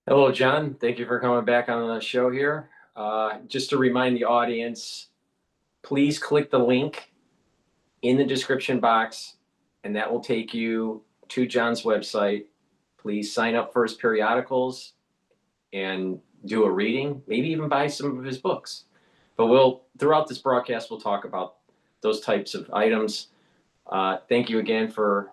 Hello, John. Thank you for coming back on the show here. Just to remind the audience, please click the link in the description box, and that will take you to John's website. Please sign up for his periodicals and do a reading, maybe even buy some of his books. But throughout this broadcast, we'll talk about those types of items. Thank you again for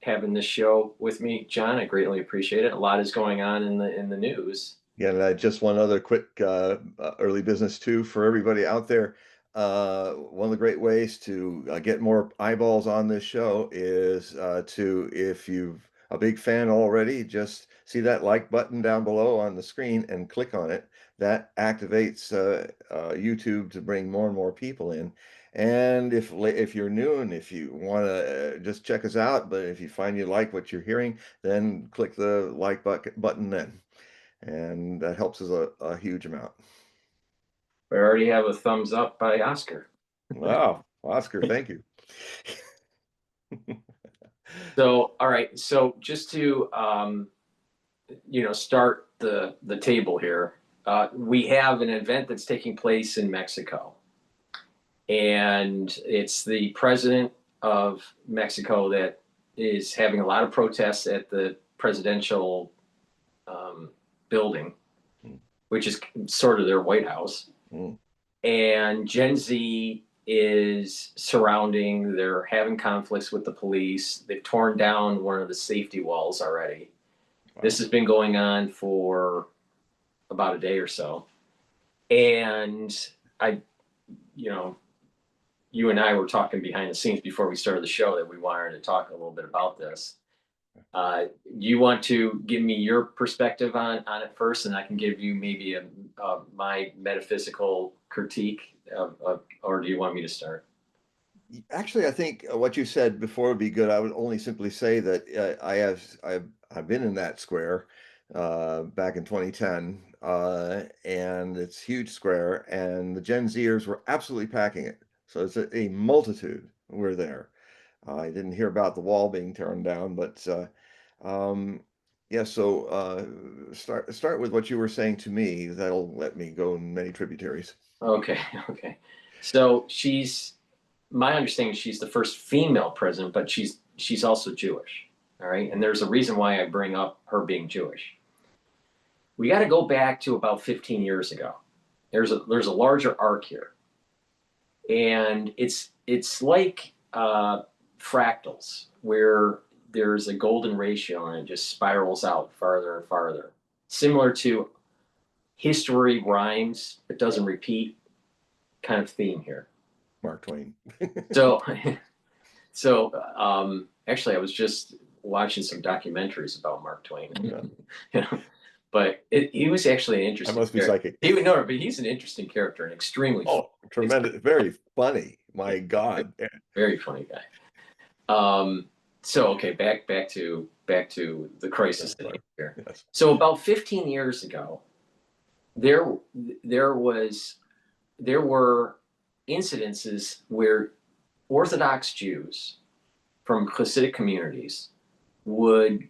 having this show with me, John. I greatly appreciate it. A lot is going on in the news. Yeah, and just one other quick early business too for everybody out there. One of the great ways to get more eyeballs on this show is if you're a big fan already, just see that like button down below on the screen and click on it. That activates YouTube to bring more and more people in. And if you're new and if you want to just check us out, but if you find you like what you're hearing, then click the like button then. And that helps us a huge amount. We already have a thumbs up by Oscar. Wow, Oscar, thank you. So, all right. So just to start the table here, we have an event that's taking place in Mexico, and it's the president of Mexico that is having a lot of protests at the presidential building, which is sort of their White House. And Gen Z is surrounding, they're having conflicts with the police. They've torn down one of the safety walls already. Wow. This has been going on for about a day or so. And you and I were talking behind the scenes before we started the show that we wanted to talk a little bit about this. You want to give me your perspective on it first, and I can give you maybe my metaphysical critique, or do you want me to start? Actually, I think what you said before would be good. I would only simply say that I've been in that square back in 2010, and it's a huge square, and the Gen Zers were absolutely packing it. So it's a multitude were there. I didn't hear about the wall being torn down, but yeah. So start with what you were saying to me. That'll let me go in many tributaries. Okay. So my understanding is she's the first female president, but she's also Jewish. All right, and there's a reason why I bring up her being Jewish. We got to go back to about 15 years ago. There's a larger arc here, and it's like fractals, where there's a golden ratio and it just spirals out farther and farther. Similar to history rhymes, but doesn't repeat kind of theme here. Mark Twain. so actually, I was just watching some documentaries about Mark Twain. Yeah. But he was actually an interesting. I must be psychic. But he's an interesting character and extremely tremendous, very funny. My God, very funny guy. So okay, back to the crisis here. Yes. So about 15 years ago, there were incidences where Orthodox Jews from Hasidic communities would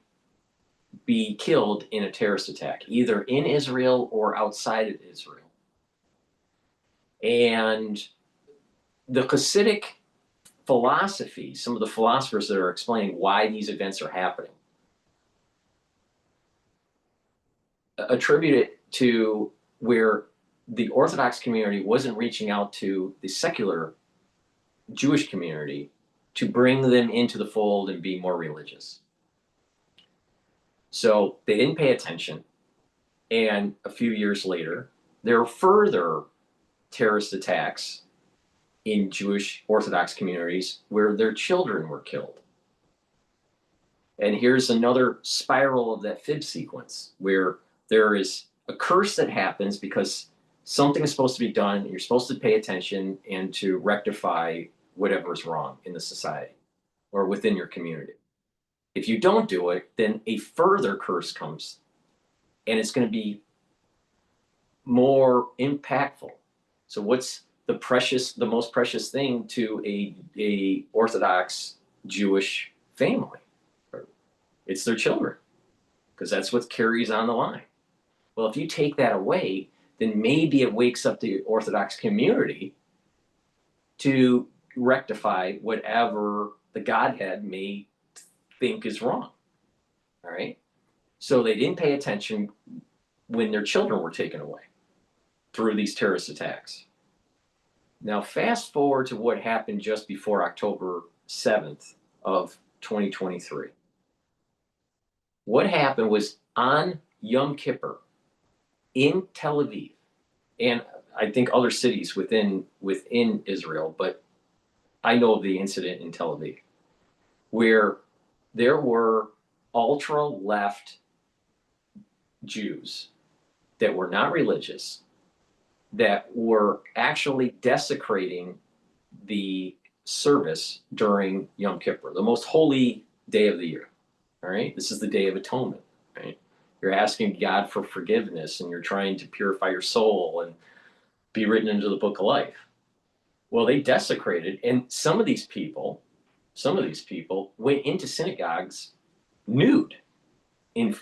be killed in a terrorist attack, either in Israel or outside of Israel. And the Hasidic philosophy, some of the philosophers that are explaining why these events are happening, attribute it to where the Orthodox community wasn't reaching out to the secular Jewish community to bring them into the fold and be more religious. So they didn't pay attention. And a few years later, there were further terrorist attacks in Jewish Orthodox communities where their children were killed. And here's another spiral of that fib sequence where there is a curse that happens because something is supposed to be done. You're supposed to pay attention and to rectify whatever is wrong in the society or within your community. If you don't do it, then a further curse comes, and it's going to be more impactful. So what's the most precious thing to a Orthodox Jewish family? It's their children, because that's what carries on the line. Well, if you take that away, then maybe it wakes up the Orthodox community to rectify whatever the Godhead may think is wrong. All right. So they didn't pay attention when their children were taken away through these terrorist attacks. Now, fast forward to what happened just before October 7th of 2023. What happened was on Yom Kippur in Tel Aviv, and I think other cities within Israel, but I know of the incident in Tel Aviv, where there were ultra left Jews that were not religious that were actually desecrating the service during Yom Kippur, the most holy day of the year. All right, this is the Day of Atonement. Right, you're asking God for forgiveness, and you're trying to purify your soul and be written into the book of life. Well, they desecrated, and some of these people went into synagogues nude in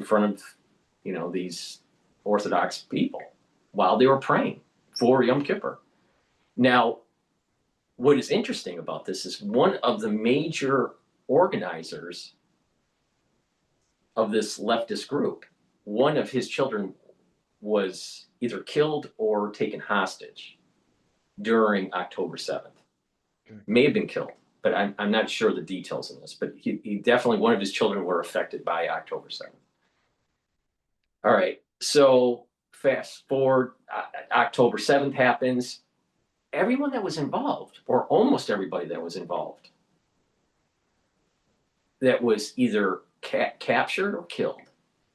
front of these Orthodox people while they were praying for Yom Kippur. Now, what is interesting about this is one of the major organizers of this leftist group, one of his children was either killed or taken hostage during October 7th. Okay. May have been killed, but I'm not sure the details in this, but he definitely, one of his children were affected by October 7th. All right, so fast forward, October 7th happens. Everyone that was involved, or almost everybody that was involved, that was either captured or killed,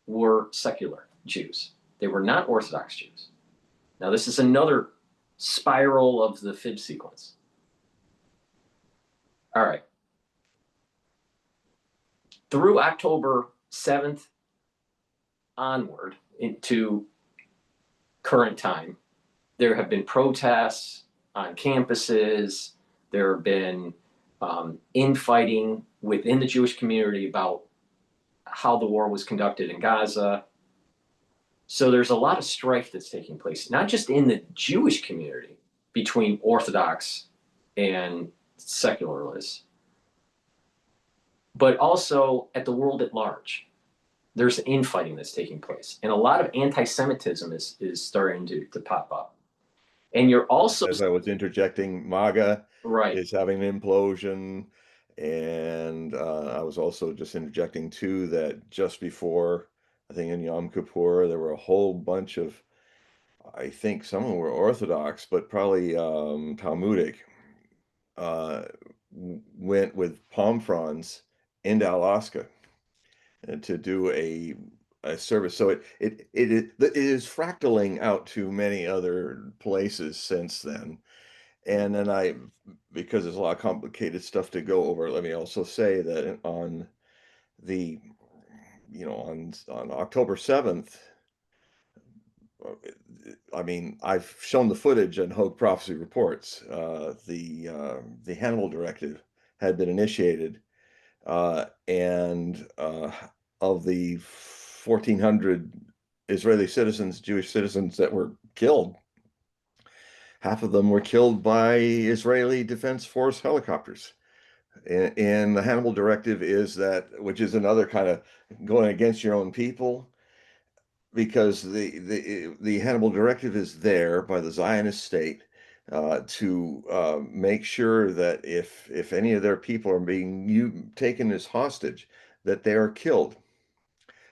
were secular Jews. They were not Orthodox Jews. Now, this is another spiral of the fib sequence. All right. Through October 7th onward into current time, there have been protests on campuses. There have been infighting within the Jewish community about how the war was conducted in Gaza. So there's a lot of strife that's taking place, not just in the Jewish community between Orthodox and secularists, but also at the world at large. There's infighting that's taking place, and a lot of anti-Semitism is starting to pop up. And you're also, as I was interjecting, MAGA right, is having an implosion. And I was also just interjecting too that just before, I think in Yom Kippur, there were a whole bunch of, I think some of them were Orthodox, but probably Talmudic, went with palm fronds into Alaska to do a service. So it is fractaling out to many other places since then. And then because there's a lot of complicated stuff to go over, let me also say that on the, on October 7th, I mean, I've shown the footage in Hogue Prophecy Reports. The Hannibal Directive had been initiated, and of the 1,400 Israeli citizens, Jewish citizens that were killed, half of them were killed by Israeli Defense Force helicopters. And the Hannibal Directive is that, which is another kind of going against your own people, because the Hannibal Directive is there by the Zionist state to make sure that if any of their people are being taken as hostage, that they are killed,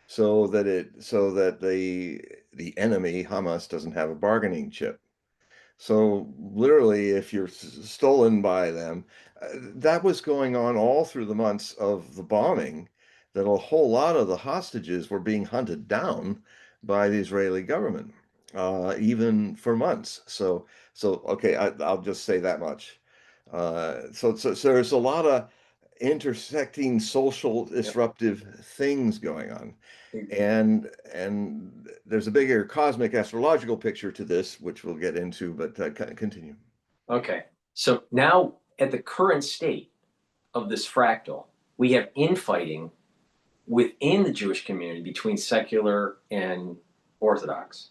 so that the enemy Hamas doesn't have a bargaining chip. So literally, if you're stolen by them, that was going on all through the months of the bombing, that a whole lot of the hostages were being hunted down by the Israeli government, even for months. So okay, I'll just say that much. So there's a lot of intersecting social disruptive things going on. And there's a bigger cosmic astrological picture to this, which we'll get into, but continue. Okay. So now at the current state of this fractal, we have infighting within the Jewish community between secular and Orthodox.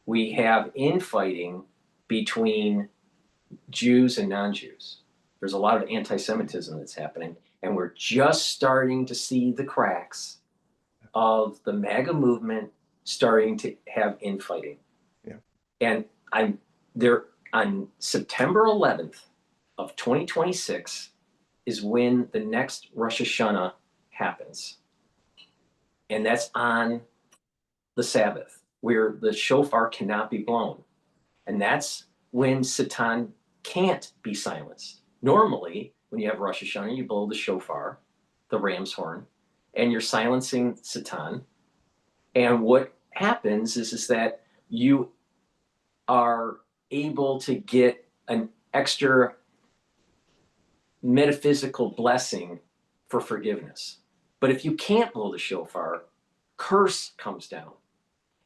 We have infighting between Jews and non-Jews. There's a lot of anti-Semitism that's happening, and we're just starting to see the cracks of the MAGA movement starting to have infighting. Yeah. And I'm there on September 11th of 2026 is when the next Rosh Hashanah happens. And that's on the Sabbath, where the shofar cannot be blown. And that's when Satan can't be silenced. Normally, when you have Rosh Hashanah, you blow the shofar, the ram's horn, and you're silencing Satan. And what happens is that you are able to get an extra metaphysical blessing for forgiveness. But if you can't blow the shofar, curse comes down.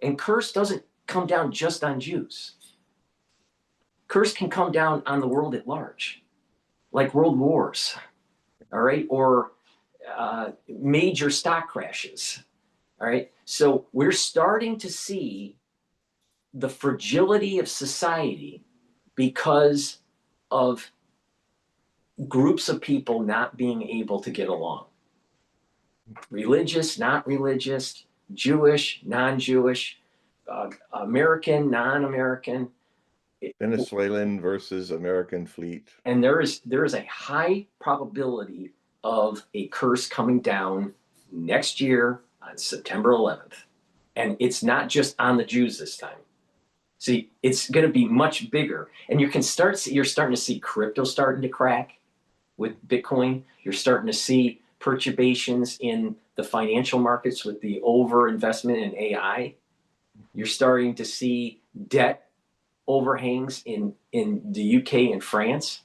And curse doesn't come down just on Jews. Curse can come down on the world at large, like world wars, all right, or major stock crashes, all right. So we're starting to see the fragility of society because of groups of people not being able to get along. Religious, not religious, Jewish, non-Jewish, American, non-American. Venezuelan versus American fleet. And there is a high probability of a curse coming down next year on September 11th. And it's not just on the Jews this time. See, it's going to be much bigger. And you're starting to see crypto starting to crack with Bitcoin. You're starting to see perturbations in the financial markets with the overinvestment in AI. You're starting to see debt overhangs in the UK and France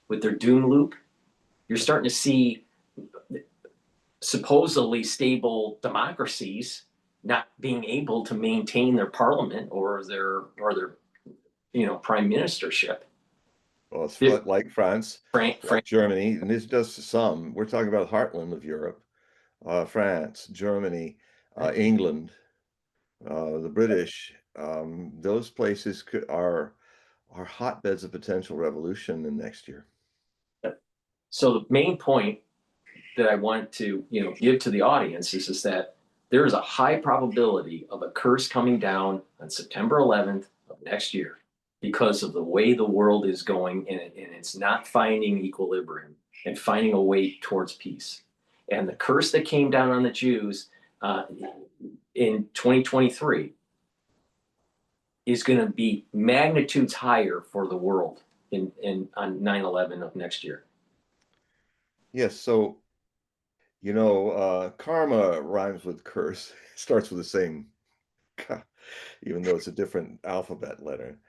with their doom loop. You're starting to see supposedly stable democracies not being able to maintain their parliament or their prime ministership. Well, it's like France, like Germany, and this does some. We're talking about heartland of Europe, France, Germany, England, the British. Those places are hotbeds of potential revolution in next year. So the main point that I want to give to the audience is that there is a high probability of a curse coming down on September 11th of next year because of the way the world is going, and it's not finding equilibrium and finding a way towards peace. And the curse that came down on the Jews in 2023 is going to be magnitudes higher for the world on 9/11 of next year. Yes, so karma rhymes with curse. It starts with the same, even though it's a different alphabet letter.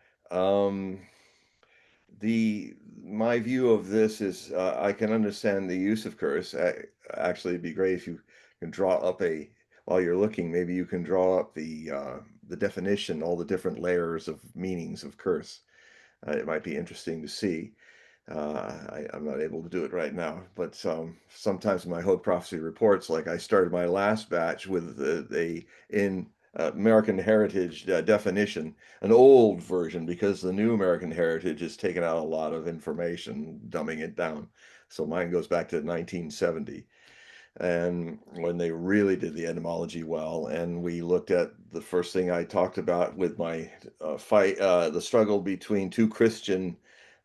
My view of this is I can understand the use of curse. Actually, it'd be great if you can draw up while you're looking, maybe you can draw up the definition, all the different layers of meanings of curse. It might be interesting to see. I'm not able to do it right now, but sometimes in my Hogue Prophecy reports, like I started my last batch with in American Heritage definition, an old version, because the new American Heritage has taken out a lot of information, dumbing it down. So mine goes back to 1970. And when they really did the etymology well, and we looked at the first thing I talked about with my fight, the struggle between two Christian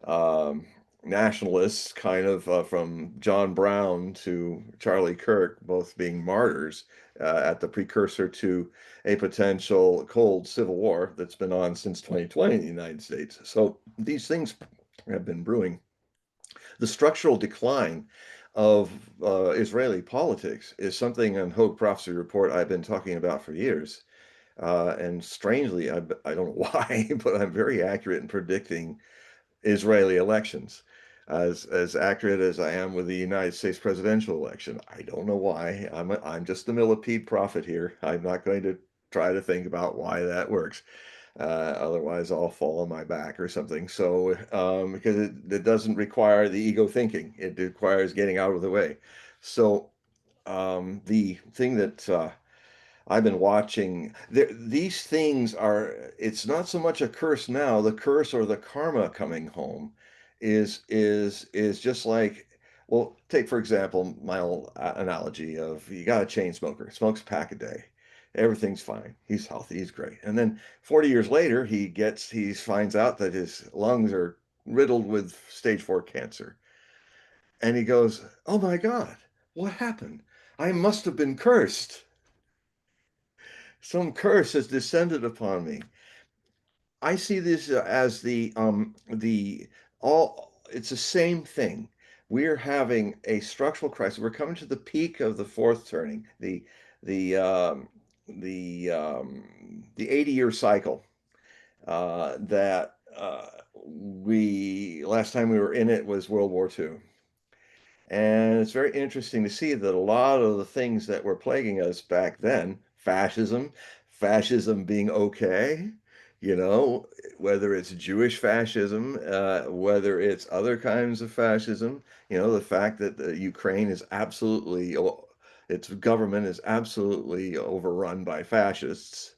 um, nationalists, kind of from John Brown to Charlie Kirk, both being martyrs at the precursor to a potential cold civil war that's been on since 2020 in the United States. So these things have been brewing. The structural decline of Israeli politics is something in Hogue Prophecy Report I've been talking about for years. And strangely, I don't know why, but I'm very accurate in predicting Israeli elections, as accurate as I am with the United States presidential election. I don't know why. I'm just the millipede prophet here. I'm not going to try to think about why that works. Otherwise, I'll fall on my back or something. So, because it doesn't require the ego thinking, it requires getting out of the way. So, the thing that I've been watching these things are, it's not so much a curse now. The curse or the karma coming home is just like, well, take for example my old analogy of you got a chain smoker, smokes a pack a day. Everything's fine. He's healthy, he's great. And then 40 years later, he finds out that his lungs are riddled with stage 4 cancer. And he goes, "Oh my God, what happened? I must have been cursed. Some curse has descended upon me." I see this as the all it's the same thing. We're having a structural crisis. We're coming to the peak of the fourth turning, the the 80-year cycle that we last time we were in it was World War II. And it's very interesting to see that a lot of the things that were plaguing us back then, fascism being okay, you know, whether it's Jewish fascism, whether it's other kinds of fascism, you know, the fact that Ukraine is absolutely, its government is absolutely overrun by fascists.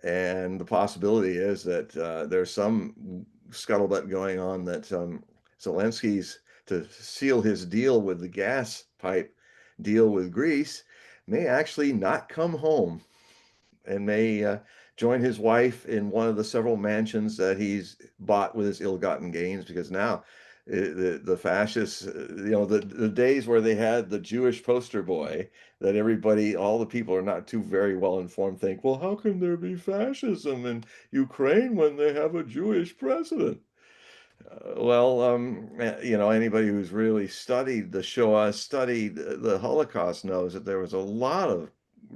And the possibility is that there's some scuttlebutt going on that Zelensky's to seal his deal with the gas pipe deal with Greece may actually not come home and may join his wife in one of the several mansions that he's bought with his ill-gotten gains because now the fascists, you know, the days where they had the Jewish poster boy that everybody, all the people are not too very well informed think, well, how can there be fascism in Ukraine when they have a Jewish president? You know, anybody who's really studied the Shoah, studied the Holocaust knows that there was a lot of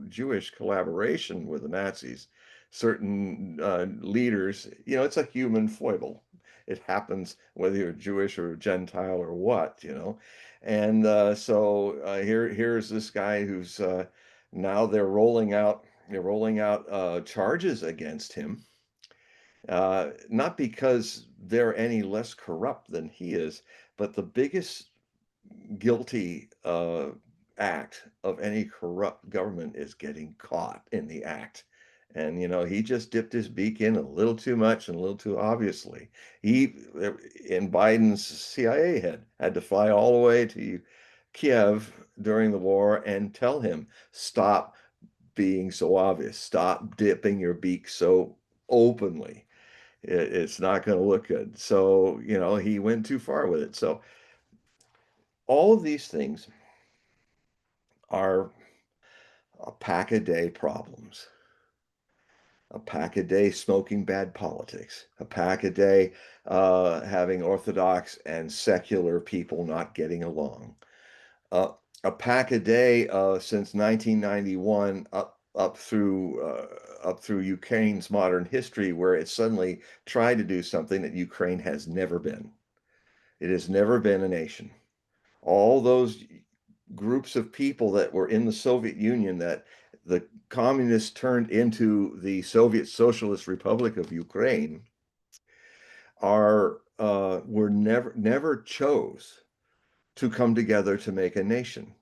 Jewish collaboration with the Nazis. Certain leaders, you know, it's a human foible. It happens whether you're Jewish or Gentile or what, you know. And here's this guy who's now they're rolling out charges against him, not because they're any less corrupt than he is, but the biggest guilty act of any corrupt government is getting caught in the act. And you know, he just dipped his beak in a little too much and a little too obviously. He, in Biden's CIA head, had to fly all the way to Kiev during the war and tell him, stop being so obvious, stop dipping your beak so openly. It's not going to look good. So, you know, he went too far with it. So, all of these things are a pack a day problems, a pack a day smoking bad politics, a pack a day having Orthodox and secular people not getting along, uh, a pack a day since 1991 up through Ukraine's modern history, where it suddenly tried to do something that Ukraine has never been. It has never been a nation. All those groups of people that were in the Soviet Union that the communists turned into the Soviet Socialist Republic of Ukraine are were never chose to come together to make a nation.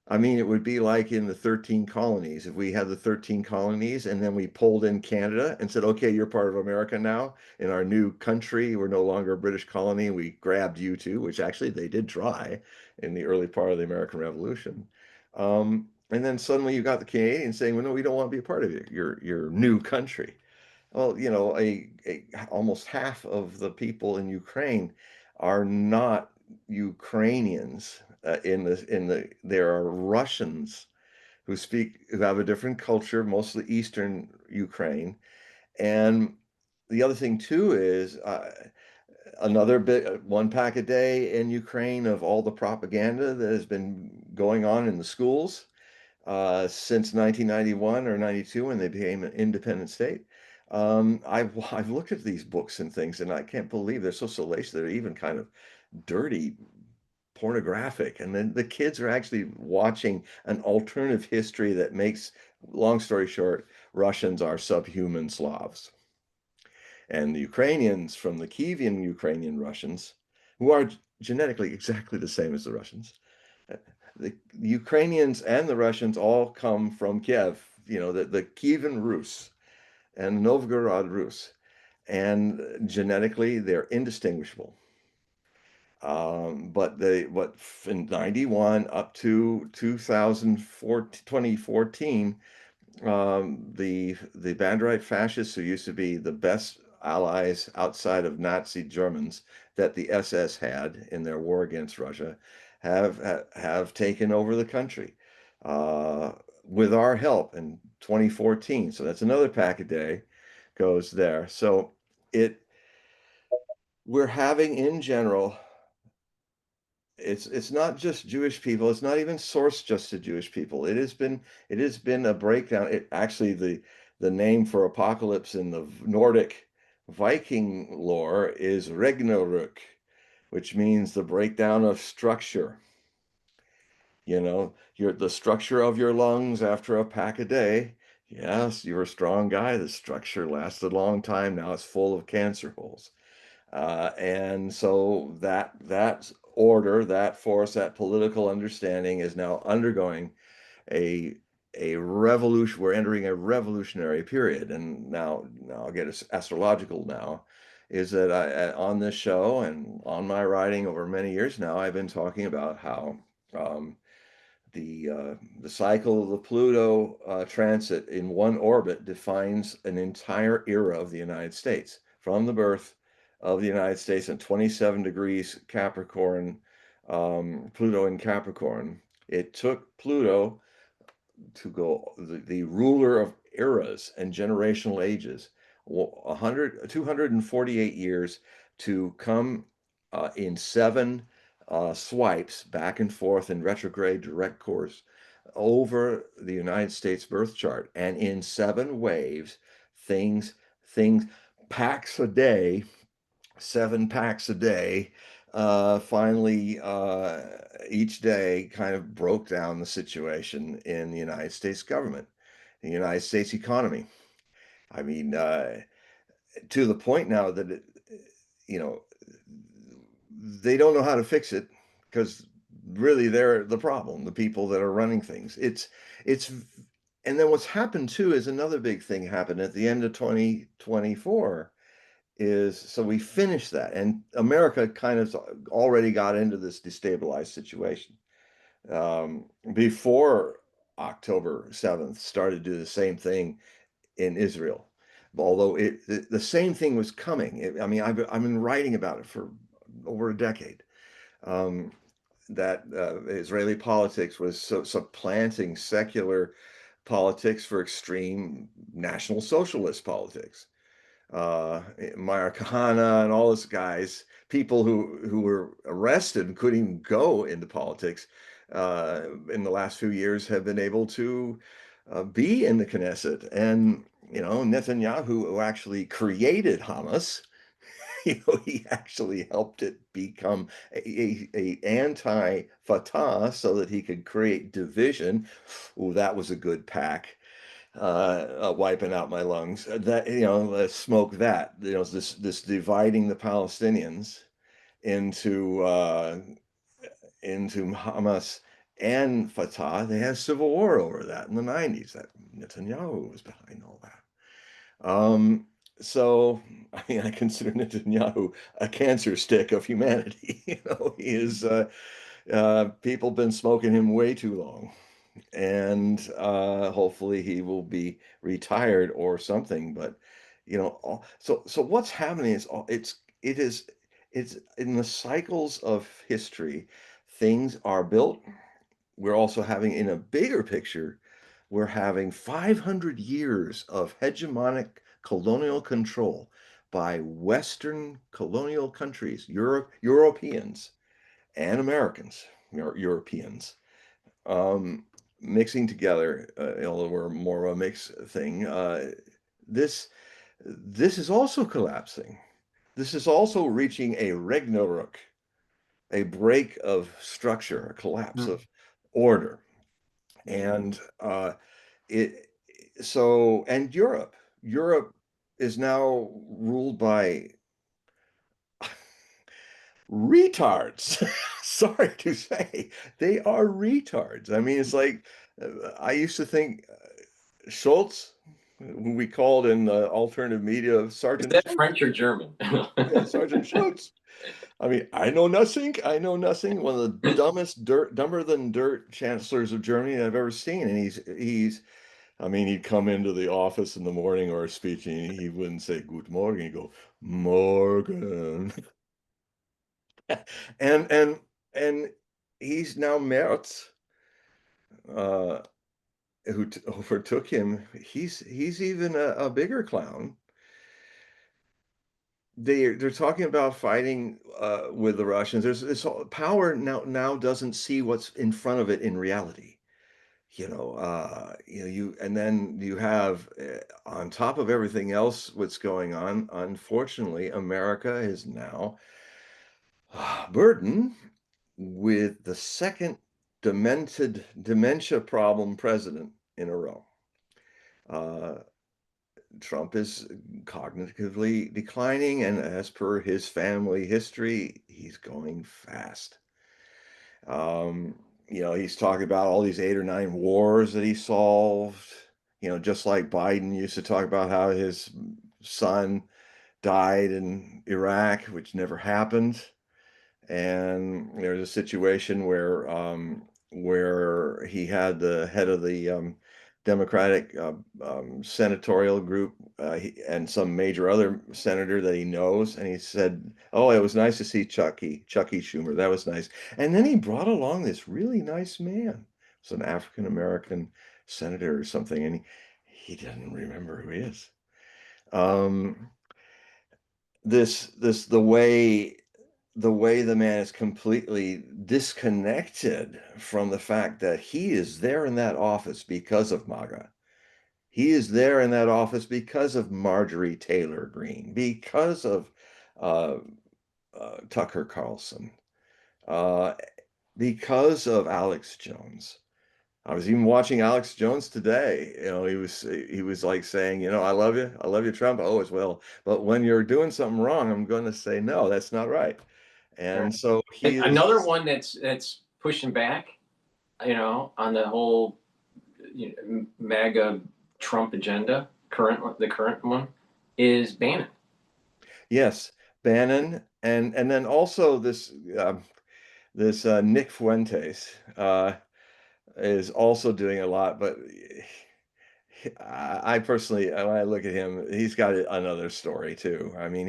I mean, it would be like in the 13 colonies. If we had the 13 colonies and then we pulled in Canada and said, okay, you're part of America now. In our new country, we're no longer a British colony. We grabbed you too, which actually they did try in the early part of the American Revolution. And then suddenly you got the Canadians saying, well, no, we don't want to be a part of your new country. Well, you know, almost half of the people in Ukraine are not Ukrainians. There are Russians who have a different culture, mostly Eastern Ukraine. And the other thing too is another bit, one pack a day in Ukraine of all the propaganda that has been going on in the schools since 1991 or 92 when they became an independent state. I've looked at these books and things, and I can't believe they're so salacious. They're even kind of dirty, pornographic, and then the kids are actually watching an alternative history that makes, long story short, Russians are subhuman Slavs, and the Ukrainians from the Kievan Ukrainian Russians, who are genetically exactly the same as the Russians. The Ukrainians and the Russians all come from Kiev, the Kievan Rus and Novgorod Rus, and genetically they're indistinguishable. But in 91 up to 2014, the Banderite fascists, who used to be the best allies outside of Nazi Germans that the SS had in their war against Russia, have taken over the country uh, with our help in 2014. So that's another pack a day goes there. So it we're having in general, it's not just Jewish people. It's not even sourced just to Jewish people. It has been a breakdown. It actually the name for apocalypse in the Nordic Viking lore is Regnarök, which means the breakdown of structure. The structure of your lungs after a pack a day. Yes, you're a strong guy. The structure lasted a long time. Now it's full of cancer holes. And so that order, that force, that political understanding is now undergoing a a revolution. We're entering a revolutionary period, and now I'll get astrological now. Is that on this show and on my writing over many years now, I've been talking about how um, the cycle of the Pluto transit in one orbit defines an entire era of the United States, from the birth of the United States in 27 degrees Capricorn, Pluto in Capricorn. It took Pluto to go the ruler of eras and generational ages, 248 years to come in seven swipes back and forth in retrograde direct course over the United States birth chart, and in seven waves, things packs a day, 7 packs a day. Finally, each day kind of broke down the situation in the United States government, the United States economy. I mean, to the point now that you know, they don't know how to fix it, because really they're the problem, the people that are running things. It's and then what's happened too is another big thing happened at the end of 2024 is, so we finished that, and America kind of already got into this destabilized situation before October 7th started to do the same thing in Israel. Although the same thing was coming. I mean, I've been writing about it for over a decade. Um, that Israeli politics was supplanting secular politics for extreme National Socialist politics. Meir Kahane and all those guys, people who were arrested and couldn't even go into politics in the last few years, have been able to be in the Knesset. And Netanyahu, who actually created Hamas, he actually helped it become a anti-Fatah so that he could create division. Oh, that was a good pack. Wiping out my lungs. That let's smoke that. This dividing the Palestinians into Hamas and Fatah. They had a civil war over that in the 90s. That Netanyahu was behind all that. So I mean, I consider Netanyahu a cancer stick of humanity. He is. People been smoking him way too long, and hopefully he will be retired or something. But so what's happening is it's in the cycles of history. Things are built. We're also having, in a bigger picture, we're having 500 years of hegemonic colonial control by Western colonial countries, Europeans and Americans, Europeans, um, mixing together, although we're more of a mix thing. This this is also collapsing. This is also reaching a Ragnarok, a break of structure, a collapse Mm. of order, and it. So, and Europe is now ruled by retards. Sorry to say, they are retards. I mean, it's like I used to think. Schultz, who we called in the alternative media Is Sergeant that Schultz. French or German? Yeah, Sergeant Schultz. I mean, I know nothing. I know nothing. One of the dumber than dirt chancellors of Germany I've ever seen. And I mean, he'd come into the office in the morning or a speech, and he wouldn't say "Good morning." He'd go "Morgen," and and he's now Merz, uh, who overtook him. He's even a bigger clown. They're talking about fighting with the Russians. There's this power now doesn't see what's in front of it in reality. You and then you have on top of everything else what's going on. Unfortunately, America is now burdened with the second dementia problem president in a row. Uh, Trump is cognitively declining, and as per his family history, he's going fast. Um, he's talking about all these 8 or 9 wars that he solved. Just like Biden used to talk about how his son died in Iraq, which never happened. And there's a situation where he had the head of the Democratic senatorial group and some major other senator that he knows, and he said, "Oh, it was nice to see Chucky Schumer. That was nice." And then he brought along this really nice man. It's an African American senator or something, and he doesn't remember who he is. Um, this the way the man is completely disconnected from the fact that he is there in that office because of MAGA. He is there in that office because of Marjorie Taylor Greene, because of uh, Tucker Carlson, uh, because of Alex Jones. I was even watching Alex Jones today. He was like saying, I love you, Trump. Oh, as well. But when you're doing something wrong, I'm going to say no, that's not right. Right. And so he And is. another one that's pushing back, on the whole, MAGA Trump agenda, the current one, is Bannon. Yes, Bannon, and then also this Nick Fuentes is also doing a lot, but I personally, when I look at him, he's got another story too. I mean,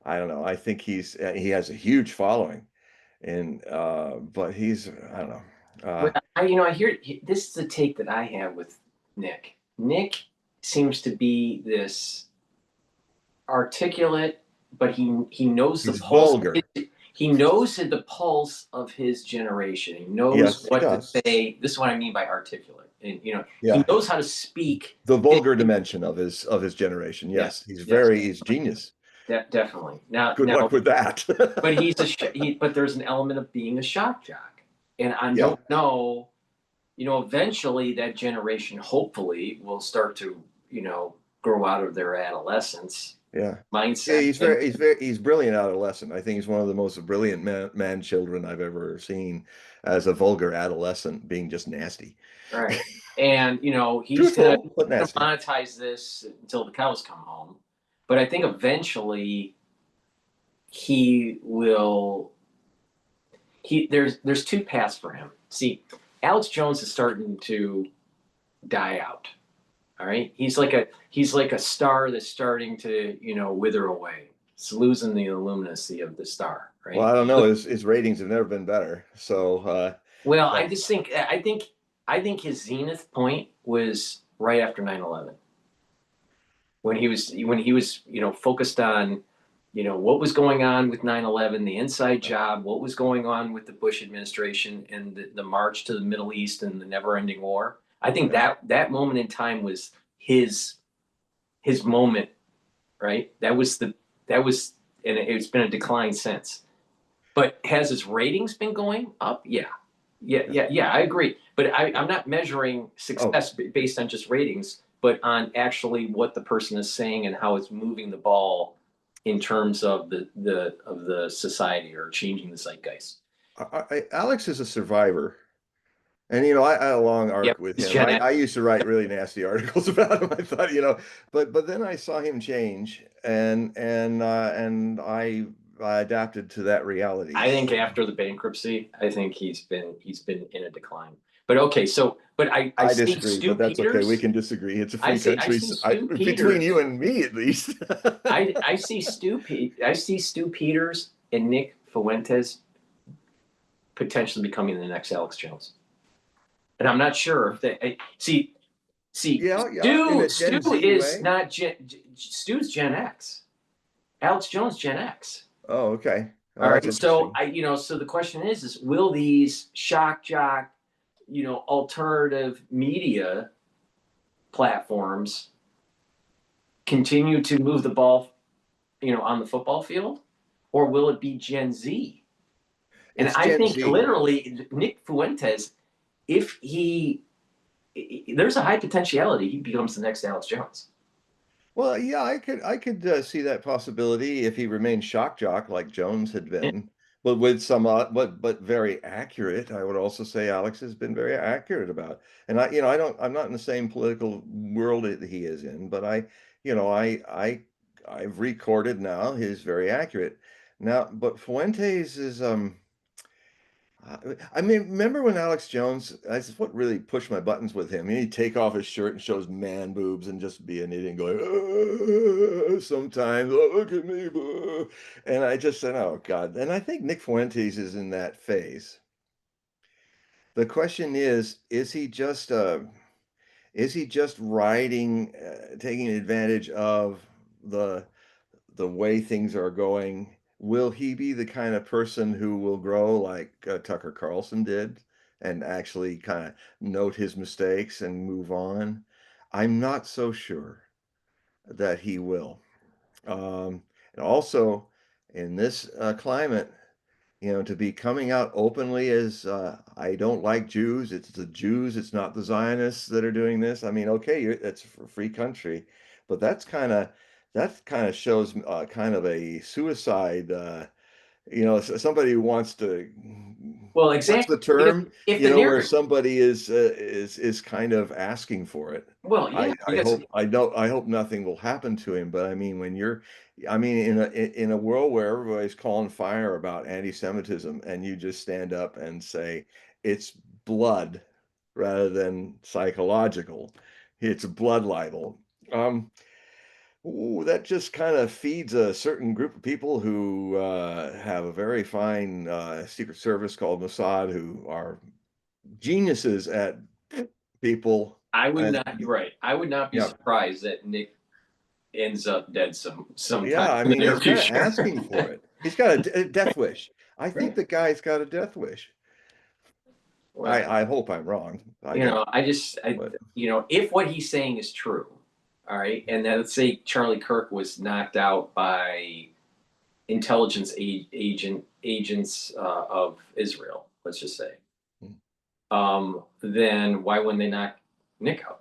I don't know. I think he has a huge following, and but I don't know. Well, I hear this is the take that I have with Nick. Nick seems to be this articulate, but he knows the He's pulse. vulgar. He knows the pulse of his generation. He knows Yes, he what to does. say. This is what I mean by articulate. And he Yeah, knows how to speak. the vulgar dimension of his generation. Yes, Yes, yes, he's genius. definitely. Now, Good luck with that. but but there's an element of being a shock jock, and I Yeah, don't know. Eventually that generation hopefully will start to, grow out of their adolescence yeah. Yeah, mindset. And he's brilliant adolescent. I think he's one of the most brilliant man children I've ever seen as a vulgar adolescent being just nasty. right. And he's gonna Truthful, but nasty. monetize this until the cows come home. But I think eventually he will there's two paths for him. See, Alex Jones is starting to die out. All right. He's like a star that's starting to, wither away. It's losing the luminosity of the star, Well, right? I don't know. His ratings have never been better. So Well, I that's just think I think his zenith point was right after 9/11, when he was focused on what was going on with 9/11, the inside job, what was going on with the Bush administration and the march to the Middle East and the never-ending war. I think yeah. that moment in time was his moment, right? That was, and it's been a decline since. But has his ratings been going up? Yeah, yeah, Yeah. yeah, yeah. I agree. But I'm not measuring Oh, success based on just ratings, but on actually what the person is saying and how it's moving the ball in terms of the society or changing the zeitgeist. Alex is a survivor. And I had a long Yep, arc with he's him. Gen X. I used to write really nasty articles about him. I thought, but then I saw him change, and I adapted to that reality. I think after the bankruptcy, I think he's been in a decline. But okay, so but I I see disagree, Stu but that's okay. We Peters. can disagree. It's a I free see I country. see Stu Between Peters. you and me, at least. I see Stu Peters and Nick Fuentes potentially becoming the next Alex Jones. And I'm not sure if they see Yeah, yeah, in a Stu Gen Z is way. not Stu's Gen X. Alex Jones Gen X. Oh, okay. All Oh, that's right. So interesting. so the question is will these shock jock, alternative media platforms continue to move the ball, on the football field, or will it be Gen Z? And It's I Gen think Z. literally Nick Fuentes, if there's a high potentiality he becomes the next Alex Jones. Well, yeah, I could see that possibility if he remained shock jock like Jones had been, but with some but very accurate. I would also say Alex has been very accurate about. And I'm not in the same political world that he is in, but you know, I've recorded now. He's very accurate. Now, but Fuentes is I mean, remember when Alex Jones, that's what really pushed my buttons with him. He'd take off his shirt and shows man boobs and just be an idiot going, sometimes, oh, look at me. And I just said, oh, God. And I think Nick Fuentes is in that phase. The question is he just riding, taking advantage of the the way things are going, will he be the kind of person who will grow like Tucker Carlson did and actually kind of note his mistakes and move on? I'm not so sure that he will. And also, in this climate, to be coming out openly as I don't like Jews, it's the Jews, it's not the Zionists that are doing this. I mean, okay, it's a free country, but that kind of shows kind of a suicide. Somebody who wants to. Well, What's the exactly, because term? if the Where narrative, somebody is kind of asking for it. well, yeah, because I hope nothing will happen to him. But I mean, I mean, in a world where everybody's calling fire about anti-Semitism, and you just stand up and say it's blood rather than psychological, it's blood libel. Um, Ooh, that just kind of feeds a certain group of people who have a very fine secret service called Mossad, who are geniuses at people. I would And not. You're right. I would not be yeah, surprised that Nick ends up dead sometime yeah. I in the mean, near he's kind of future. asking for it. He's got a death wish. I think Right. the guy's got a death wish. Well, I hope I'm wrong. I don't. But if what he's saying is true, all right, and then let's say Charlie Kirk was knocked out by intelligence agents of Israel, let's just say, then why wouldn't they knock Nick out?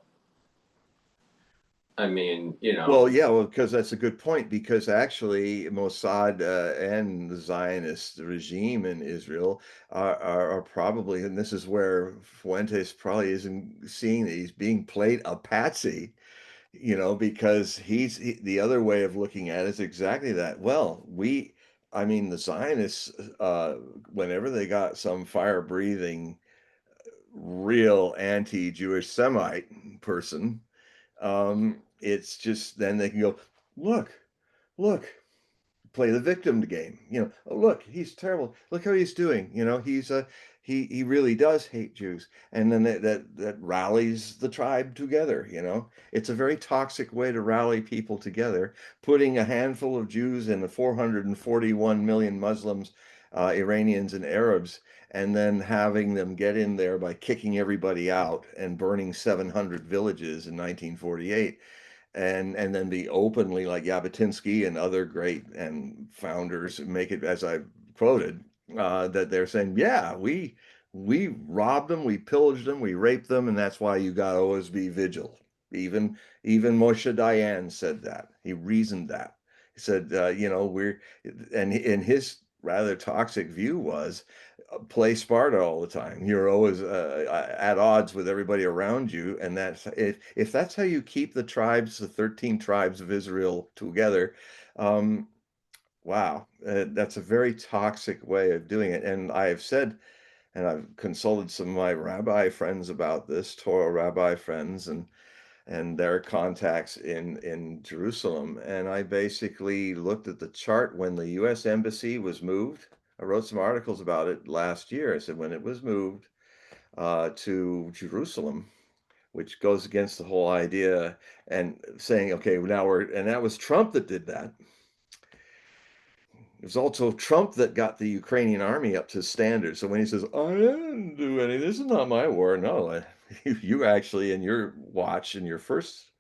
I mean, Well, yeah, well, because that's a good point. Because actually, Mossad and the Zionist regime in Israel are probably, and this is where Fuentes probably isn't seeing that he's being played a patsy, because the other way of looking at it is exactly that. Well, I mean, the Zionists, whenever they got some fire-breathing, real anti-Jewish Semite person, it's just then they can go, look, look, play the victim game. Oh, look, he's terrible. Look how he's doing. He really does hate Jews, and then that rallies the tribe together. It's a very toxic way to rally people together, putting a handful of Jews and the 441 million Muslims, Iranians, and Arabs, and then having them get in there by kicking everybody out and burning 700 villages in 1948, and then be openly like Jabotinsky and other great and founders make it, as I quoted, that they're saying, yeah, we robbed them, we pillaged them, we raped them, and that's why you got to always be vigilant. Even Moshe Dayan said that. He reasoned that. He said, we're and in his rather toxic view was play Sparta all the time. You're always at odds with everybody around you, and that's if that's how you keep the tribes, the 13 tribes of Israel together. Um, wow, that's a very toxic way of doing it. And I have said, and I've consulted some of my rabbi friends about this, Torah rabbi friends, and their contacts in Jerusalem. And I basically looked at the chart when the U.S. Embassy was moved. I wrote some articles about it last year. I said when it was moved to Jerusalem, which goes against the whole idea, and saying, okay, now and that was Trump that did that. It was also Trump that got the Ukrainian army up to standard. So when he says, I didn't do any, this is not my war. No, you actually, in your watch, in your first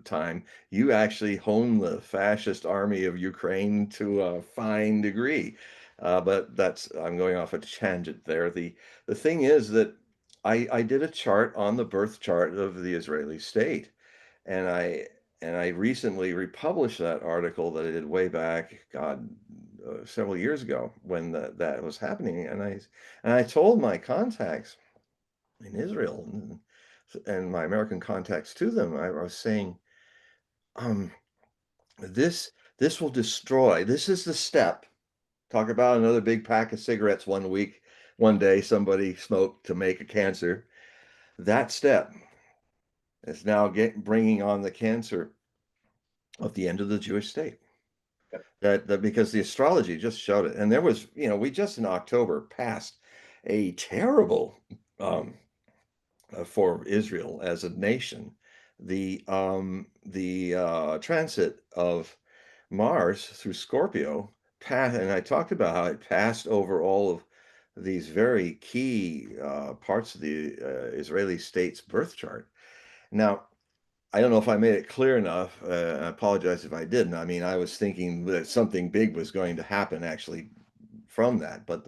time, you actually honed the fascist army of Ukraine to a fine degree. But I'm going off a tangent there. The thing is that I did a chart on the birth chart of the Israeli state, and I recently republished that article that I did way back, God, several years ago when that was happening, and I told my contacts in Israel and my American contacts to them, I was saying, um, this this will destroy. This is the step. Talk about another big pack of cigarettes one day somebody smoked to make a cancer. That step is now bringing on the cancer of the end of the Jewish state. That because the astrology just showed it, and there was, we just in October passed a terrible for Israel as a nation, the transit of Mars through Scorpio passed, and I talked about how it passed over all of these very key parts of the Israeli state's birth chart. Now, I don't know if I made it clear enough. I apologize if I didn't. I mean, I was thinking that something big was going to happen actually from that, but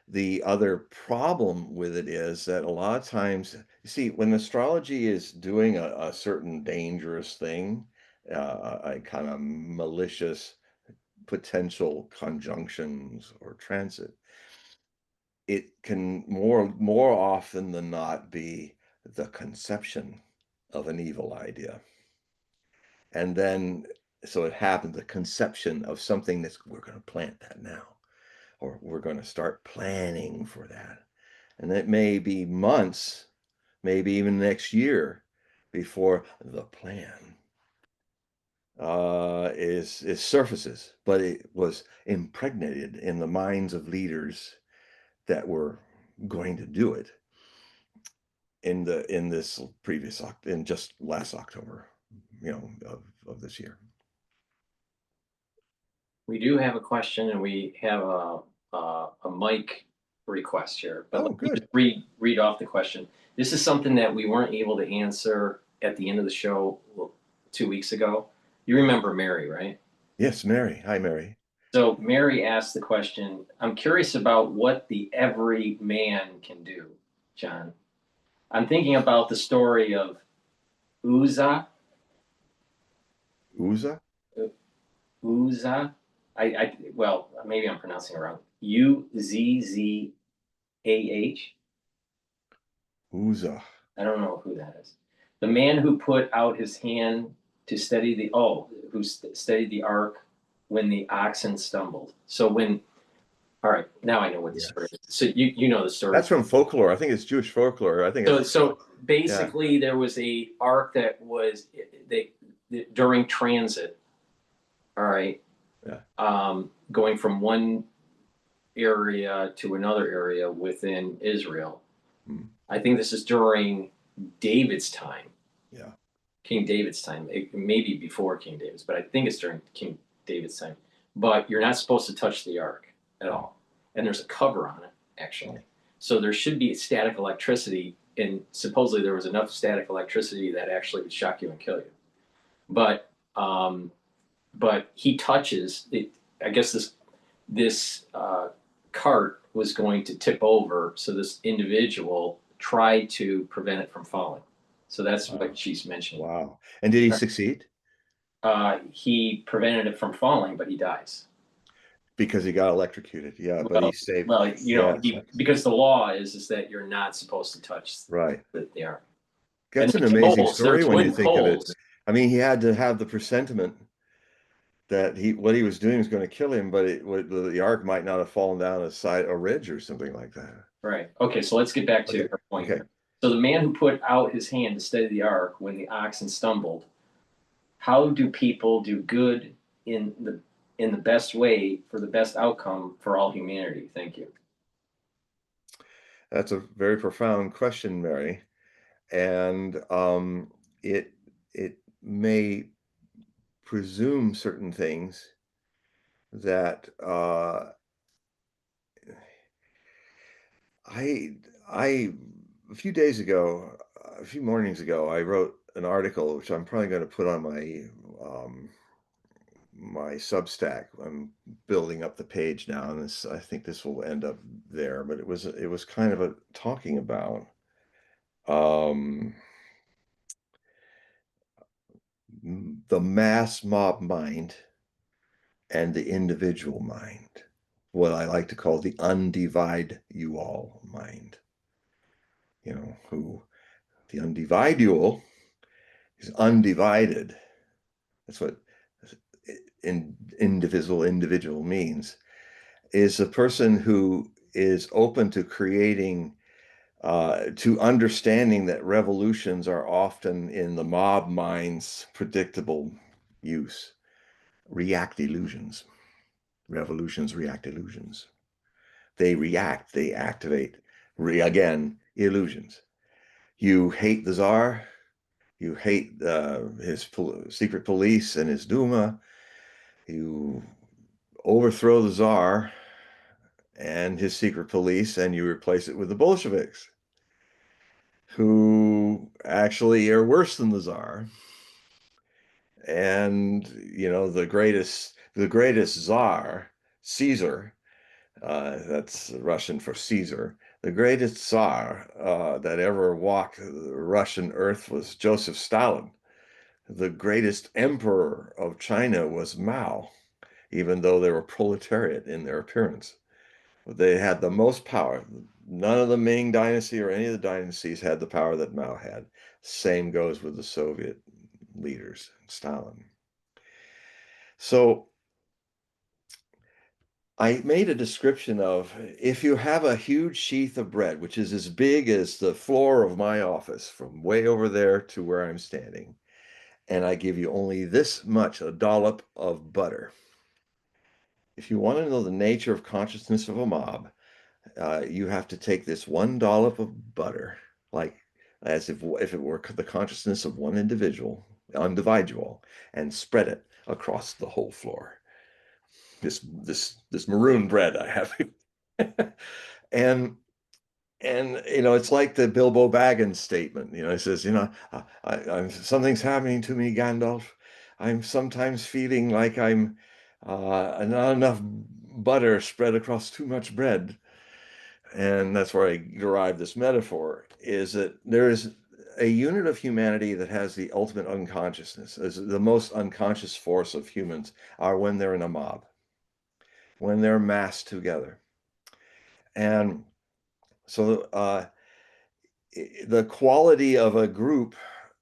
the other problem with it is that a lot of times, you see, when astrology is doing a certain dangerous thing, a kind of malicious potential conjunctions or transit, it can more often than not be the conception of an evil idea. And then, so it happened, the conception of something we're going to plant that now, or we're going to start planning for that. And it may be months, maybe even next year before the plan is surfaces, but it was impregnated in the minds of leaders that were going to do it in this in just last October, of this year. We do have a question, and we have a mic request here. But Oh, let me good. just read off the question. This is something that we weren't able to answer at the end of the show 2 weeks ago. You remember Mary, right? Yes, Mary. Hi, Mary. So Mary asked the question, I'm curious about what the every man can do, John. I'm thinking about the story of Uzzah. Uzzah? Uzzah. Well, maybe I'm pronouncing it wrong. Uzzah. Uzzah. I don't know who that is. The man who put out his hand to steady who steadied the ark when the oxen stumbled. So all right, now I know what the story is. So you know the story. That's from folklore. I think it's Jewish folklore. I think it's So yeah. basically, there was a ark that was during transit. All right. Yeah. Going from one area to another area within Israel. I think this is during David's time. Yeah. King David's time. It may be before King David's, but I think it's during King David's time. But you're not supposed to touch the ark at all. And there's a cover on it, actually. So there should be static electricity, and supposedly there was enough static electricity that actually would shock you and kill you. But he touches it. I guess this cart was going to tip over, so this individual tried to prevent it from falling. So that's what she's mentioning. Wow. And did he succeed? He prevented it from falling, but he dies. because he got electrocuted. Yeah, but he Well, saved. well, Yeah, because the law is that you're not supposed to touch right. the ark. And That's an the amazing coals, story there's when you wooden think of it. coals. I mean, he had to have the presentiment that what he was doing was going to kill him, but the ark might not have fallen down a ridge or something like that. Right. Okay, so let's get back to Okay. our point Okay. here. So the man who put out his hand to steady the ark when the oxen stumbled, how do people do good in the best way for the best outcome for all humanity? Thank you. That's a very profound question, Mary. And it it may presume certain things that I I a few days ago, a few mornings ago, I wrote an article which I'm probably going to put on my Substack. I'm building up the page now, and I think this will end up there. But it was kind of a talking about um, the mass mob mind and the individual mind, what I like to call the undivide you all mind. Who the undividual is undivided. That's what indivisible individual means. Is a person who is open to creating, to understanding that revolutions are often in the mob mind's predictable use. React illusions. Revolutions react illusions. They react, they activate, again, illusions. You hate the Tsar, you hate his secret police and his Duma, you overthrow the Tsar and his secret police, and you replace it with the Bolsheviks, who actually are worse than the Tsar. And the greatest Tsar, Caesar, that's Russian for Caesar. The greatest Tsar that ever walked the Russian earth was Joseph Stalin. The greatest emperor of China was Mao, even though they were proletariat in their appearance. They had the most power. None of the Ming dynasty or any of the dynasties had the power that Mao had. Same goes with the Soviet leaders, Stalin. So I made a description of, if you have a huge sheath of bread, which is as big as the floor of my office from way over there to where I'm standing, and I give you only this much, a dollop of butter. If you want to know the nature of consciousness of a mob, you have to take this one dollop of butter, like as if it were the consciousness of one individual, individual, and spread it across the whole floor. This maroon bread I have. and it's like the Bilbo Baggins statement. He says, something's happening to me, Gandalf. I'm sometimes feeling like I'm not enough butter spread across too much bread. And that's where I derive this metaphor, is that there is a unit of humanity that has the ultimate unconsciousness. As the most unconscious force of humans are when they're in a mob, when they're massed together. And so the quality of a group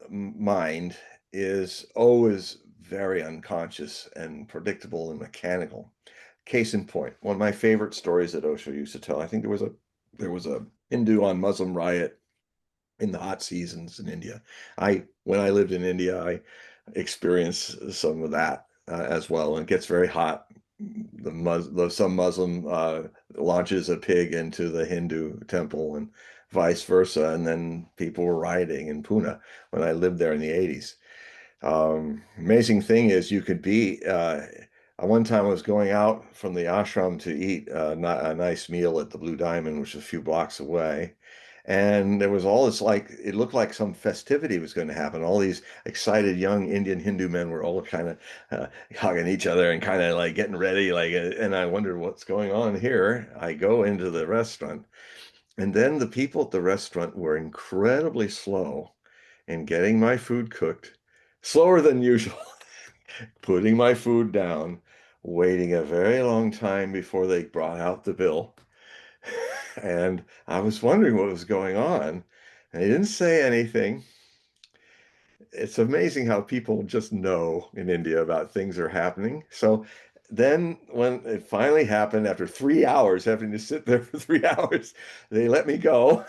mind is always very unconscious and predictable and mechanical. Case in point, one of my favorite stories that Osho used to tell. I think there was a Hindu on Muslim riot in the hot seasons in India. When I lived in India, I experienced some of that as well. And it gets very hot. Some Muslim launches a pig into the Hindu temple and vice versa. And then people were rioting in Pune when I lived there in the 80s. Amazing thing is you could be, one time I was going out from the ashram to eat a nice meal at the Blue Diamond, which is a few blocks away. And there was all this, like, it looked like some festivity was going to happen. All these excited young Indian Hindu men were all kind of hugging each other and kind of like getting ready. And I wondered what's going on here. I go into the restaurant, and then the people at the restaurant were incredibly slow in getting my food cooked, slower than usual, putting my food down, waiting a very long time before they brought out the bill. And I was wondering what was going on. And they didn't say anything. It's amazing how people just know in India about things are happening. So then when it finally happened, after 3 hours having to sit there for 3 hours, they let me go.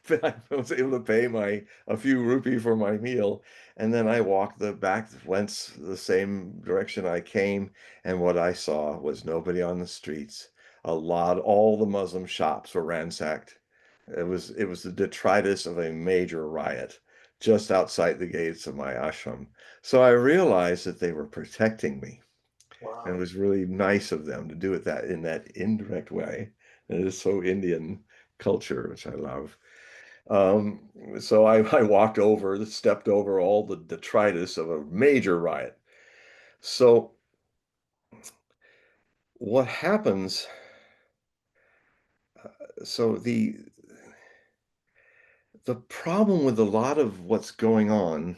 But I was able to pay my a few rupee for my meal. And then I walked the back, went the same direction I came, and what I saw was nobody on the streets. All the Muslim shops were ransacked. It was the detritus of a major riot just outside the gates of my ashram. So I realized that they were protecting me. And it Wow. was really nice of them to do it that in that indirect way. And it is so Indian culture, which I love. So I walked over, stepped over all the detritus of a major riot. So what happens? So the problem with a lot of what's going on,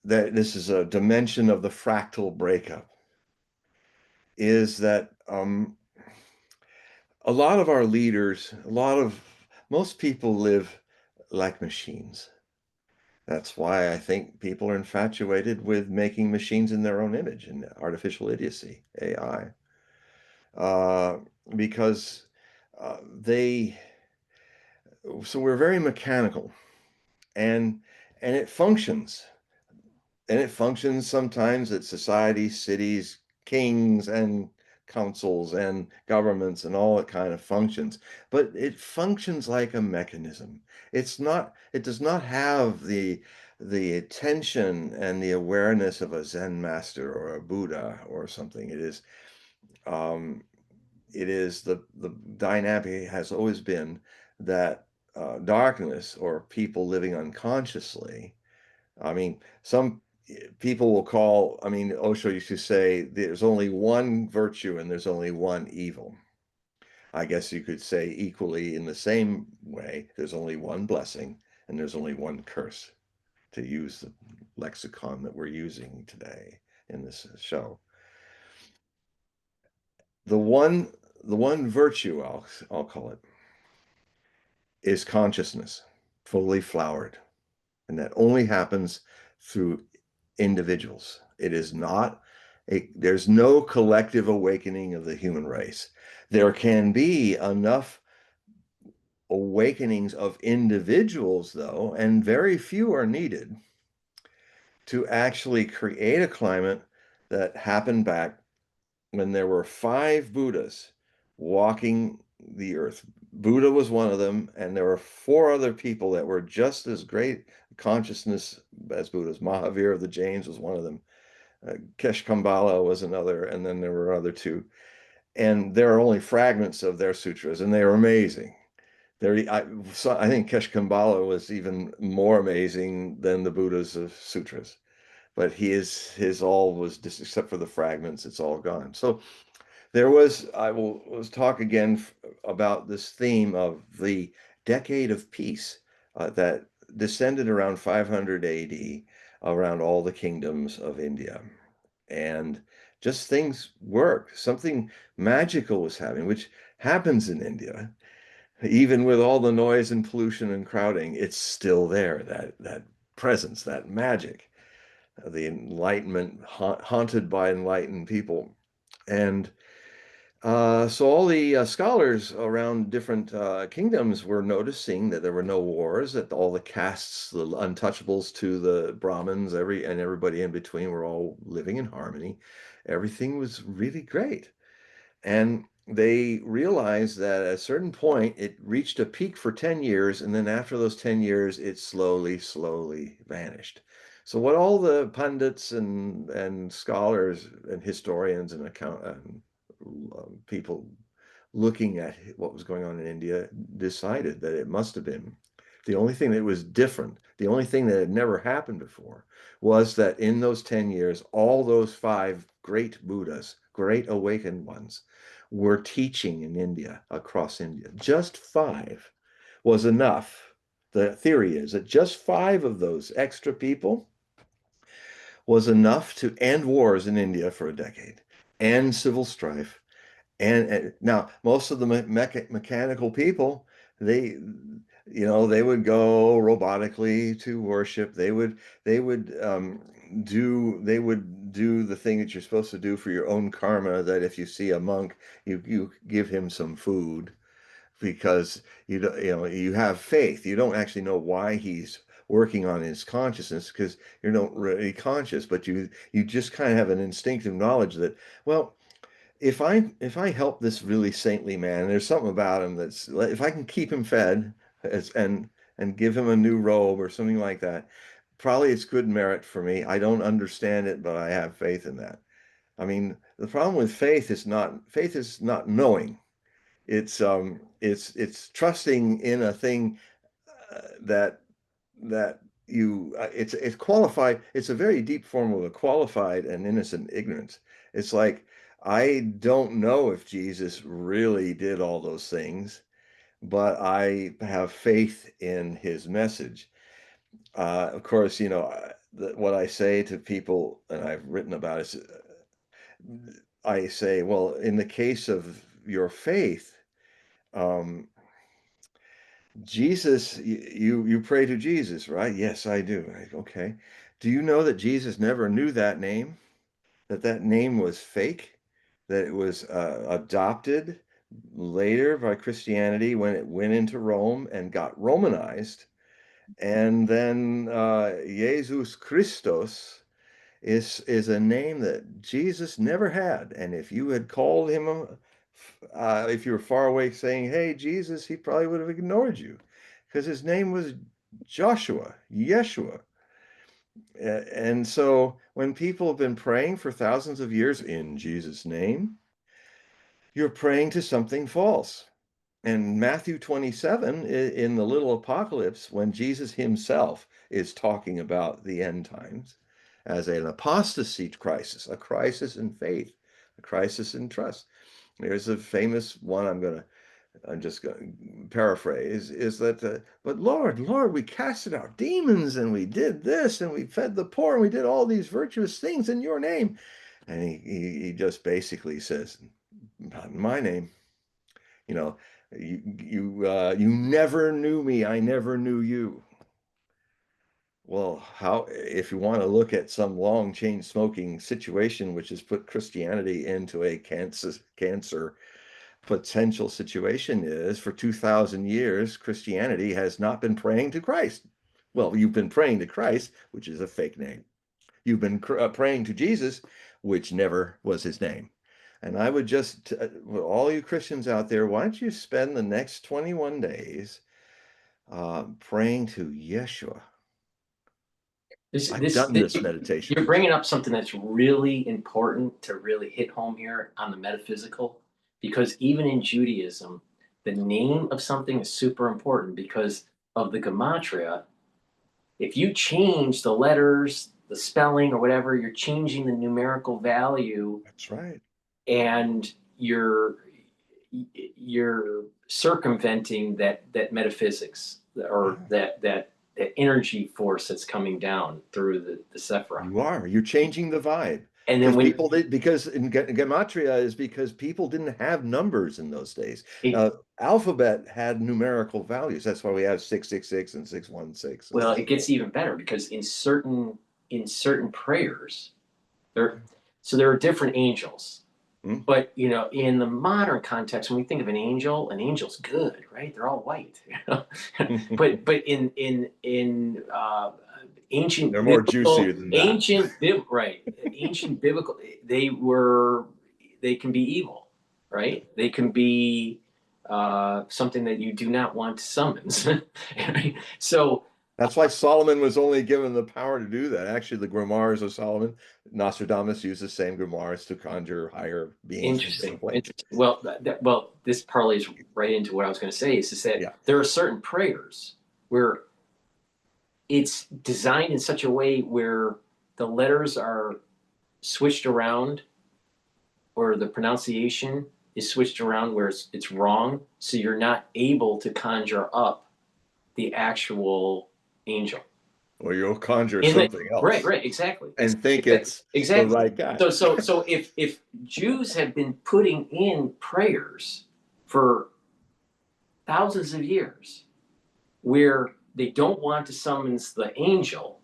that this is a dimension of the fractal breakup, is that a lot of our leaders, most people live like machines. That's why I think people are infatuated with making machines in their own image and artificial idiocy, AI, uh, because they, so we're very mechanical, and and it functions. And it functions sometimes at societies, cities, kings, and councils and governments, and all it kind of functions. But it functions like a mechanism. It does not have the attention and the awareness of a Zen master or a Buddha or something. Um, it is the dynamic has always been that darkness or people living unconsciously. I mean, some people will call, I mean, Osho used to say there's only one virtue and there's only one evil. I guess you could say equally in the same way, there's only one blessing and there's only one curse, to use the lexicon that we're using today in this show. The one, the one virtue, I'll call it, is consciousness, fully flowered. And that only happens through individuals. It is not there's no collective awakening of the human race. There can be enough awakenings of individuals, though, and very few are needed to actually create a climate that happened back when there were five Buddhas walking the earth. Buddha was one of them, and there were four other people that were just as great consciousness as Buddhas. Mahavir of the Jains was one of them. Keshkambala was another, and then there were other two. And there are only fragments of their sutras, and they are amazing. I think Keshkambala was even more amazing than the Buddha's of sutras. But his all was just, except for the fragments, it's all gone. So I will was talk again about this theme of the decade of peace that descended around 500 AD around all the kingdoms of India. And just things worked. Something magical was happening, which happens in India. Even with all the noise and pollution and crowding, it's still there, that presence, that magic, the enlightenment, haunted by enlightened people. And so all the scholars around different kingdoms were noticing that there were no wars, that all the castes, the untouchables to the Brahmins, everybody in between were all living in harmony. Everything was really great. And they realized that at a certain point, it reached a peak for 10 years, and then after those 10 years, it slowly, slowly vanished. So what all the pundits and scholars and historians and people looking at what was going on in India decided that it must have been the only thing that was different, the only thing that had never happened before, was that in those 10 years, all those five great Buddhas, great awakened ones, were teaching in India, across India. Just five was enough. The theory is that just five of those extra people was enough to end wars in India for a decade. and civil strife. And now most of the mechanical people, they, they would go robotically to worship. They would do the thing that you're supposed to do for your own karma, that if you see a monk, you give him some food, because you have faith. You don't actually know why he's working on his consciousness, because you're not really conscious, but you just kind of have an instinctive knowledge that, well, if I help this really saintly man, there's something about him that's, if I can keep him fed, and give him a new robe or something like that, probably it's good merit for me. I don't understand it, but I have faith in that. I mean, the problem with faith is not knowing. It's trusting in a thing, that it's qualified. It's a very deep form of a qualified and innocent ignorance. It's like, I don't know if Jesus really did all those things, but I have faith in his message. Of course, what I say to people, and I've written about it, is, I say, well, in the case of your faith, um, Jesus, you pray to Jesus, right? Yes, I do. Okay. Do you know that Jesus never knew that name? That name was fake? That it was adopted later by Christianity when it went into Rome and got Romanized, and then Jesus Christos is a name that Jesus never had. And if you had called him, if you were far away saying, "Hey, Jesus," he probably would have ignored you, because his name was Joshua, Yeshua. And so when people have been praying for thousands of years in Jesus' name, you're praying to something false. And Matthew 27, in the little apocalypse, when Jesus himself is talking about the end times as an apostasy crisis, a crisis in faith, a crisis in trust. There's a famous one I'm just going to paraphrase, is that, but Lord, we casted out demons, and we did this, and we fed the poor, and we did all these virtuous things in your name. And he just basically says, not in my name. You know, you never knew me. I never knew you. Well, how, if you want to look at some long chain smoking situation, which has put Christianity into a cancer potential situation, is for 2,000 years, Christianity has not been praying to Christ. Well, you've been praying to Christ, which is a fake name. You've been praying to Jesus, which never was his name. And I would just, all you Christians out there, why don't you spend the next 21 days praying to Yeshua? This, I've this, done this, this meditation. you're bringing up something that's really important to really hit home here on the metaphysical, because even in Judaism, the name of something is super important because of the gematria. If you change the letters, the spelling, or whatever, you're changing the numerical value, That's right. and you're circumventing that metaphysics, or Yeah. that energy force that's coming down through the Sephirah. You're changing the vibe. And then Because when because in gematria is because people didn't have numbers in those days. it Alphabet had numerical values. That's why we have 666 and 616 and well, stuff. it gets even better because in certain prayers there, so there are different angels. Hmm? But in the modern context, when we think of an angel's good, right? They're all white, But in They're ancient more juicier biblical, than that. right? Ancient biblical, they can be evil, right? They can be something that you do not want to summons. Right? So That's why Solomon was only given the power to do that. Actually, the grimoires of Solomon, Nostradamus used the same grimoires to conjure higher beings from different interesting, planes. interesting. Well, this parlays right into what I was going to say. Is that Yeah, there are certain prayers where it's designed in such a way where the letters are switched around, or the pronunciation is switched around where it's wrong, so you're not able to conjure up the actual angel. or you'll conjure In the, something right, else exactly. and think it's the Exactly. right guy. So if Jews have been putting in prayers for thousands of years where they don't want to summons the angel,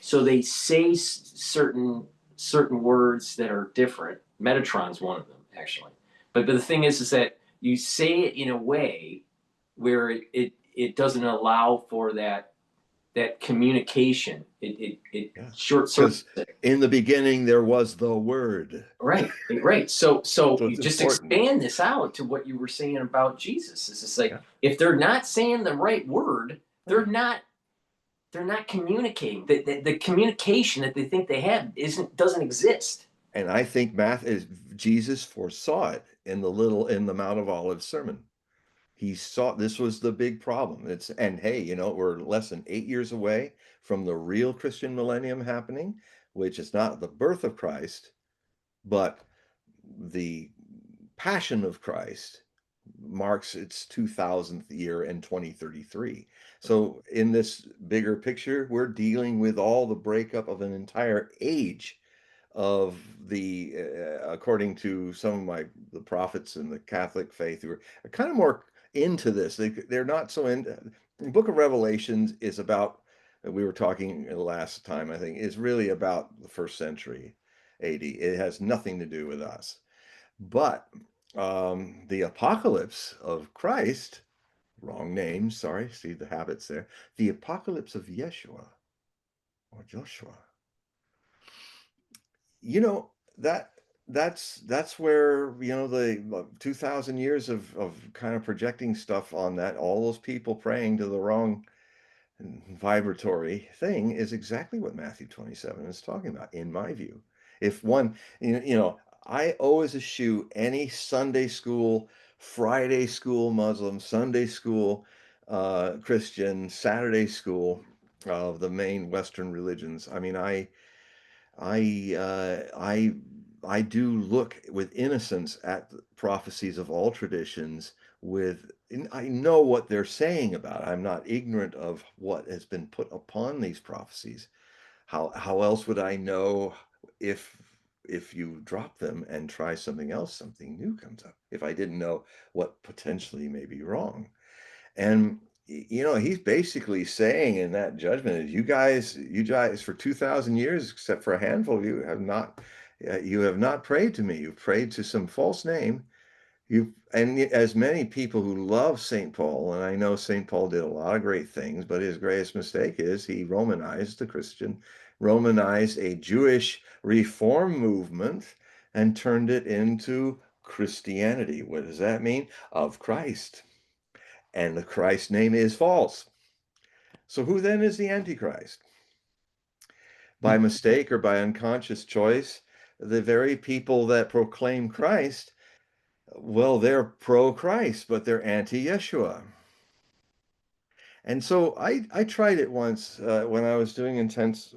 so they say certain words that are different. Metatron's one of them, actually. But the thing is that you say it in a way where it doesn't allow for that communication. It Yeah. short Because circuits it. in the beginning there was the word. Right, right. So So you it's just important. expand this out to what you were saying about Jesus. It's just like Yeah. if they're not saying the right word, they're Right. not communicating. The communication that they think they have doesn't exist. And I think Jesus foresaw it in the Mount of Olives sermon. He saw this was the big problem. And hey, we're less than 8 years away from the real Christian millennium happening, which is not the birth of Christ, but the passion of Christ marks its 2000th year in 2033. So in this bigger picture, we're dealing with all the breakup of an entire age of the according to some of the prophets in the Catholic faith who are kind of more into this. They're not so in. The book of Revelations is about, we were talking last time, I think, is really about the first century AD. It has nothing to do with us. But the apocalypse of Christ, wrong name, sorry, see the habits there. The apocalypse of Yeshua or Joshua, you know that that's where the 2000 years of kind of projecting stuff on that, all those people praying to the wrong vibratory thing, is exactly what Matthew 27 is talking about, in my view. If one, I always eschew any Sunday school, Friday school Muslim, Sunday school Christian, Saturday school of the main Western religions. I mean, I I do look with innocence at the prophecies of all traditions. I know what they're saying about it. I'm not ignorant of what has been put upon these prophecies. How else would I know if you drop them and try something else, something new comes up? If I didn't know what potentially may be wrong. And he's basically saying in that judgment is, you guys for 2000 years, except for a handful of you, you have not prayed to me. You've prayed to some false name. And as many people who love St. Paul, and I know St. Paul did a lot of great things, but his greatest mistake is he Romanized a Jewish reform movement and turned it into Christianity. What does that mean? Of Christ. And the Christ name is false. So who then is the Antichrist? By mistake or by unconscious choice, the very people that proclaim Christ, well, they're pro-Christ, but they're anti-Yeshua. And so I tried it once when I was doing intense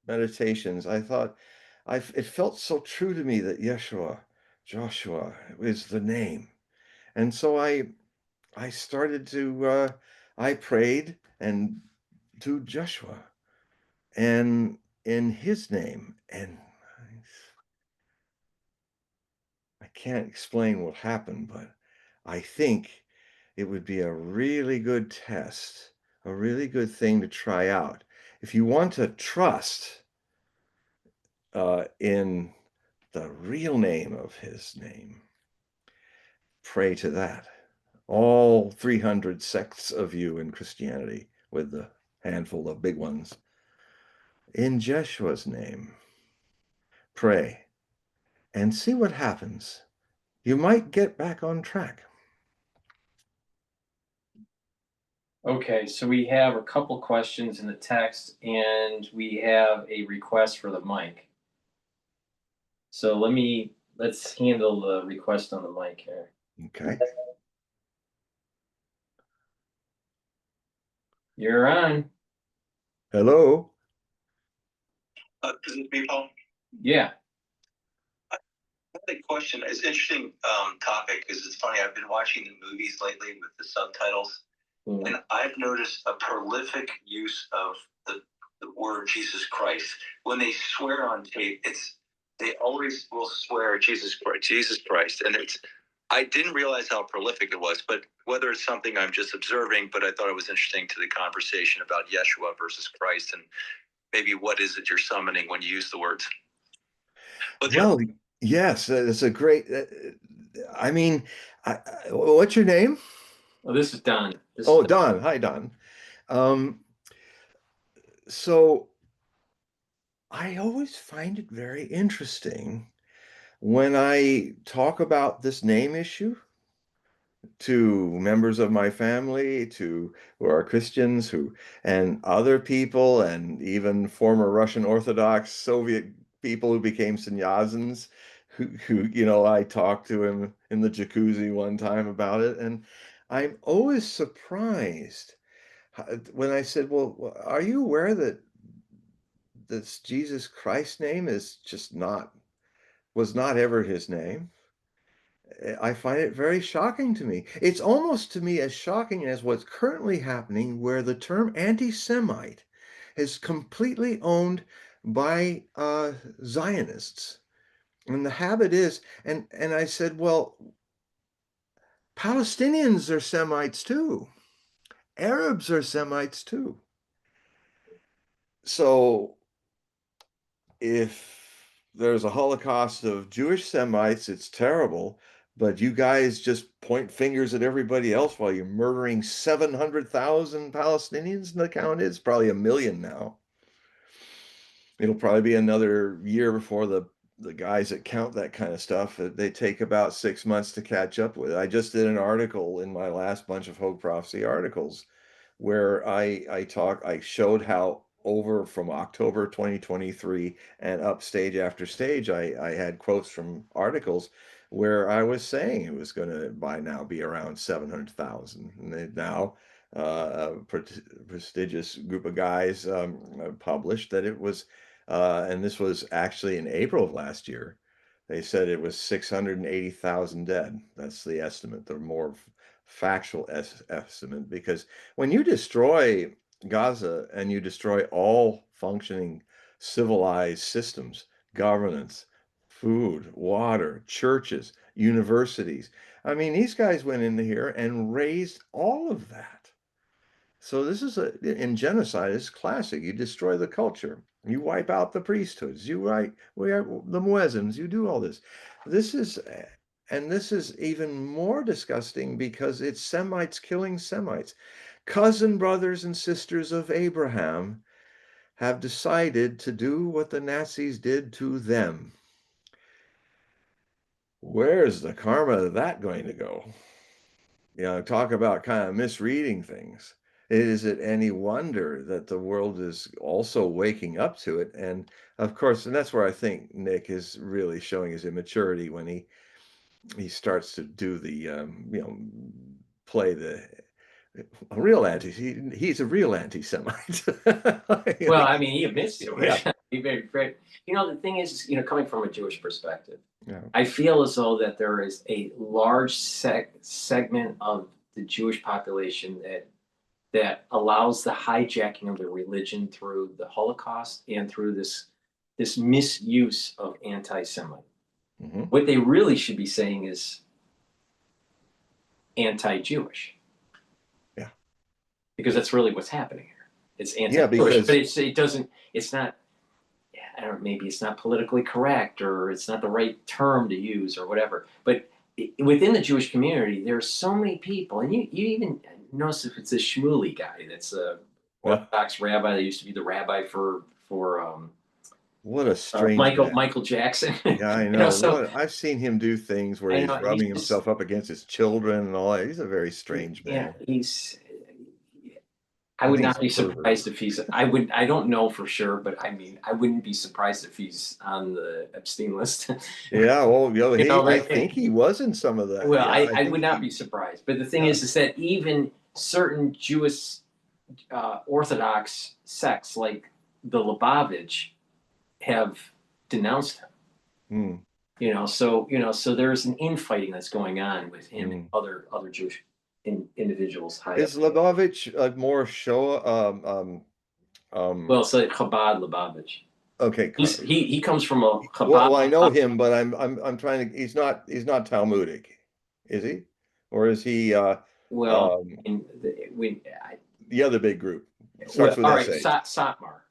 meditations. I thought, it felt so true to me that Joshua is the name. And so I started to, I prayed and to Joshua and in his name. And I can't explain what happened, but I think it would be a really good test, a really good thing to try out. If you want to trust in the real name of his name, pray to that. All 300 sects of you in Christianity, with the handful of big ones, in Jeshua's name, pray and see what happens. You might get back on track. Okay, so we have a couple questions in the text, and we have a request for the mic. So let's handle the request on the mic here. Okay. You're on. Hello. Is it me, Paul? Yeah. I have a question. It's an interesting topic because it's funny. I've been watching the movies lately with the subtitles, And I've noticed a prolific use of the word Jesus Christ. When they swear on tape, they always will swear Jesus Christ. And I didn't realize how prolific it was, but whether it's something I'm just observing, but I thought it was interesting to the conversation about Yeshua versus Christ, and maybe what is it you're summoning when you use the words. But Well, yes, it's a great. I mean, what's your name? Oh, this is Don. Oh, Don. Hi, Don. So I always find it very interesting when I talk about this name issue to members of my family, to who are Christians, and other people, and even former Russian Orthodox Soviet people who became sannyasins, I talked to him in the jacuzzi one time about it, and I'm always surprised when I said, "Well, are you aware that this Jesus Christ name was not ever his name?" I find it very shocking to me. It's almost to me as shocking as what's currently happening, where the term anti-Semite is completely owned by Zionists. And the habit is, and I said, well, Palestinians are Semites too. Arabs are Semites too. So if there's a Holocaust of Jewish Semites, it's terrible, but you guys just point fingers at everybody else while you're murdering 700,000 Palestinians, and the count is probably 1 million now. It'll probably be another year before the guys that count that kind of stuff, they take about 6 months to catch up with. I just did an article in my last bunch of Hogue Prophecy articles where I showed how over from October 2023 and up stage after stage, I had quotes from articles where I was saying it was going to by now be around 700,000. And now a prestigious group of guys published that it was, and this was actually in April of last year, they said it was 680,000 dead. That's the estimate, the more factual estimate, because when you destroy Gaza and you destroy all functioning civilized systems, governance, food, water, churches, universities, I mean, these guys went into here and razed all of that. So this is in genocide, it's classic. You destroy the culture. You wipe out the priesthoods. We are the muezzins. You do all this. This is even more disgusting because it's Semites killing Semites. Cousin brothers and sisters of Abraham have decided to do what the Nazis did to them. Where's the karma of that going to go? Talk about kind of misreading things. Is it any wonder that the world is also waking up to it? And of course, and that's where I think Nick is really showing his immaturity when he starts to do the play a real he's a real anti-Semite. Well, I mean, he admits to it. Yeah. He very, very, the thing is, coming from a Jewish perspective, Yeah. I feel as though that there is a large segment of the Jewish population that allows the hijacking of the religion through the Holocaust and through this misuse of anti-Semite. Mm-hmm. What they really should be saying is anti-Jewish. Yeah. Because that's really what's happening here. It's anti-Jewish, yeah, because it's not, I don't know, maybe it's not politically correct or it's not the right term to use or whatever. But within the Jewish community, there are so many people, and you even notice if it's a Shmuley guy that's a Orthodox rabbi that used to be the rabbi for what a strange man. Michael Jackson. Yeah, I know. So I've seen him do things where he's rubbing himself up against his children and all that. He's a very strange man. Yeah, I would not be surprised if I don't know for sure, but I mean, I wouldn't be surprised if he's on the Epstein list. Yeah, well, I think he was in some of that. Well, Yeah, I would not be surprised. But the thing is that even certain Jewish Orthodox sects like the Lubavitch have denounced him. So there's an infighting that's going on with him and other Jewish individuals high Is up. Lubavitch more show? Well, it's like Chabad Lubavitch. Okay. He comes from a Chabad. Well, I know him, but I'm trying to. He's not Talmudic, is he? Or is he? Well, The other big group well, starts with all right, SH.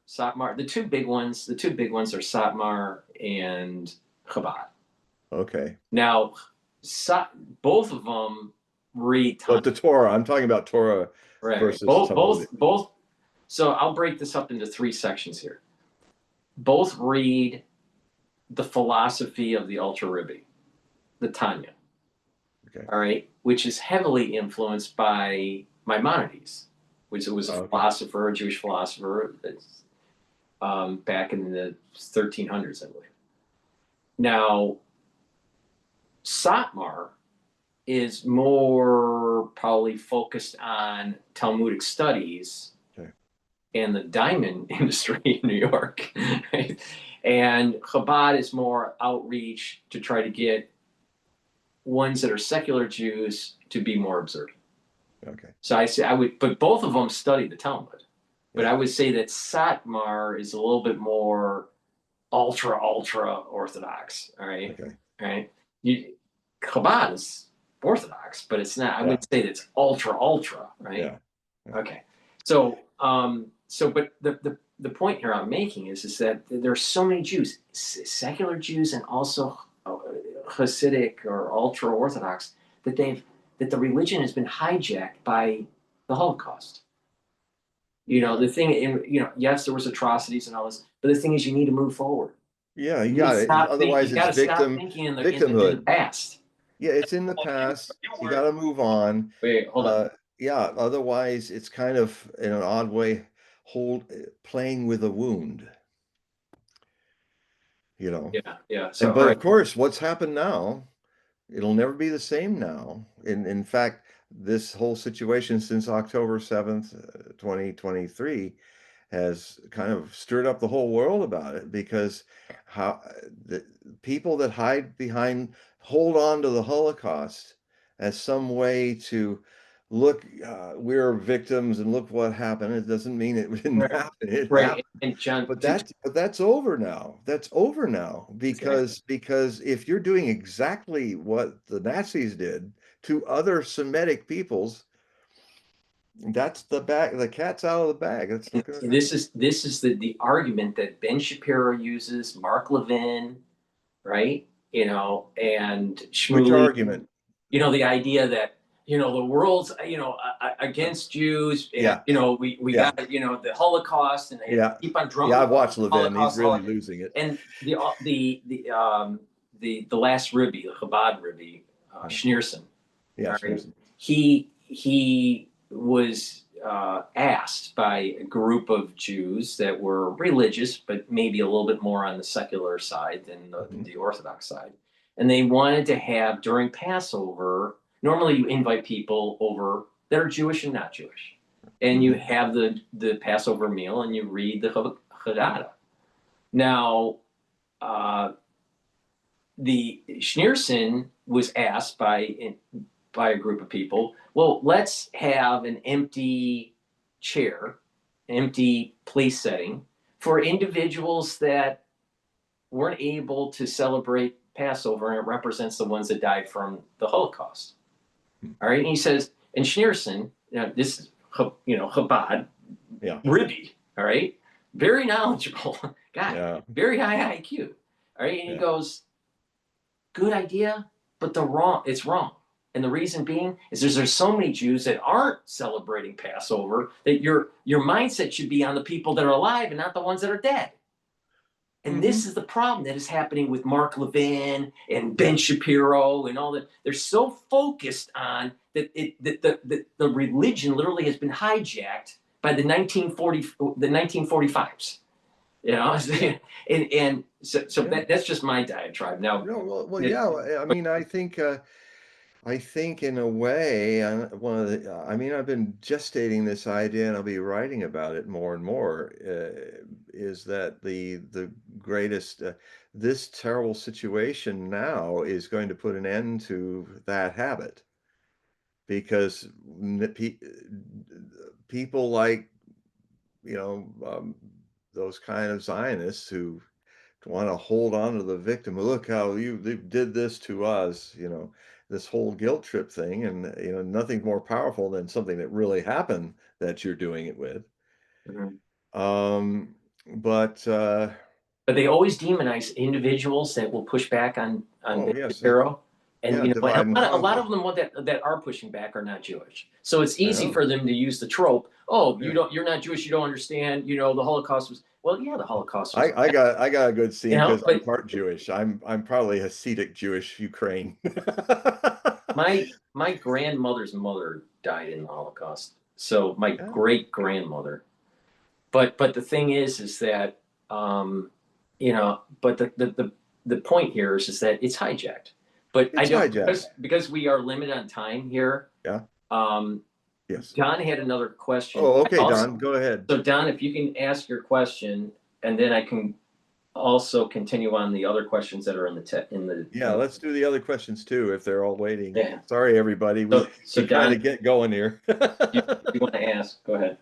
Satmar. The two big ones are Satmar and Chabad. Okay. Now, both of them read But the Torah, I'm talking about Torah right. versus Both. So I'll break this up into three sections here. Both read the philosophy of the Ultra Rebbe, the Tanya. Okay. All right, which is heavily influenced by Maimonides, which was a philosopher, a Jewish philosopher, that's back in the 1300s, I believe. Now, Satmar is more probably focused on Talmudic studies and the diamond industry in New York, right? And Chabad is more outreach to try to get ones that are secular Jews to be more observant. Okay. So but both of them study the Talmud. But I would say that Satmar is a little bit more ultra Orthodox. All right. Okay. All right. Chabad is Orthodox, but it's not. I wouldn't say that it's ultra, right? Yeah. Okay. So, but the point here I'm making is that there are so many Jews, secular Jews, and also Hasidic or ultra Orthodox, that the religion has been hijacked by the Holocaust. The thing, yes, there was atrocities and all this, but the thing is, you need to move forward. Yeah, you got it. Otherwise, you it's stop thinking in the victimhood. past. Yeah, it's in the past. You got to move on. Wait, hold on. Yeah, otherwise, it's kind of in an odd way playing with a wound. Yeah. So, but of course, what's happened now, it'll never be the same now. In fact, this whole situation since October 7th, 2023 has kind of stirred up the whole world about it, because how the people that hold on to the Holocaust as some way to look, we're victims and look what happened. It doesn't mean it didn't happen. It happened. And John, but that's over now. That's over now, because if you're doing exactly what the Nazis did to other Semitic peoples, that's the cat's out of the bag. This is the argument that Ben Shapiro uses, Mark Levin, right? And Shmuley. Which argument? The idea that the world's against Jews. And, we got the Holocaust, and they keep on drumming. Yeah, I've watched Levin. He's really losing it. And the last Rebbe, the Chabad Rebbe, Schneerson. Yeah, Schneerson. He was asked by a group of Jews that were religious, but maybe a little bit more on the secular side than the Orthodox side. And they wanted to have, during Passover, normally you invite people over that are Jewish and not Jewish. And you have the Passover meal and you read the Haggadah. Now, the Schneerson was asked by a group of people, well, let's have an empty chair, empty place setting for individuals that weren't able to celebrate Passover, and it represents the ones that died from the Holocaust. All right, and he says, and Schneerson, this is Chabad, Rebbe, all right, very knowledgeable guy, very high IQ, all right, and he goes, good idea, but it's wrong. And the reason being is there's so many Jews that aren't celebrating Passover that your mindset should be on the people that are alive and not the ones that are dead. And this is the problem that is happening with Mark Levin and Ben Shapiro and all that. They're so focused on that the religion literally has been hijacked by the 1945s. And so that's just my diatribe. Now, I mean, I think in a way, I've been gestating this idea, and I'll be writing about it more and more, is that the greatest, this terrible situation now is going to put an end to that habit. because people like, those kind of Zionists who want to hold on to the victim. Look how they did this to us, this whole guilt trip thing, and nothing's more powerful than something that really happened that you're doing it with. Mhm. But But they always demonize individuals that will push back on yes, Shapiro. And yeah, divide and and a lot conquer. of them that are pushing back are not Jewish. So it's I easy know. for them to use the trope. Oh, Yeah. you're not Jewish, you don't understand. The Holocaust was, well, yeah, the Holocaust was, I got a good scene because I'm but part Jewish. I'm probably Hasidic Jewish Ukraine. my grandmother's mother died in the Holocaust. So my Yeah, great grandmother. But the thing is that but the point here is that it's hijacked. But I it's don't, hijacked. because we are limited on time here. Yeah. Um, Yes. Don had another question. Oh, okay, Don, go ahead. So Don, if you can ask your question, and then I can also continue on the other questions that are in the. Yeah, let's do the other questions too if they're all waiting. Yeah. Sorry, everybody. So We try to Don, get going here. you want to ask? Go ahead.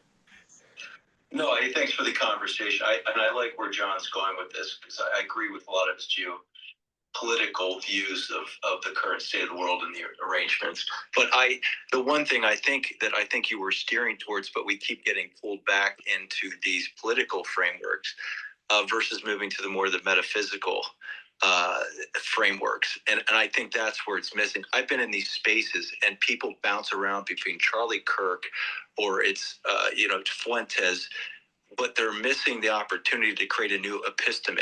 No, hey, thanks for the conversation. I like where John's going with this, because I agree with a lot of his geopolitical views of the current state of the world and the arrangements. But the one thing I think you were steering towards, but we keep getting pulled back into these political frameworks versus moving to the metaphysical frameworks. And I think that's where it's missing. I've been in these spaces and people bounce around between Charlie Kirk or it's, Fuentes, but they're missing the opportunity to create a new episteme.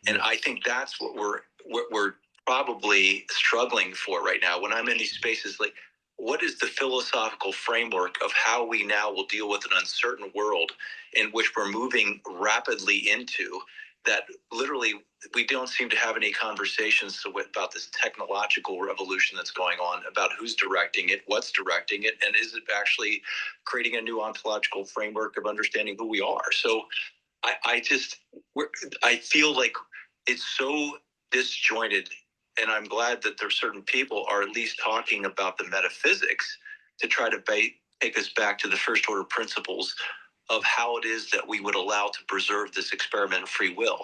And I think that's what we're probably struggling for right now. When I'm in these spaces, like, what is the philosophical framework of how we now will deal with an uncertain world in which we're moving rapidly into, that literally we don't seem to have any conversations about this technological revolution that's going on, about who's directing it, what's directing it, and is it actually creating a new ontological framework of understanding who we are. So I feel like it's so disjointed, and I'm glad that there's certain people are at least talking about the metaphysics to try to take us back to the first order principles of how it is that we would allow to preserve this experiment of free will.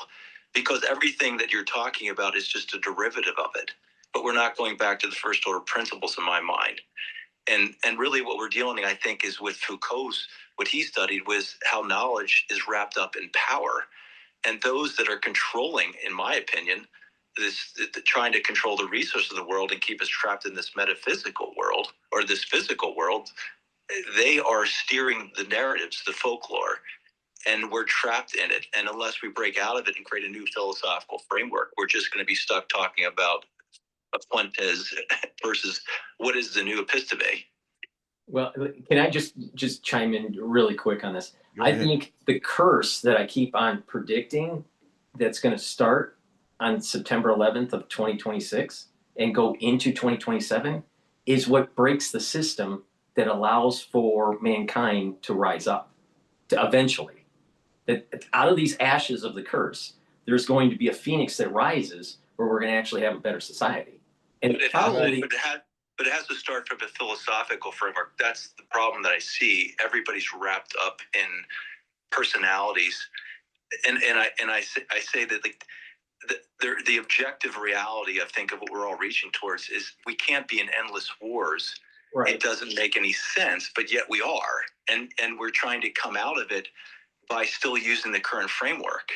Because everything that you're talking about is just a derivative of it. But we're not going back to the first order principles in my mind. And really what we're dealing, I think, is with Foucault's, what he studied was how knowledge is wrapped up in power. And those that are controlling, in my opinion, trying to control the resources of the world and keep us trapped in this metaphysical world or this physical world, they are steering the narratives, the folklore, and we're trapped in it. And unless we break out of it and create a new philosophical framework, we're just going to be stuck talking about Fuentes versus what is the new episteme. Well, can I just chime in really quick on this? Go I ahead. think the curse that I keep on predicting that's going to start on September 11th of 2026 and go into 2027 is what breaks the system that allows for mankind to rise up to eventually. That out of these ashes of the curse, there's going to be a phoenix that rises where we're going to actually have a better society. And But it has to start from a philosophical framework. That's the problem that I see. Everybody's wrapped up in personalities, and I say that the objective reality, I think, of what we're all reaching towards is we can't be in endless wars. right. It doesn't make any sense, but yet we are, and we're trying to come out of it by still using the current framework.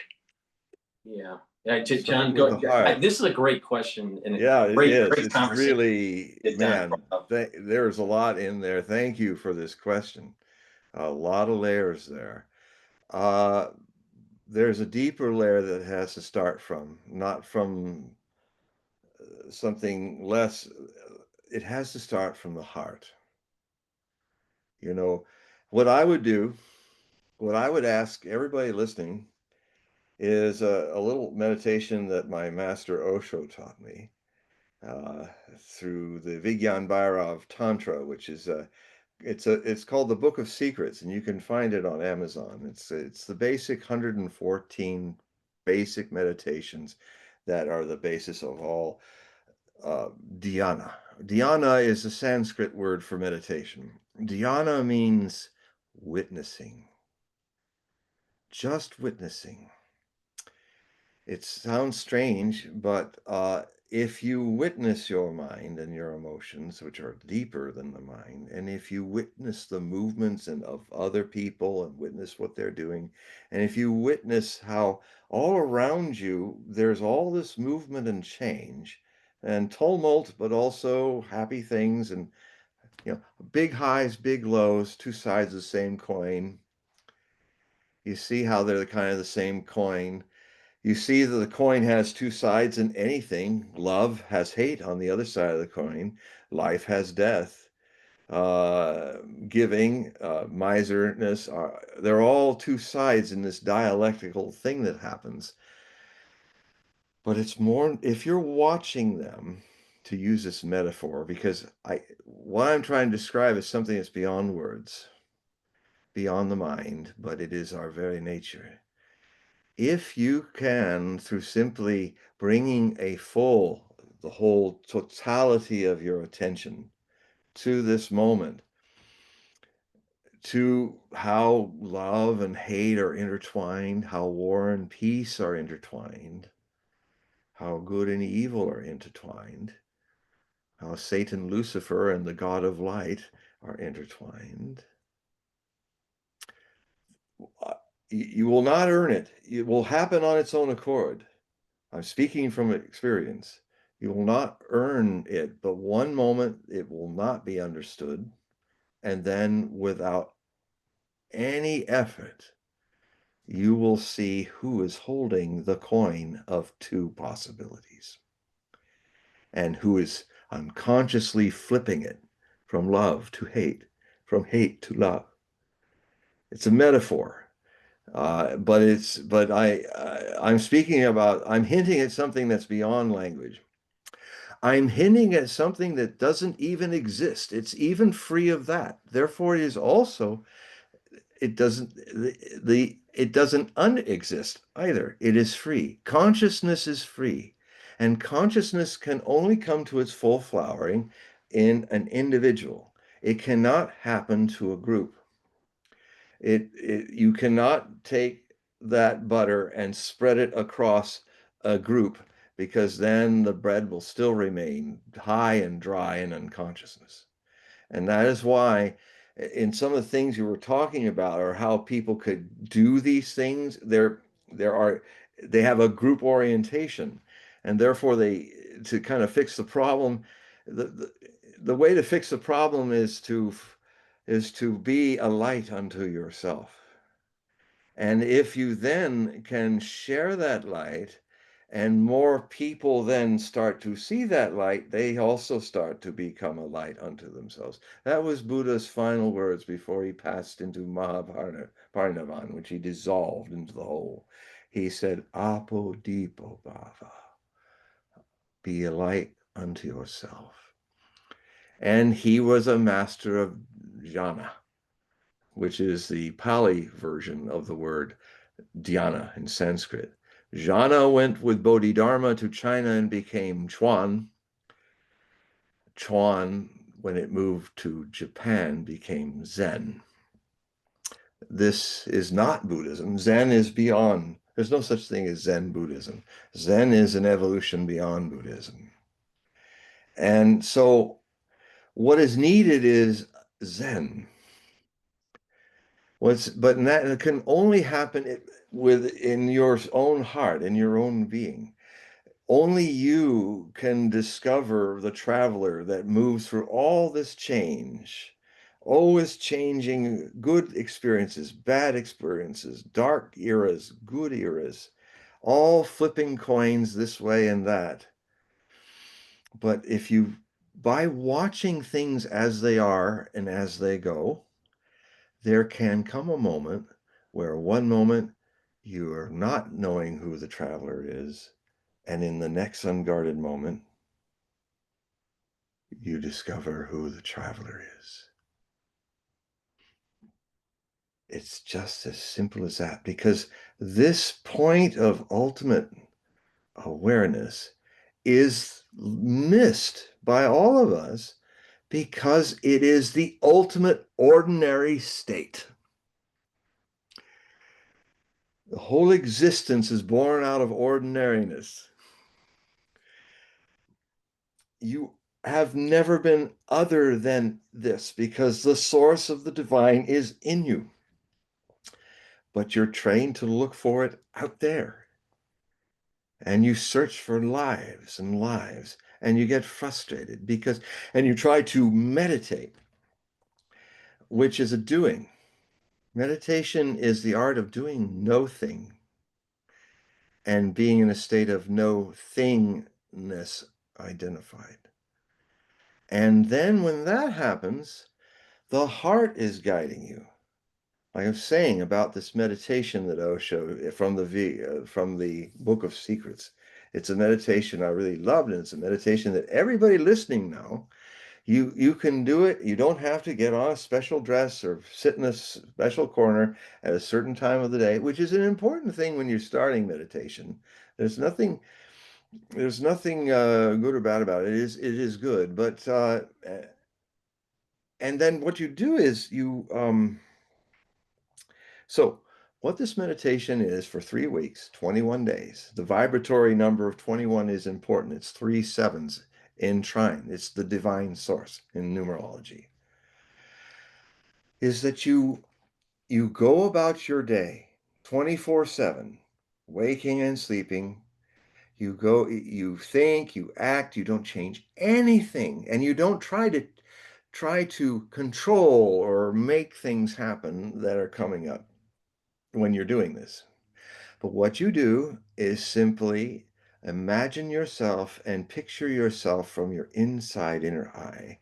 Yeah. Start John, with the heart. this is a great question. And Yeah, it great, is. great It's conversation. really, It's man, there's a lot in there. Thank you for this question. A lot of layers there. There's a deeper layer that has to start from, not from something less. It has to start from the heart. You know, what I would do, what I would ask everybody listening is a little meditation that my master Osho taught me through the Vigyan Bhairav Tantra, which is it's called the Book of Secrets, and you can find it on Amazon. It's the basic 114 basic meditations that are the basis of all dhyana. Dhyana is a Sanskrit word for meditation. Dhyana means witnessing, just witnessing. It sounds strange, but if you witness your mind and your emotions, which are deeper than the mind, and if you witness the movements and of other people and witness what they're doing, and if you witness how all around you there's all this movement and change and tumult, but also happy things and big highs, big lows, two sides of the same coin. You see how they're kind of the same coin. You see that the coin has two sides in anything. Love has hate on the other side of the coin. Life has death. Uh, Giving, miserness, they're all two sides in this dialectical thing that happens. But it's more, if you're watching them, to use this metaphor, because what I'm trying to describe is something that's beyond words, beyond the mind, but it is our very nature. If you can, through simply bringing the whole totality of your attention to this moment, to how love and hate are intertwined, how war and peace are intertwined, how good and evil are intertwined, how Satan, Lucifer, and the God of light are intertwined, you will not earn it. It will happen on its own accord. I'm speaking from experience. You will not earn it, but one moment it will not be understood. And then without any effort, you will see who is holding the coin of two possibilities and who is unconsciously flipping it from love to hate, from hate to love. It's a metaphor. I'm speaking about, I'm hinting at something that's beyond language. I'm hinting at something that doesn't even exist. It's even free of that. Therefore, it is also, it doesn't, it doesn't unexist either. It is free. Consciousness is free. And consciousness can only come to its full flowering in an individual. It cannot happen to a group. You cannot take that butter and spread it across a group, because then the bread will still remain high and dry in unconsciousness. And that is why in some of the things you were talking about, or how people could do these things, they have a group orientation, and therefore to kind of fix the problem, the way to fix the problem is to be a light unto yourself. And if you then can share that light, and more people then start to see that light, they also start to become a light unto themselves. That was Buddha's final words before he passed into Mahaparinivan, which he dissolved into the whole. He said, Apo Dipo Bhava, be a light unto yourself. And he was a master of jhana, which is the Pali version of the word dhyana in Sanskrit. Jhana went with Bodhidharma to China and became Chuan. Chuan, when it moved to Japan, became Zen. This is not Buddhism. Zen is beyond. There's no such thing as Zen Buddhism. Zen is an evolution beyond Buddhism. And so what is needed is Zen. But that can only happen within your own heart, in your own being. Only you can discover the traveler that moves through all this change, always changing, good experiences, bad experiences, dark eras, good eras, all flipping coins this way and that. But by watching things as they are and as they go, there can come a moment where one moment you are not knowing who the traveler is, and in the next unguarded moment, you discover who the traveler is. It's just as simple as that, because this point of ultimate awareness is missed by all of us because it is the ultimate ordinary state. The whole existence is born out of ordinariness. You have never been other than this because the source of the divine is in you. But you're trained to look for it out there. And you search for lives and lives, and you get frustrated and you try to meditate, which is a doing. Meditation is the art of doing no thing and being in a state of no thingness identified. And then when that happens, the heart is guiding you. Like I was saying about this meditation that Osho from the Book of Secrets. It's a meditation I really loved, and it's a meditation that everybody listening now, you can do it. You don't have to get on a special dress or sit in a special corner at a certain time of the day, which is an important thing when you're starting meditation. There's nothing good or bad about it. It is good, but and then what you do is so what this meditation is for 3 weeks, 21 days. The vibratory number of 21 is important. It's 3 sevens in trine. It's the divine source in numerology. Is that you go about your day 24/7, waking and sleeping. You think, you act, you don't change anything, and you don't try to control or make things happen that are coming up when you're doing this. But what you do is simply imagine yourself and picture yourself from your inside inner eye.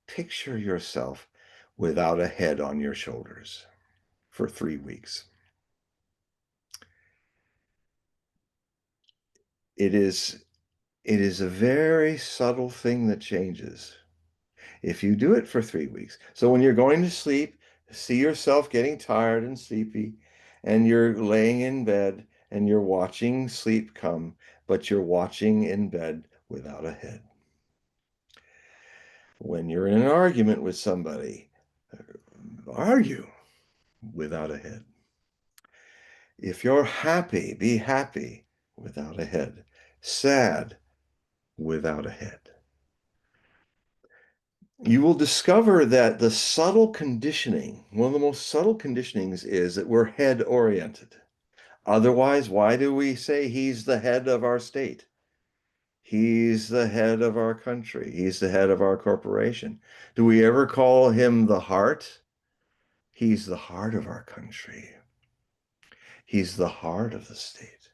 Picture yourself without a head on your shoulders for 3 weeks. It is a very subtle thing that changes if you do it for 3 weeks. So when you're going to sleep, see yourself getting tired and sleepy, and you're laying in bed and you're watching sleep come, but you're watching in bed without a head. When you're in an argument with somebody, argue without a head. If you're happy, be happy without a head. Sad without a head. You will discover that the subtle conditioning, one of the most subtle conditionings, is that we're head oriented. Otherwise, why do we say he's the head of our state? He's the head of our country. He's the head of our corporation. Do we ever call him the heart? He's the heart of our country. He's the heart of the state.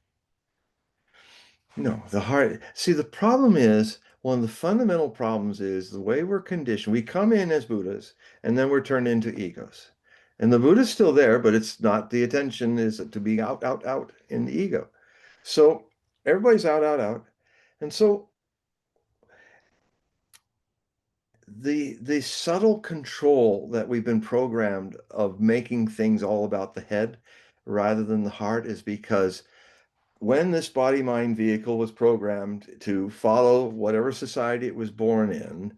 No, the heart. See, the problem is, one of the fundamental problems is the way we're conditioned. We come in as Buddhas, and then we're turned into egos. And the Buddha's still there, but it's not, the attention is to be out, out, out in the ego. So everybody's out, out, out. And so the subtle control that we've been programmed of making things all about the head rather than the heart is because when this body-mind vehicle was programmed to follow whatever society it was born in,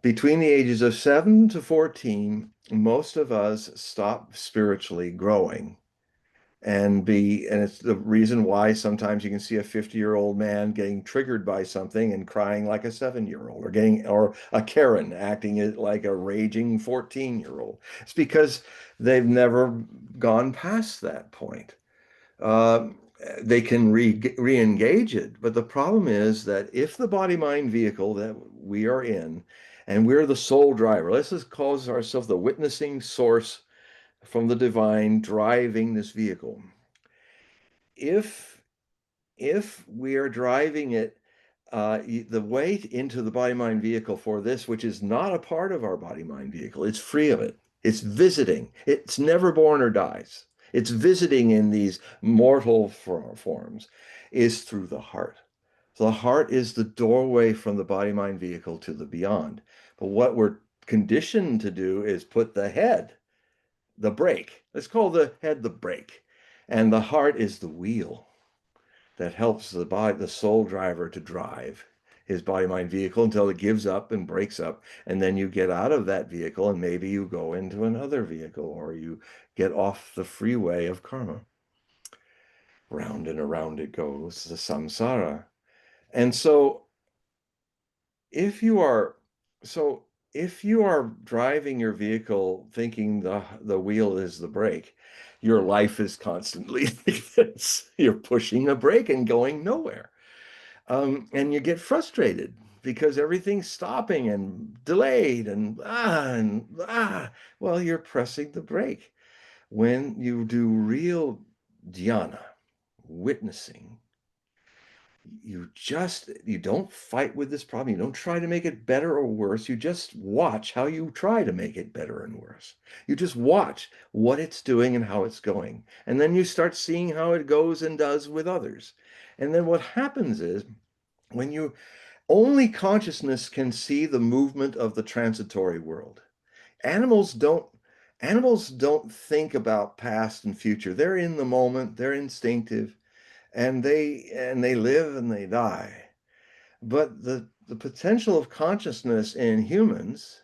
between the ages of 7 to 14, most of us stop spiritually growing. And it's the reason why sometimes you can see a 50-year-old man getting triggered by something and crying like a 7-year-old, or a Karen acting like a raging 14-year-old. It's because they've never gone past that point. They can re-engage it, but the problem is that if the body-mind vehicle that we are in, and we're the sole driver, let's just call ourselves the witnessing source from the divine driving this vehicle. If we are driving it, the way into the body-mind vehicle for this, which is not a part of our body-mind vehicle, it's free of it. It's visiting. It's never born or dies. It's visiting in these mortal forms, is through the heart. The heart is the doorway from the body-mind vehicle to the beyond. But what we're conditioned to do is put the head, the brake. Let's call the head the brake. And the heart is the wheel that helps the soul driver to drive his body-mind vehicle until it gives up and breaks up. And then you get out of that vehicle and maybe you go into another vehicle or you get off the freeway of karma. Round and around it goes, the samsara. And so if you are driving your vehicle thinking the wheel is the brake, your life is constantly like this. You're pushing a brake and going nowhere. And you get frustrated because everything's stopping and delayed and well, you're pressing the brake. When you do real dhyana, witnessing, you don't fight with this problem. You don't try to make it better or worse. You just watch how you try to make it better and worse. You just watch what it's doing and how it's going. And then you start seeing how it goes and does with others. And then what happens is when you only consciousness can see the movement of the transitory world. Animals don't think about past and future. They're in the moment, they're instinctive, and they live and they die. But the potential of consciousness in humans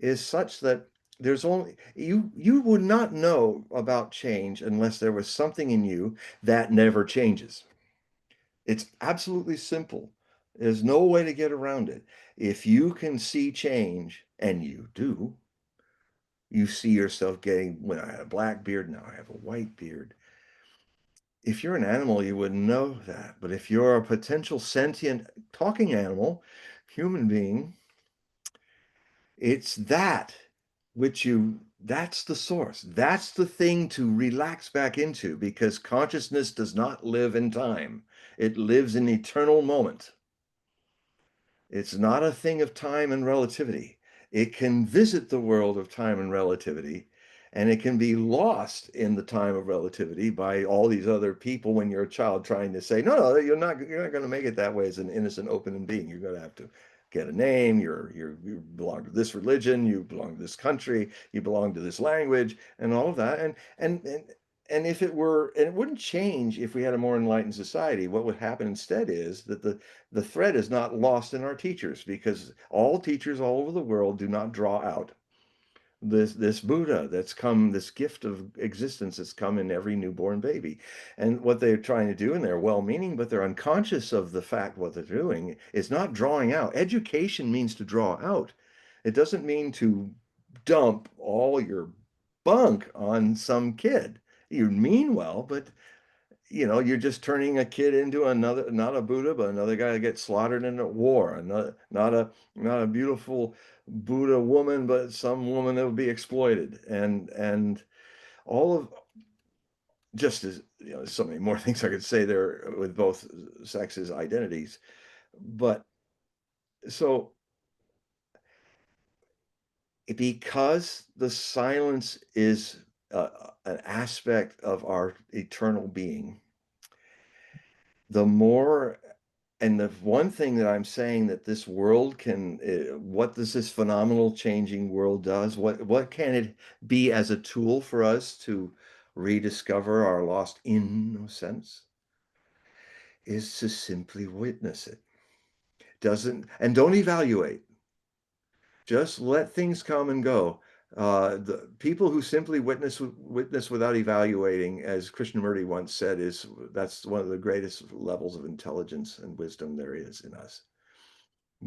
is such that there's only you would not know about change unless there was something in you that never changes. It's absolutely simple. There's no way to get around it. If you can see change, and you do, you see yourself getting, when I had a black beard, now I have a white beard. If you're an animal, you wouldn't know that. But if you're a potential sentient talking animal, human being, it's that's the source. That's the thing to relax back into, because consciousness does not live in time. It lives in eternal moment. It's not a thing of time and relativity. It can visit the world of time and relativity, and it can be lost in the time of relativity by all these other people when you're a child trying to say, no, you're not going to make it that way as an innocent, open being. You're going to have to get a name. You belong to this religion. You belong to this country. You belong to this language, and all of that. And if it were, and it wouldn't change if we had a more enlightened society. What would happen instead is that the thread is not lost in our teachers, because all teachers all over the world do not draw out this Buddha that's come, this gift of existence that's come in every newborn baby. And what they're trying to do, and they're well-meaning, but they're unconscious of the fact what they're doing is not drawing out. Education means to draw out. It doesn't mean to dump all your bunk on some kid. You mean well, but you're just turning a kid into another, not a Buddha, but another guy that gets slaughtered in a war. Another, not a beautiful Buddha woman, but some woman that would be exploited. And all of, just as, there's so many more things I could say there with both sexes' identities. But so because the silence is an aspect of our eternal being, the more, and the one thing that I'm saying that this world can, what does this phenomenal changing world does? What can it be as a tool for us to rediscover our lost innocence? Is to simply witness it. Don't evaluate. Just let things come and go. The people who simply witness without evaluating, as Krishnamurti once said, that's one of the greatest levels of intelligence and wisdom there is in us.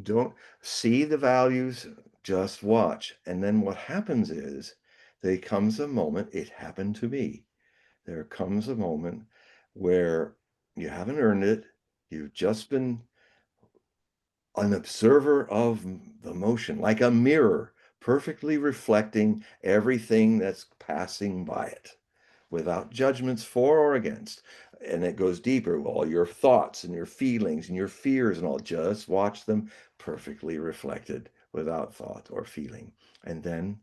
Don't see the values, just watch. And then what happens is there comes a moment, it happened to me. There comes a moment where you haven't earned it. You've just been an observer of the motion, like a mirror, perfectly reflecting everything that's passing by it, without judgments for or against. And it goes deeper, all your thoughts and your feelings and your fears and all, just watch them perfectly reflected without thought or feeling. And then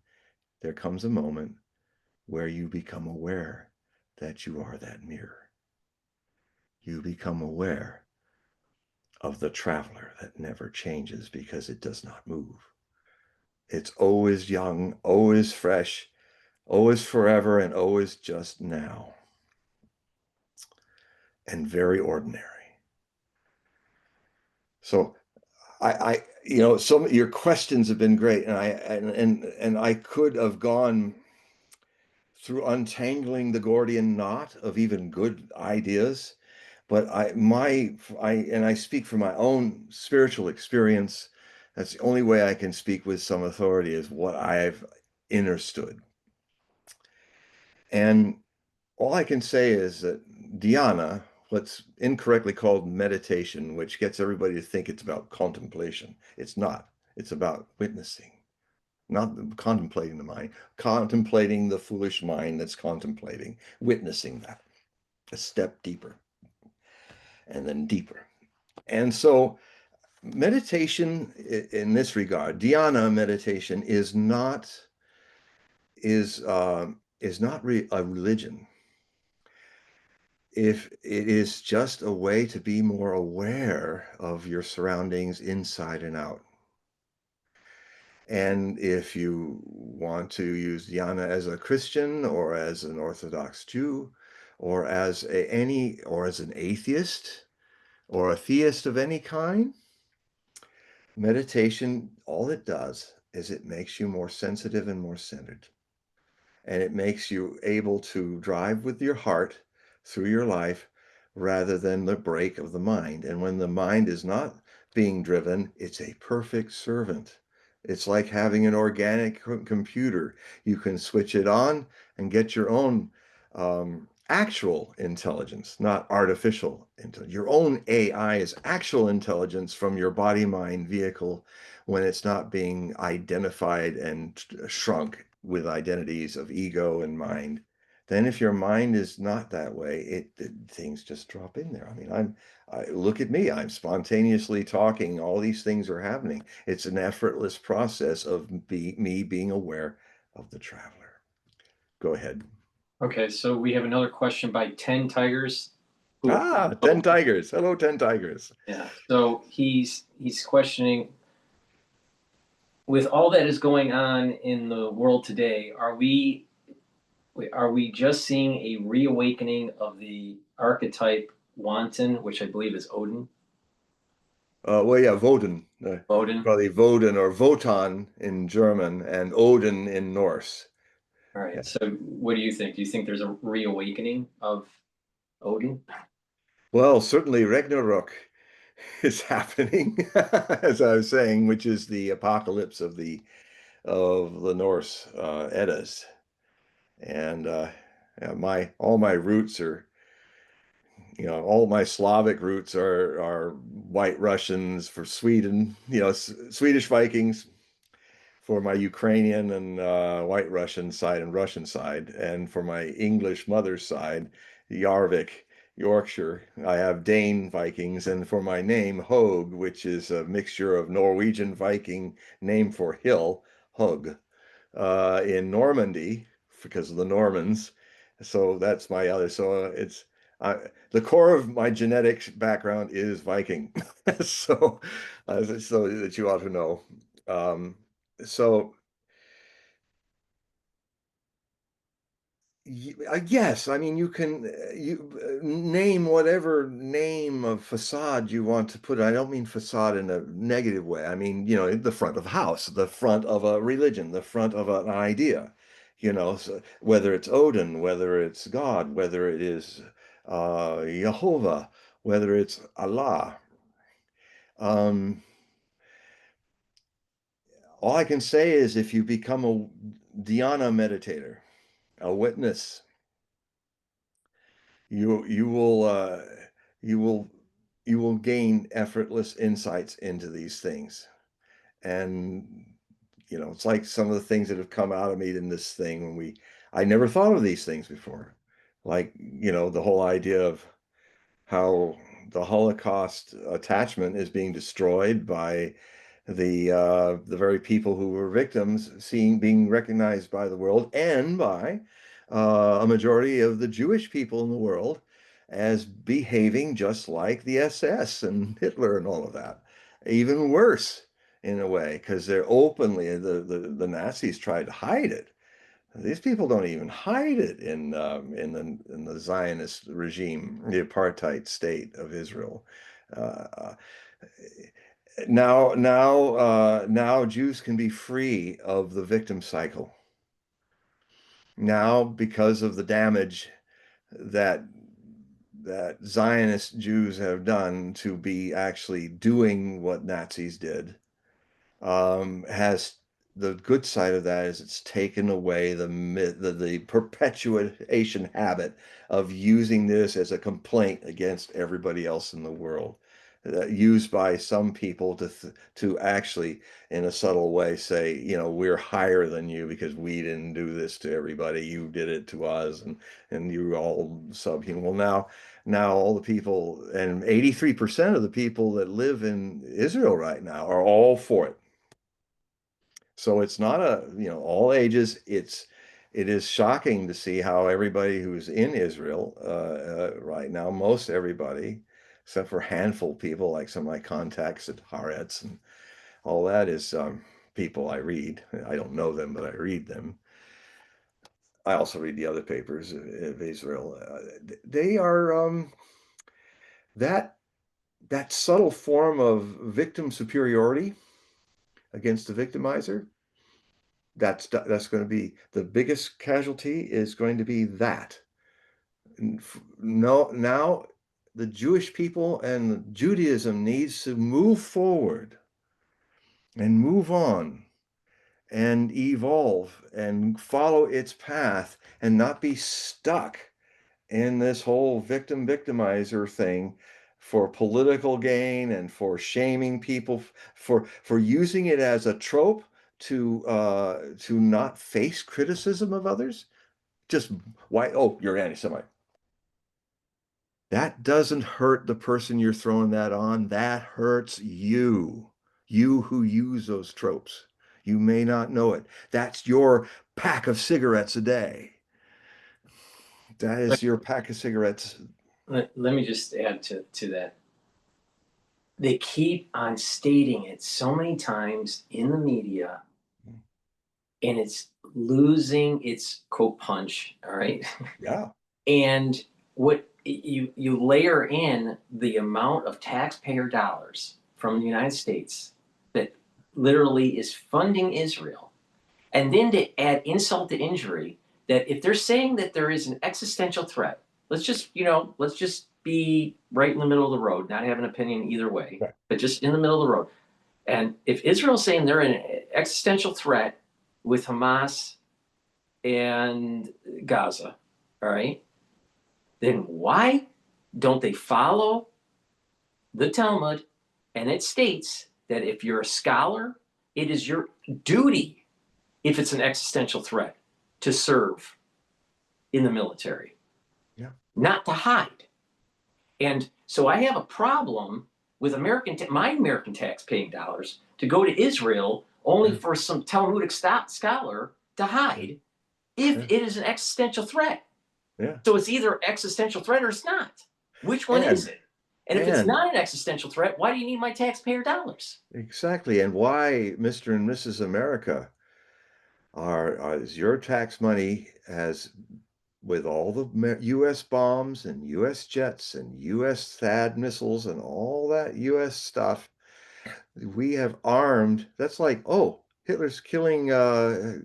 there comes a moment where you become aware that you are that mirror. You become aware of the traveler that never changes because it does not move. It's always young, always fresh, always forever, and always just now. And very ordinary. So you know, some your questions have been great, and I could have gone through untangling the Gordian knot of even good ideas, but I speak from my own spiritual experience. That's the only way I can speak with some authority is what I've understood. And all I can say is that dhyana, what's incorrectly called meditation, which gets everybody to think it's about contemplation. It's not. It's about witnessing, not contemplating the mind, contemplating the foolish mind that's contemplating, witnessing that, a step deeper and then deeper. And so meditation in this regard, dhyana meditation is not a religion. If it is just a way to be more aware of your surroundings inside and out. And if you want to use dhyana as a Christian or as an Orthodox Jew or as an atheist or a theist of any kind, meditation, all it does is it makes you more sensitive and more centered. And it makes you able to drive with your heart through your life rather than the brake of the mind. And when the mind is not being driven, it's a perfect servant. It's like having an organic computer. You can switch it on and get your own actual intelligence, not artificial intelligence. Your own AI is actual intelligence from your body-mind vehicle when it's not being identified and shrunk with identities of ego and mind. Then if your mind is not that way, things just drop in there. I mean, look at me, I'm spontaneously talking, all these things are happening. It's an effortless process of me being aware of the traveler. Go ahead. Okay, so we have another question by 10 Tigers. 10 Tigers. Hello, 10 Tigers. Yeah. So he's questioning, with all that is going on in the world today, are we just seeing a reawakening of the archetype wanton, which I believe is Odin? Well, yeah, Woden. Odin. Probably Woden or Wotan in German and Odin in Norse. All right. Yeah. So what do you think? Do you think there's a reawakening of Odin? Well, certainly Ragnarok is happening, as I was saying, which is the apocalypse of the Norse Eddas. And yeah, all my roots are, all my Slavic roots are White Russians for Sweden, Swedish Vikings for my Ukrainian and White Russian side and Russian side, and for my English mother's side, Yarvik, Yorkshire, I have Dane Vikings, and for my name, Hogue, which is a mixture of Norwegian Viking name for hill, Hogue, in Normandy because of the Normans. So that's my other. So the core of my genetic background is Viking. so that you ought to know. So yes, I mean you can name whatever name of facade you want to put. I don't mean facade in a negative way. I mean, the front of a house, the front of a religion, the front of an idea. So whether it's Odin, whether it's God, whether it is Jehovah, whether it's Allah. All I can say is if you become a dhyana meditator, a witness, you will you will you will gain effortless insights into these things. And it's like some of the things that have come out of me in this thing I never thought of these things before. Like, the whole idea of how the Holocaust attachment is being destroyed by the very people who were victims being recognized by the world and by a majority of the Jewish people in the world as behaving just like the SS and Hitler and all of that. Even worse in a way, because they're openly the Nazis tried to hide it. These people don't even hide it in the Zionist regime, the apartheid state of Israel. now Jews can be free of the victim cycle. Now, because of the damage that Zionist Jews have done to be actually doing what Nazis did, has the good side of that is it's taken away the perpetuation habit of using this as a complaint against everybody else in the world, used by some people to actually, in a subtle way, say, you know, we're higher than you because we didn't do this to everybody. You did it to us, and you all subhuman. Well, now all the people, and 83% of the people that live in Israel right now are all for it. So it's not a, you know, all ages. It is shocking to see how everybody who's in Israel right now, most everybody, except for a handful of people, like some of my contacts at Haaretz and all that, is people I read. I don't know them, but I read them. I also read the other papers of Israel. They are that that subtle form of victim superiority against the victimizer. That's going to be the biggest casualty, is going to be that. No, now the Jewish people and Judaism needs to move forward and move on and evolve and follow its path and not be stuck in this whole victimizer thing for political gain and for shaming people, for using it as a trope to not face criticism of others. Just why? Oh, you're anti-Semite. That doesn't hurt the person you're throwing that on. That hurts you. You who use those tropes. You may not know it. That's your pack of cigarettes a day. That is your pack of cigarettes. Let me just add to that. They keep on stating it so many times in the media, and it's losing its quote punch. All right. Yeah. And what you layer in the amount of taxpayer dollars from the United States that literally is funding Israel, and then to add insult to injury, that if they're saying that there is an existential threat, let's just be right in the middle of the road, not have an opinion either way, Right. but just in the middle of the road. And if Israel's saying they're an existential threat with Hamas and Gaza, all right, then why don't they follow the Talmud? And it states that if you're a scholar, it is your duty, if it's an existential threat, to serve in the military, Yeah. not to hide. And so I have a problem with my American tax-paying dollars to go to Israel only for some Talmudic scholar to hide if it is an existential threat. Yeah. So it's either existential threat or it's not. Which one is it? And if it's not an existential threat, why do you need my taxpayer dollars? Exactly. And why Mr. and Mrs. America is your tax money, has, with all the U.S. bombs and U.S. jets and U.S. THAAD missiles and all that U.S. stuff, we have armed. That's like, oh, Hitler's committing a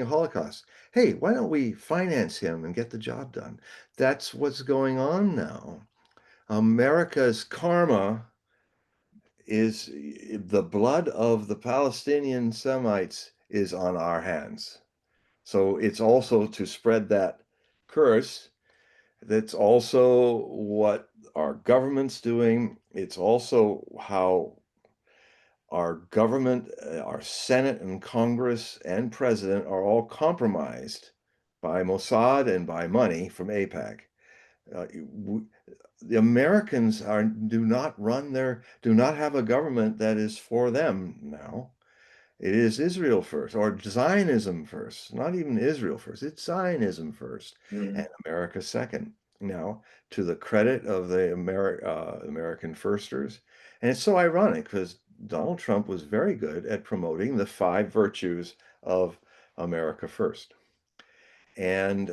Holocaust. Hey, why don't we finance him and get the job done? That's what's going on now. America's karma is, the blood of the Palestinian Semites is on our hands. So it's also to spread that curse. That's also what our government's doing. It's also how our government, our Senate and Congress and president are all compromised by Mossad and by money from AIPAC. The Americans do not have a government that is for them now. It is Israel first, or Zionism first, not even Israel first. It's Zionism first, and America second. Now, to the credit of the American firsters. And it's so ironic because Donald Trump was very good at promoting the 5 virtues of America first. And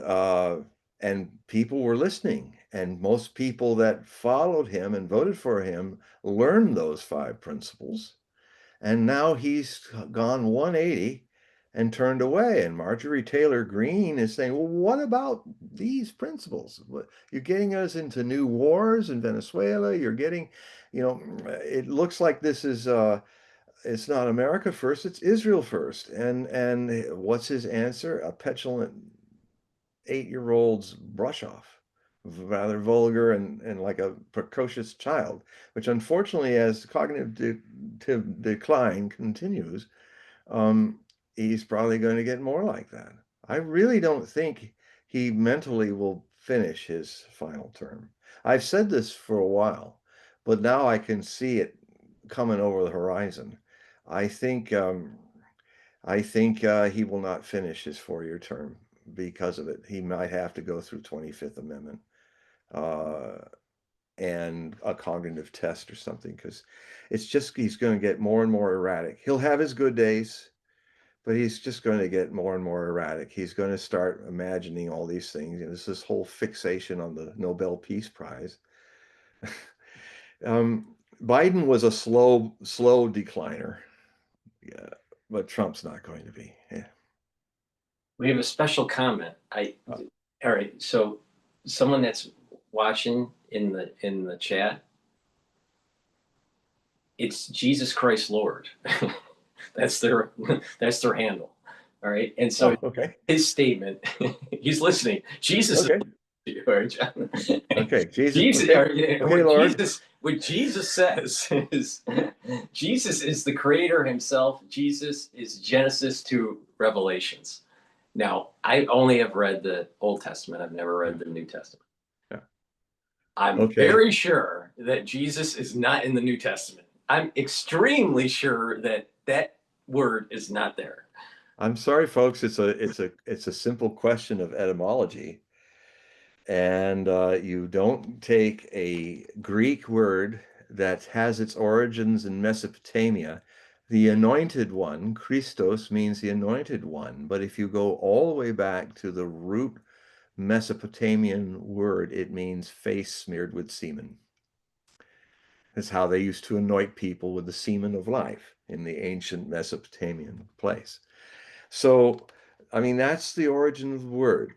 people were listening, and most people that followed him and voted for him learned those 5 principles. And now he's gone 180 and turned away. And Marjorie Taylor Greene is saying, well, what about these principles? You're getting us into new wars in Venezuela. You're getting, it looks like this is it's not America first, it's Israel first. And what's his answer? A petulant 8-year-old's brush off, rather vulgar and like a precocious child, which unfortunately, as cognitive decline continues, he's probably going to get more like that. I really don't think he mentally will finish his final term. I've said this for a while, but now I can see it coming over the horizon. I think he will not finish his 4-year term because of it. He might have to go through 25th Amendment uh, and a cognitive test or something, because it's just he's going to get more and more erratic. He'll have his good days, but he's just going to get more and more erratic. He's going to start imagining all these things. There's this whole fixation on the Nobel Peace Prize. Biden was a slow decliner. Yeah, but Trump's not going to be. Yeah. We have a special comment. All right. So someone that's watching in the chat, it's Jesus Christ Lord. that's their handle. All right. And so okay. His statement, he's listening. Jesus okay. is all right, John. Okay. Jesus, okay, Lord. what Jesus says is Jesus is the creator himself. Jesus is Genesis to Revelations. Now, I only have read the Old Testament. I've never read the New Testament. Yeah. I'm very sure that Jesus is not in the New Testament. I'm extremely sure that that word is not there. I'm sorry, folks. It's a simple question of etymology, and you don't take a Greek word that has its origins in Mesopotamia. The anointed one, Christos, means the anointed one. But if you go all the way back to the root Mesopotamian word, it means face smeared with semen. That's how they used to anoint people with the semen of life in the ancient Mesopotamian place. So, I mean, that's the origin of the word.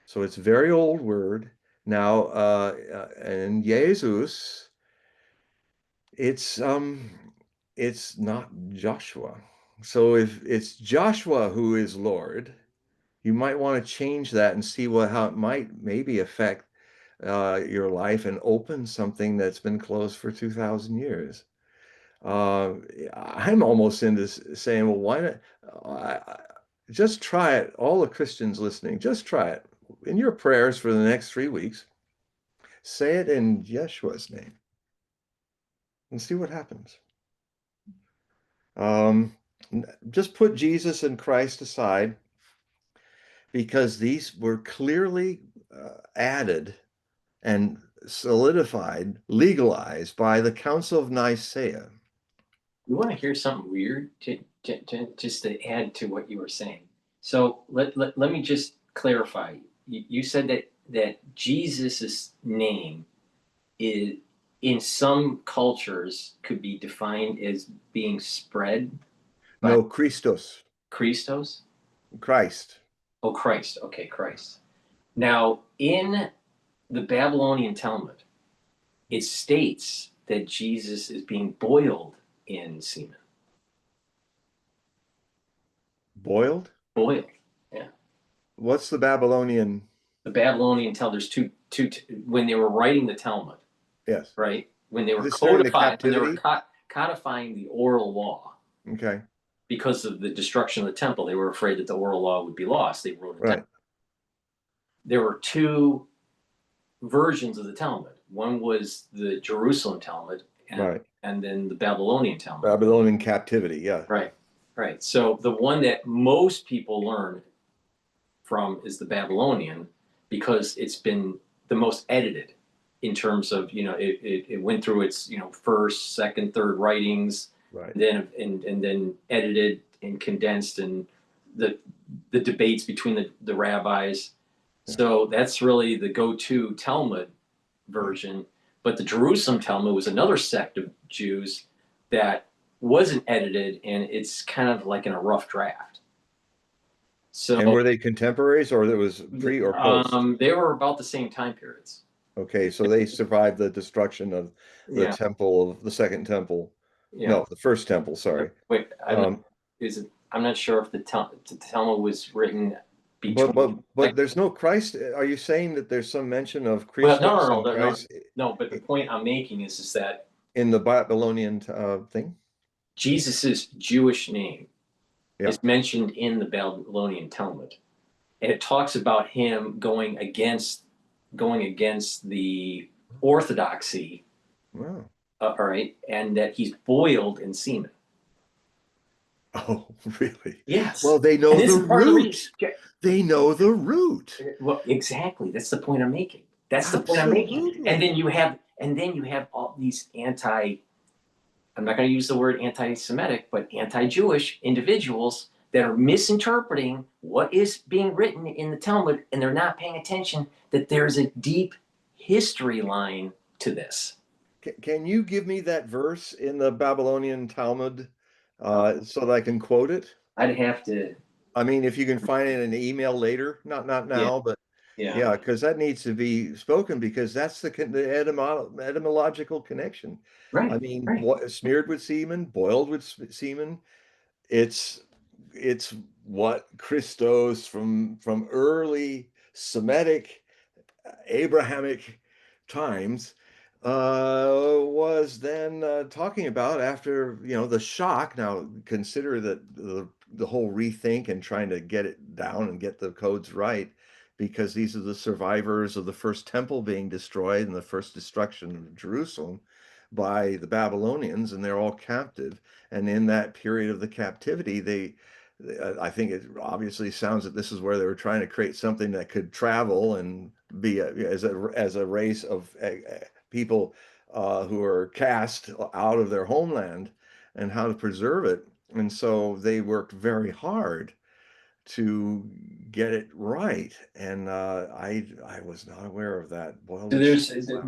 So it's a very old word. Now, and Jesus, it's not Joshua. So if it's Joshua who is Lord, you might want to change that and see how it might maybe affect your life and open something that's been closed for 2,000 years. I'm almost into saying, well, why not? Just try it. All the Christians listening, just try it. In your prayers for the next 3 weeks, say it in Yeshua's name and see what happens. Just put Jesus and Christ aside, because these were clearly added and solidified, legalized by the Council of Nicaea. You want to hear something weird just to add to what you were saying? So let me just clarify. You said that Jesus's name is, in some cultures, could be defined as being spread. No, Christos. Christos? Christ. Oh, Christ. Okay, Christ. Now, in the Babylonian Talmud, it states that Jesus is being boiled in semen. Boiled? Boiled, yeah. What's the Babylonian? The Babylonian Talmud, there's two when they were writing the Talmud. Yes. Right? When they were codifying the oral law. Okay. Because of the destruction of the temple, they were afraid that the oral law would be lost. They wrote it down. There were two versions of the Talmud. One was the Jerusalem Talmud, and then the Babylonian Talmud. Babylonian captivity, yeah. Right. So the one that most people learn from is the Babylonian, because it's been the most edited in terms of, it went through its, first, second, third writings, then and then edited and condensed, and the debates between the rabbis. Yeah. So that's really the go-to Talmud version. But the Jerusalem Talmud was another sect of Jews that wasn't edited, and it's kind of like in a rough draft. So And were they contemporaries, or it was pre or post? they were about the same time periods. Okay, so they survived the destruction of the Yeah, temple, of the second temple. yeah. No, the first temple, sorry. Wait, Um, I'm not sure if the Talmud was written but between. but but there's no Christ. Are you saying that there's some mention of Well, no, Christos no, and no, no, Christ no. But the point I'm making is that in the Babylonian thing? Jesus's Jewish name Yeah. is mentioned in the Babylonian Talmud, and it talks about him going against the orthodoxy. Wow. All right, and that he's boiled in semen. Oh, really? Yes, Well, they and know this the is part of the reason. root. They know the root. Well, exactly. That's the point I'm making. That's the point I'm making. Absolutely. And then you have all these I'm not going to use the word anti-Semitic, but anti-Jewish individuals that are misinterpreting what is being written in the Talmud, and they're not paying attention that there's a deep history line to this. Can you give me that verse in the Babylonian Talmud so that I can quote it? I'd have to. I mean, if you can find it in an email later, not Yeah, now, but yeah. yeah, because that needs to be spoken because that's the etymological connection. I Right, mean, right. smeared with semen, boiled with semen. It's it's what Christos from early Semitic Abrahamic times was then talking about after the shock. Now consider that the whole rethink and trying to get it down and get the codes right, because these are the survivors of the first temple being destroyed and the first destruction of Jerusalem by the Babylonians, and they're all captive. And in that period of the captivity, I think it obviously sounds that this is where they were trying to create something that could travel and be as a race of people who are cast out of their homeland, and how to preserve it. And so they worked very hard to get it right. And I was not aware of that. Boiled So with wow.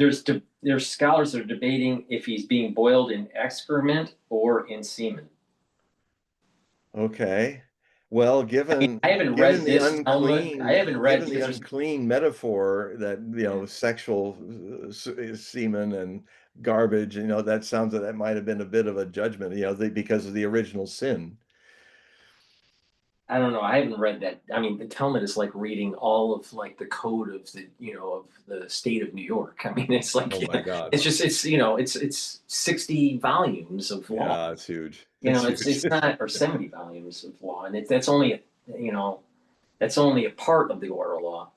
there's scholars that are debating if he's being boiled in excrement or in semen. Okay. Well, I haven't read this Talmud. I haven't read given the because there's. unclean metaphor that, sexual semen and garbage, that sounds that might have been a bit of a judgment, because of the original sin. I don't know. I haven't read that. I mean, the Talmud is like reading all of like the code of of the state of New York. I mean, it's like Oh my God. it's 60 volumes of law. Yeah, it's huge. It's It's huge. not, or 70 volumes of law, and that's only that's only a part of the oral law.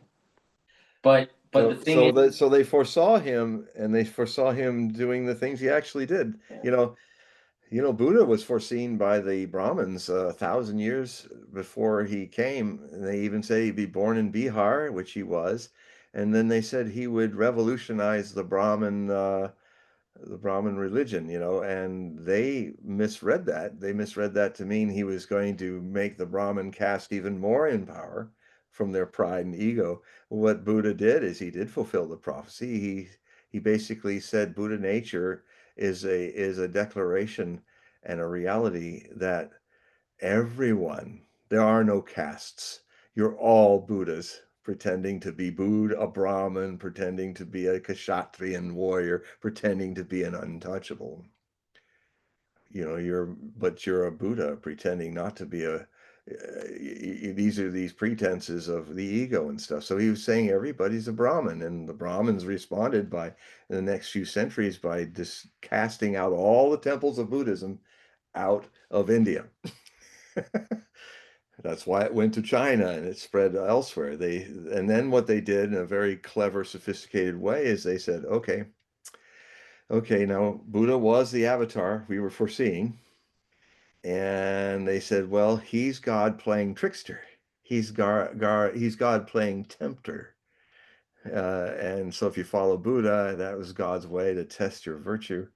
But the So thing so is, that so they foresaw him, and they foresaw him doing the things he actually did. yeah. Buddha was foreseen by the Brahmins 1,000 years before he came. And they even say he'd be born in Bihar, which he was. And then they said he would revolutionize the Brahmin religion, and they misread that. They misread that to mean he was going to make the Brahmin caste even more in power from their pride and ego. What Buddha did is he did fulfill the prophecy. He basically said Buddha nature is a declaration and a reality that everyone, there are no castes. You're all Buddhas pretending to be a Brahmin, pretending to be a Kshatriyan warrior, pretending to be an untouchable. You're a Buddha pretending not to be these are these pretenses of the ego and stuff. So he was saying everybody's a Brahmin, and the Brahmins responded by in the next few centuries by just casting out all the temples of Buddhism out of India. That's why it went to China and it spread elsewhere. And then what they did in a very clever, sophisticated way is they said, okay, now Buddha was the avatar we were foreseeing. And they said, well, he's God playing trickster. He's God playing tempter. And so if you follow Buddha, that was God's way to test your virtue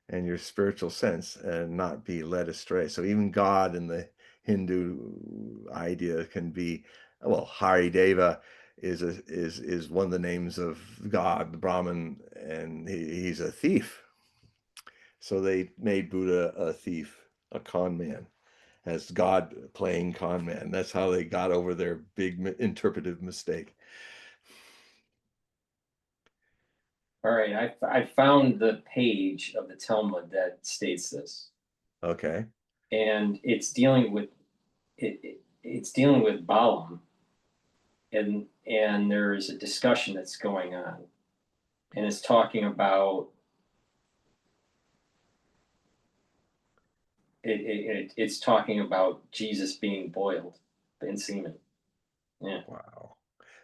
and your spiritual sense and not be led astray. So even God in the Hindu idea can be, well, Hari Deva is one of the names of God, the Brahman, and he's a thief. So they made Buddha a thief. a con man, as God playing con man. That's how they got over their big interpretive mistake. All right, I found the page of the Talmud that states this, Okay. and it's dealing with it's dealing with Balaam, and there's a discussion that's going on, and it's talking about it's talking about Jesus being boiled in semen. Yeah, Wow.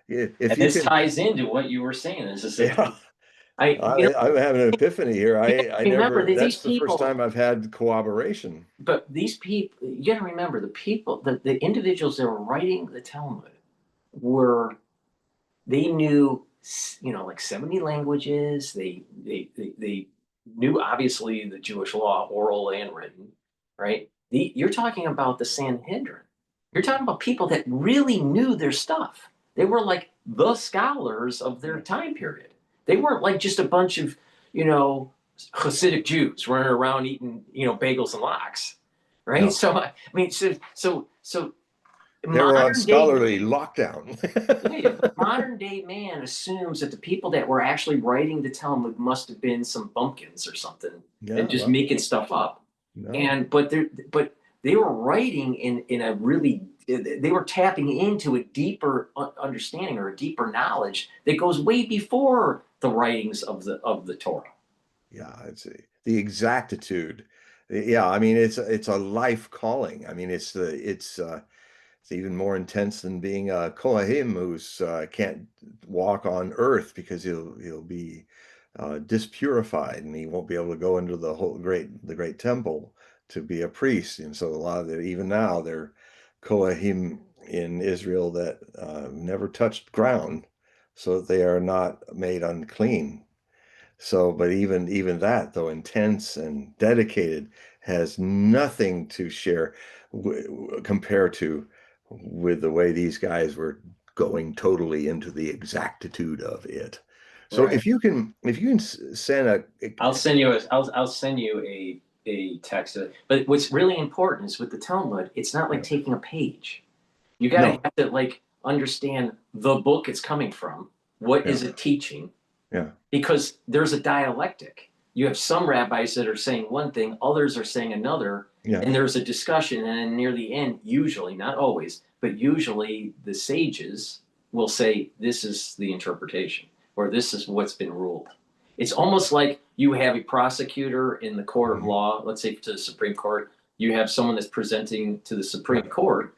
If and you this can, ties into what you were saying. This is like yeah, I'm having an epiphany here. I remember never, that these that's the first people, time I've had corroboration. but these people, you got to remember the people, the individuals that were writing the Talmud were, they knew, like 70 languages. They knew obviously the Jewish law, oral and written, right? You're talking about the Sanhedrin. You're talking about people that really knew their stuff. They were like the scholars of their time period. They weren't like just a bunch of, you know, Hasidic Jews running around eating, bagels and lox, right? No, So I mean, so they were on modern day scholarly lockdown. yeah, but modern day man assumes that the people that were actually writing the Talmud must have been some bumpkins or something Yeah, and just well, making stuff up. no. And but they were writing in a really, they were tapping into a deeper understanding or a deeper knowledge that goes way before the writings of the Torah. Yeah, it's the exactitude. Yeah, I mean it's a life calling. I mean it's even more intense than being a Kohanim who's can't walk on earth because he'll be dispurified and he won't be able to go into the great temple to be a priest. And so a lot of even now they're Kohanim in Israel that never touched ground, so that they are not made unclean. So, but even that, though intense and dedicated, has nothing to share compare to with the way these guys were going totally into the exactitude of it. So Right. if you can send I'll send you a text. But what's really important is with the Talmud, it's not like yeah, taking a page. You got to no, have to like understand the book it's coming from. What yeah, is it teaching? yeah, Because there's a dialectic. You have some rabbis that are saying one thing, others are saying another, yeah, and there's a discussion. And then near the end, usually, not always, but usually the sages will say, this is the interpretation, or this is what's been ruled. It's almost like you have a prosecutor in the court of mhm, law, let's say to the Supreme Court, you have someone that's presenting to the yeah. Supreme Court,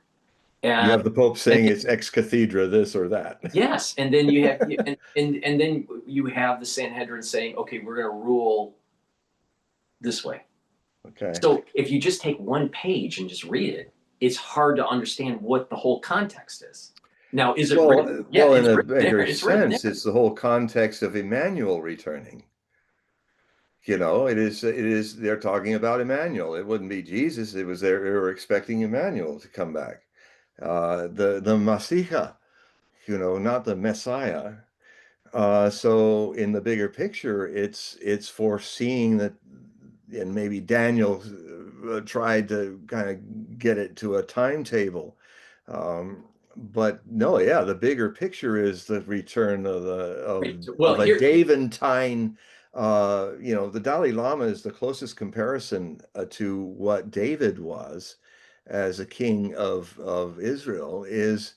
You and have the Pope then saying it's ex cathedra this or that. yes, and then you have and then you have the Sanhedrin saying, okay, we're going to rule this way. Okay. So if you just take one page and just read it, it's hard to understand what the whole context is. Now, is it written? Yeah, Well, in it's a written there. bigger It's written sense, there. it's the whole context of Emmanuel returning. You know, it is they're talking about Emmanuel. It wouldn't be Jesus. It was they were expecting Emmanuel to come back. The Masiha, not the Messiah. So in the bigger picture, it's foreseeing that, and maybe Daniel tried to kind of get it to a timetable. But no, yeah, the bigger picture is the return of Well, a here, Daventine. The Dalai Lama is the closest comparison to what David was as a king of Israel. He's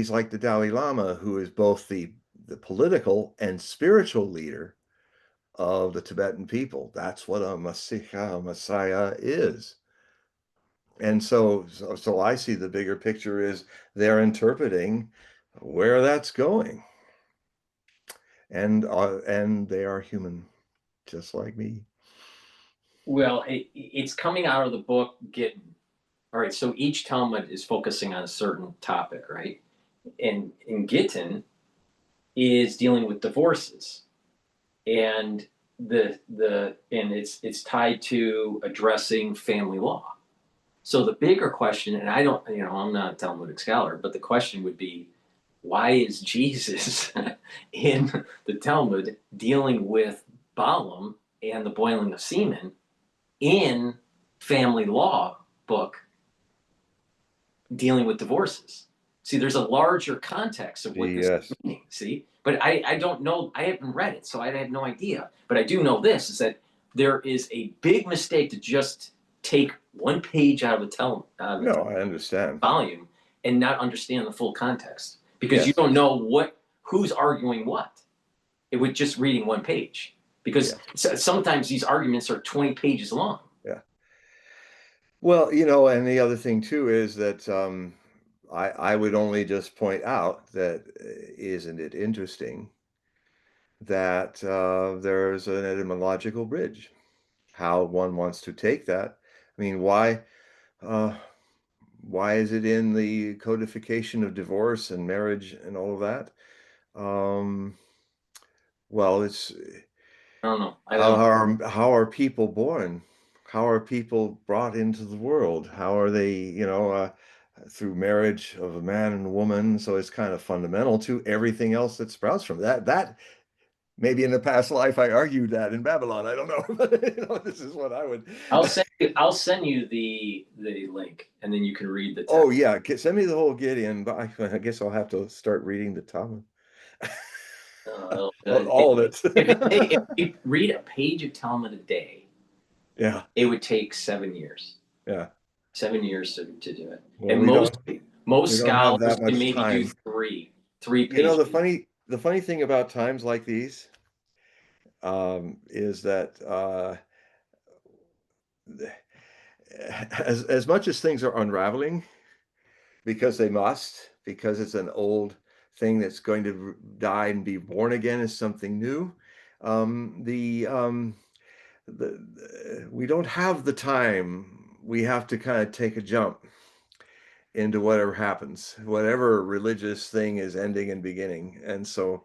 like the Dalai Lama, who is both the political and spiritual leader of the Tibetan people. That's what a Messiah is. And so I see the bigger picture is they're interpreting where that's going, and they are human, just like me. well, it's coming out of the book. All right. So each Talmud is focusing on a certain topic, right? And in Gittin is dealing with divorces, and and it's tied to addressing family law. So the bigger question, and I don't, I'm not a Talmudic scholar, but the question would be, why is Jesus in the Talmud dealing with Balaam and the boiling of semen in family law book dealing with divorces. See, there's a larger context of what this is meaning. See, but I don't know. I haven't read it, so I have no idea. But I do know this is that there is a big mistake to just take one page out of a No, I understand. volume and not understand the full context, because you don't know who's arguing what. It with just reading one page, because sometimes these arguments are 20 pages long. Yeah. Well, and the other thing too is that I would only just point out that isn't it interesting that there's an etymological bridge, how one wants to take that. I mean, why is it in the codification of divorce and marriage and all of that? Well, it's I don't know. how are people born? How are people brought into the world? How are they, through marriage of a man and a woman? So it's kind of fundamental to everything else that sprouts from that. That maybe in the past life I argued that in Babylon. I don't know, but this is what I would. I'll send you the link, and then you can read the text. Oh yeah, send me the whole Gideon. But I guess I'll have to start reading the Talmud. All of it. If you read a page of Talmud a day, it would take 7 years. Yeah, 7 years to do it. Well, and most scholars can maybe do three pages. The funny thing about times like these is that as much as things are unraveling, because they must, because it's an old thing that's going to die and be born again as something new. We don't have the time. We have to kind of take a jump into whatever happens, whatever religious thing is ending and beginning. And so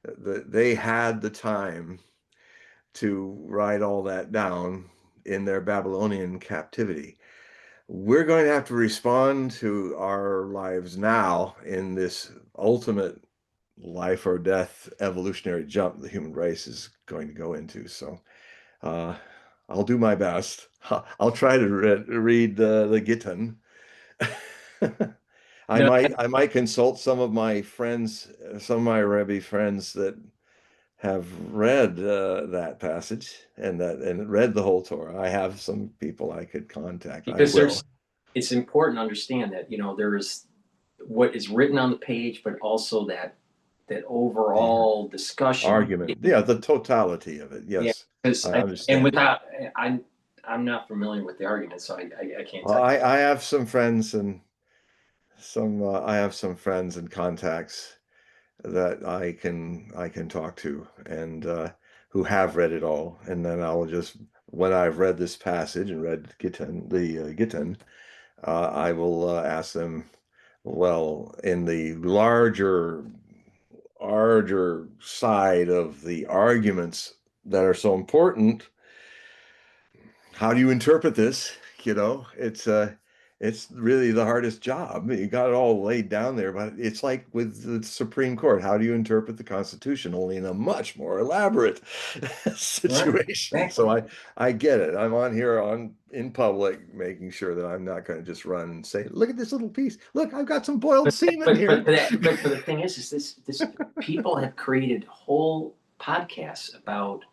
they had the time to write all that down in their Babylonian captivity. We're going to have to respond to our lives now in this ultimate life or death evolutionary jump the human race is going to go into. So I'll do my best. I'll try to read the GETTR. I might consult some of my friends, some of my Rebbe friends that have read that passage and read the whole Torah. I have some people I could contact. Because it's important to understand that there is what is written on the page, but also that overall discussion argument. Yeah, the totality of it. Yes, I understand. And without I'm not familiar with the argument, so I can't. I have some friends and I have some friends and contacts that I can talk to and who have read it all, and then I'll just, when I've read this passage and read GETTR, I will ask them, well, in the larger side of the arguments that are so important, how do you interpret this? It's really the hardest job. You got it all laid down there, but it's like with the Supreme Court. How do you interpret the Constitution? Only in a much more elaborate situation. Right. So I get it. I'm on here in public, making sure that I'm not going to just run and say, "Look at this little piece. Look, I've got some boiled semen here." But the thing is this people have created whole podcasts about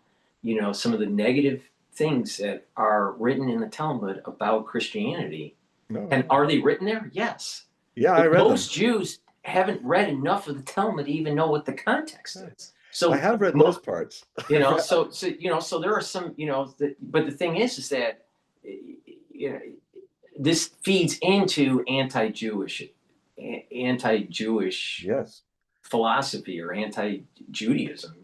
some of the negative things that are written in the Talmud about Christianity. No. And are they written there? Yes. Yeah, I read them. Most Jews haven't read enough of the Talmud to even know what the context is. So I have read those parts. So there are some, but the thing is that this feeds into anti-Jewish yes. philosophy or anti-Judaism.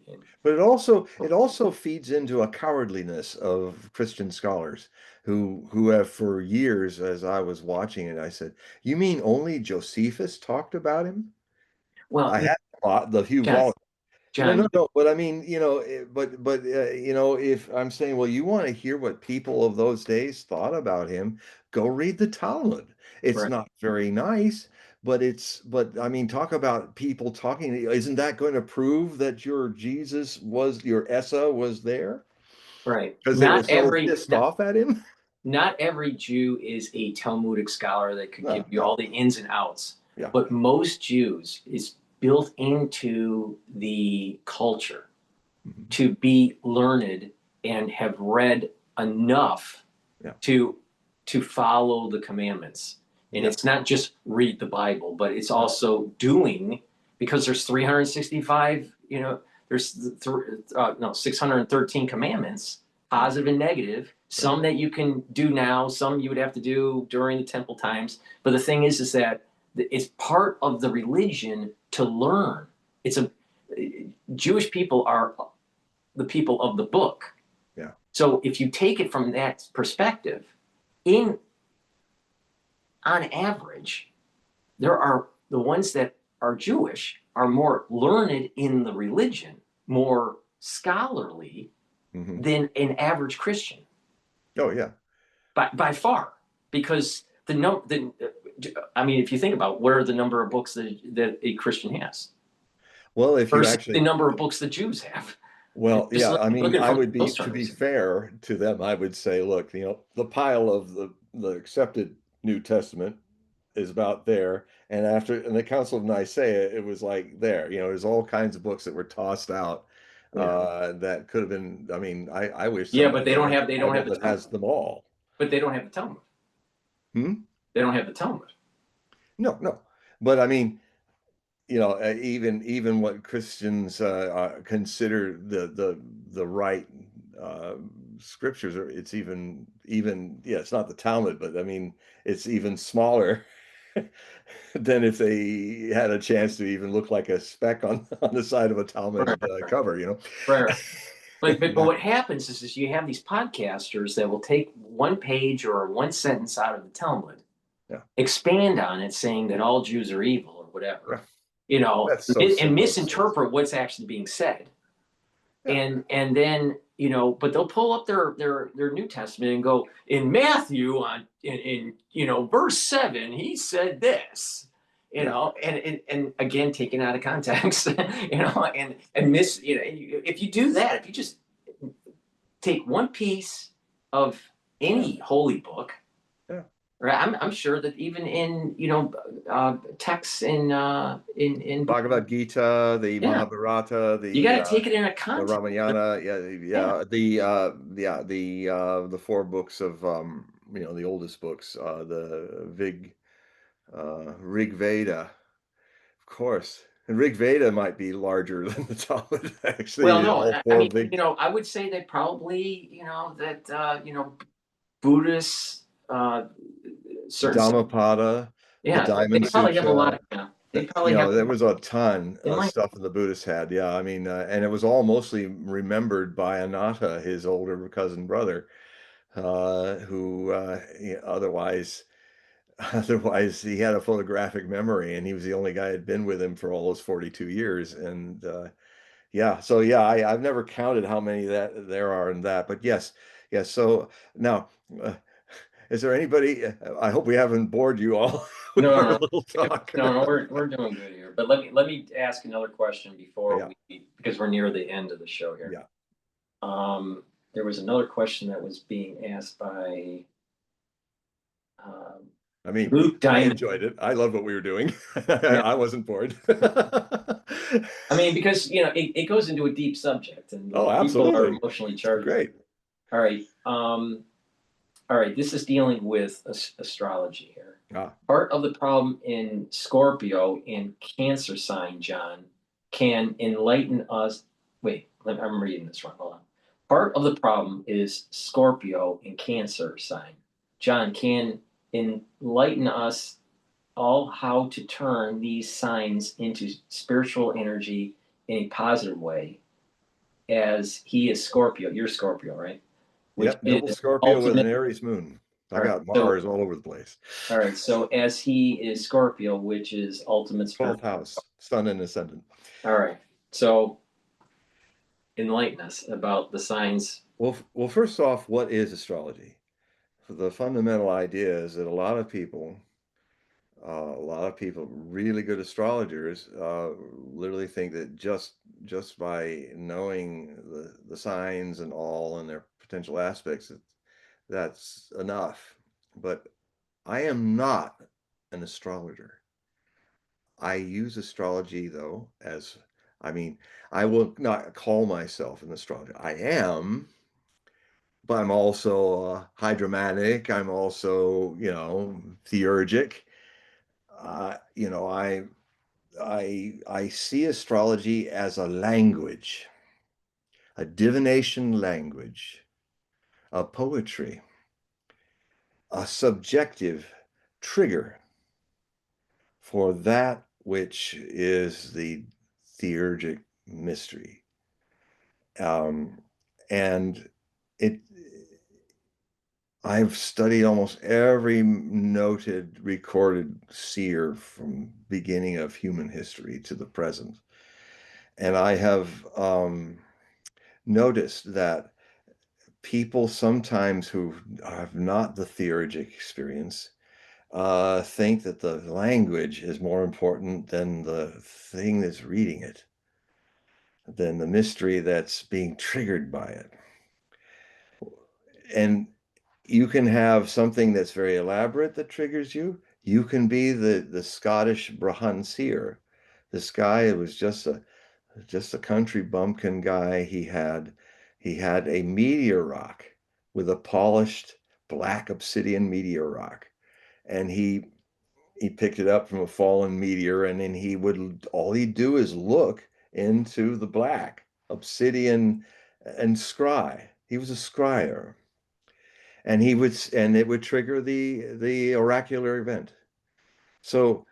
But it also feeds into a cowardliness of Christian scholars who have for years, as I was watching it, I said, "You mean only Josephus talked about him?" Well, I had the Hugh Wallace. No. But I mean, if I'm saying, well, you want to hear what people of those days thought about him, go read the Talmud. It's not very nice, but I mean, talk about people talking. Isn't that going to prove that your Jesus was, your Essa was there? Right. Because they were Not so every pissed not, off at him. not every Jew is a Talmudic scholar that could give No, you all no. the ins and outs. Yeah. But most Jews is built into the culture Mhm. to be learned and have read enough Yeah. to follow the commandments. And Yeah. it's not just read the Bible, but it's also doing, because there's 365, there's 613 commandments, positive and negative, some that you can do now, some you would have to do during the temple times. But the thing is that it's part of the religion to learn. Jewish people are the people of the book. Yeah. So if you take it from that perspective, on average, there are the ones that are Jewish are more learned in the religion, more scholarly Mhm. than an average Christian, Oh, yeah. by far. Because I mean, if you think about what are the number of books that a Christian has Well, if you versus the actually, number of books that Jews have, well, just yeah, I mean, looking I from would be, those to be terms. fair to them, I would say, look, the pile of the accepted New Testament is about there. And after in the Council of Nicaea, it was like there, there's all kinds of books that were tossed out Yeah, that could have been, I mean, I wish yeah, but somebody they had don't a have Bible the that Talmud. has them all. But they don't have the Talmud. Hmm? They don't have the Talmud. No, no. But I mean, even what Christians consider the right uh, scriptures, or it's even yeah, it's not the Talmud, but I mean, it's even smaller than if they had a chance to even look like a speck on the side of a Right, Talmud cover, right. But Yeah, what happens is you have these podcasters that will take one page or one sentence out of the Talmud, yeah, expand on it, saying that all Jews are evil or yeah. whatever, That's so and simple. misinterpret what's actually being said. Yeah, And then but they'll pull up their New Testament and go, in Matthew in verse 7 he said this, yeah, and again taken out of context, and miss, if you do that, if you just take one piece of any holy book, yeah. right? I'm sure that even in texts in Bhagavad Gita, the yeah, Mahabharata, you got to take it in a the context. Ramayana, yeah, Yeah. the four books of the oldest books, the Rig Veda, of course. And Rig Veda might be larger than the Talmud, Well, actually. no, All I four mean, big I would say that probably, that Buddhists, certain, Dhammapada, the yeah, Diamond they probably have a lot Sutra. of, they probably have, There was a ton they of might, stuff the Buddhists had. Yeah, I mean, and it was all mostly remembered by Anatta, his older cousin brother, who otherwise, otherwise he had a photographic memory, and he was the only guy who had been with him for all those 42 years. And yeah, so yeah, I've never counted how many that there are in that, but yes, yes. So now, uh, is there anybody? I hope we haven't bored you all with no, our no, little talk. no, we're doing good here. But let me ask another question before Yeah, because we're near the end of the show here. yeah. Um, there was another question that was being asked by um, I mean, Luke I Diamond. enjoyed it. I love what we were doing. Yeah. I wasn't bored. I mean, because it goes into a deep subject, and Oh, people are absolutely. emotionally It's charged. great. All right. All right. This is dealing with astrology here. Ah, Part of the problem in Scorpio and Cancer sign, John, can enlighten us. Wait, I'm reading this wrong. Hold on. Part of the problem is Scorpio and Cancer sign. John can enlighten us all how to turn these signs into spiritual energy in a positive way, as he is Scorpio. You're Scorpio, right? Which yep. Double is Scorpio with ultimate. an Aries moon. I All right. got So, Mars all over the place. all right. So, as he is Scorpio, which is ultimate spirit. 12th house, sun and ascendant. All right. So, enlighten us about the signs. Well, first off, what is astrology? The fundamental idea is that a lot of people A lot of people, really good astrologers, literally think that just by knowing the signs and all and their potential aspects, that's enough. But I am not an astrologer. I use astrology though as, I mean, I will not call myself an astrologer. I am, but I'm also hydromatic. I'm also, theurgic. You know, I see astrology as a language, a divination language, a poetry, a subjective trigger for that which is the theurgic mystery. And it I've studied almost every noted recorded seer from beginning of human history to the present. And I have noticed that people sometimes who have not the theurgic experience think that the language is more important than the thing that's reading it, than the mystery that's being triggered by it. And you can have something that's very elaborate that triggers you. You can be the Scottish Brahman seer. This guy was just a country bumpkin guy. He had a meteor rock with a polished black obsidian meteor rock, and he picked it up from a fallen meteor, and then all he'd do is look into the black obsidian and scry. He was a scryer, and it would trigger the oracular event. So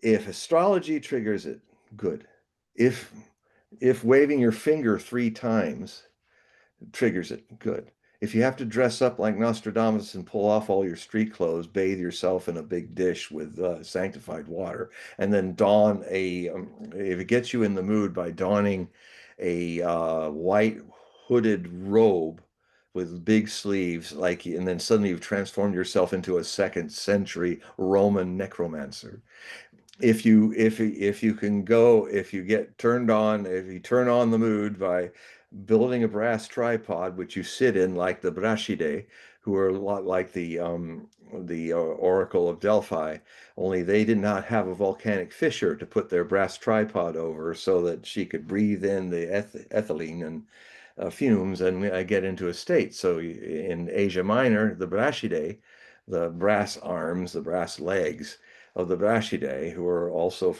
if astrology triggers it, good. If waving your finger 3 times triggers it, good. If you have to dress up like Nostradamus and pull off all your street clothes, bathe yourself in a big dish with sanctified water, and then if it gets you in the mood by donning a white hooded robe with big sleeves, and then suddenly you've transformed yourself into a second century Roman necromancer. If you get turned on, if you turn on the mood by building a brass tripod which you sit in like the Brighteon, who are a lot like the Oracle of Delphi, only they did not have a volcanic fissure to put their brass tripod over so that she could breathe in the ethylene and fumes and get into a state. So in Asia Minor, the Brighteon, the brass arms, the brass legs of the Bitchute, who are also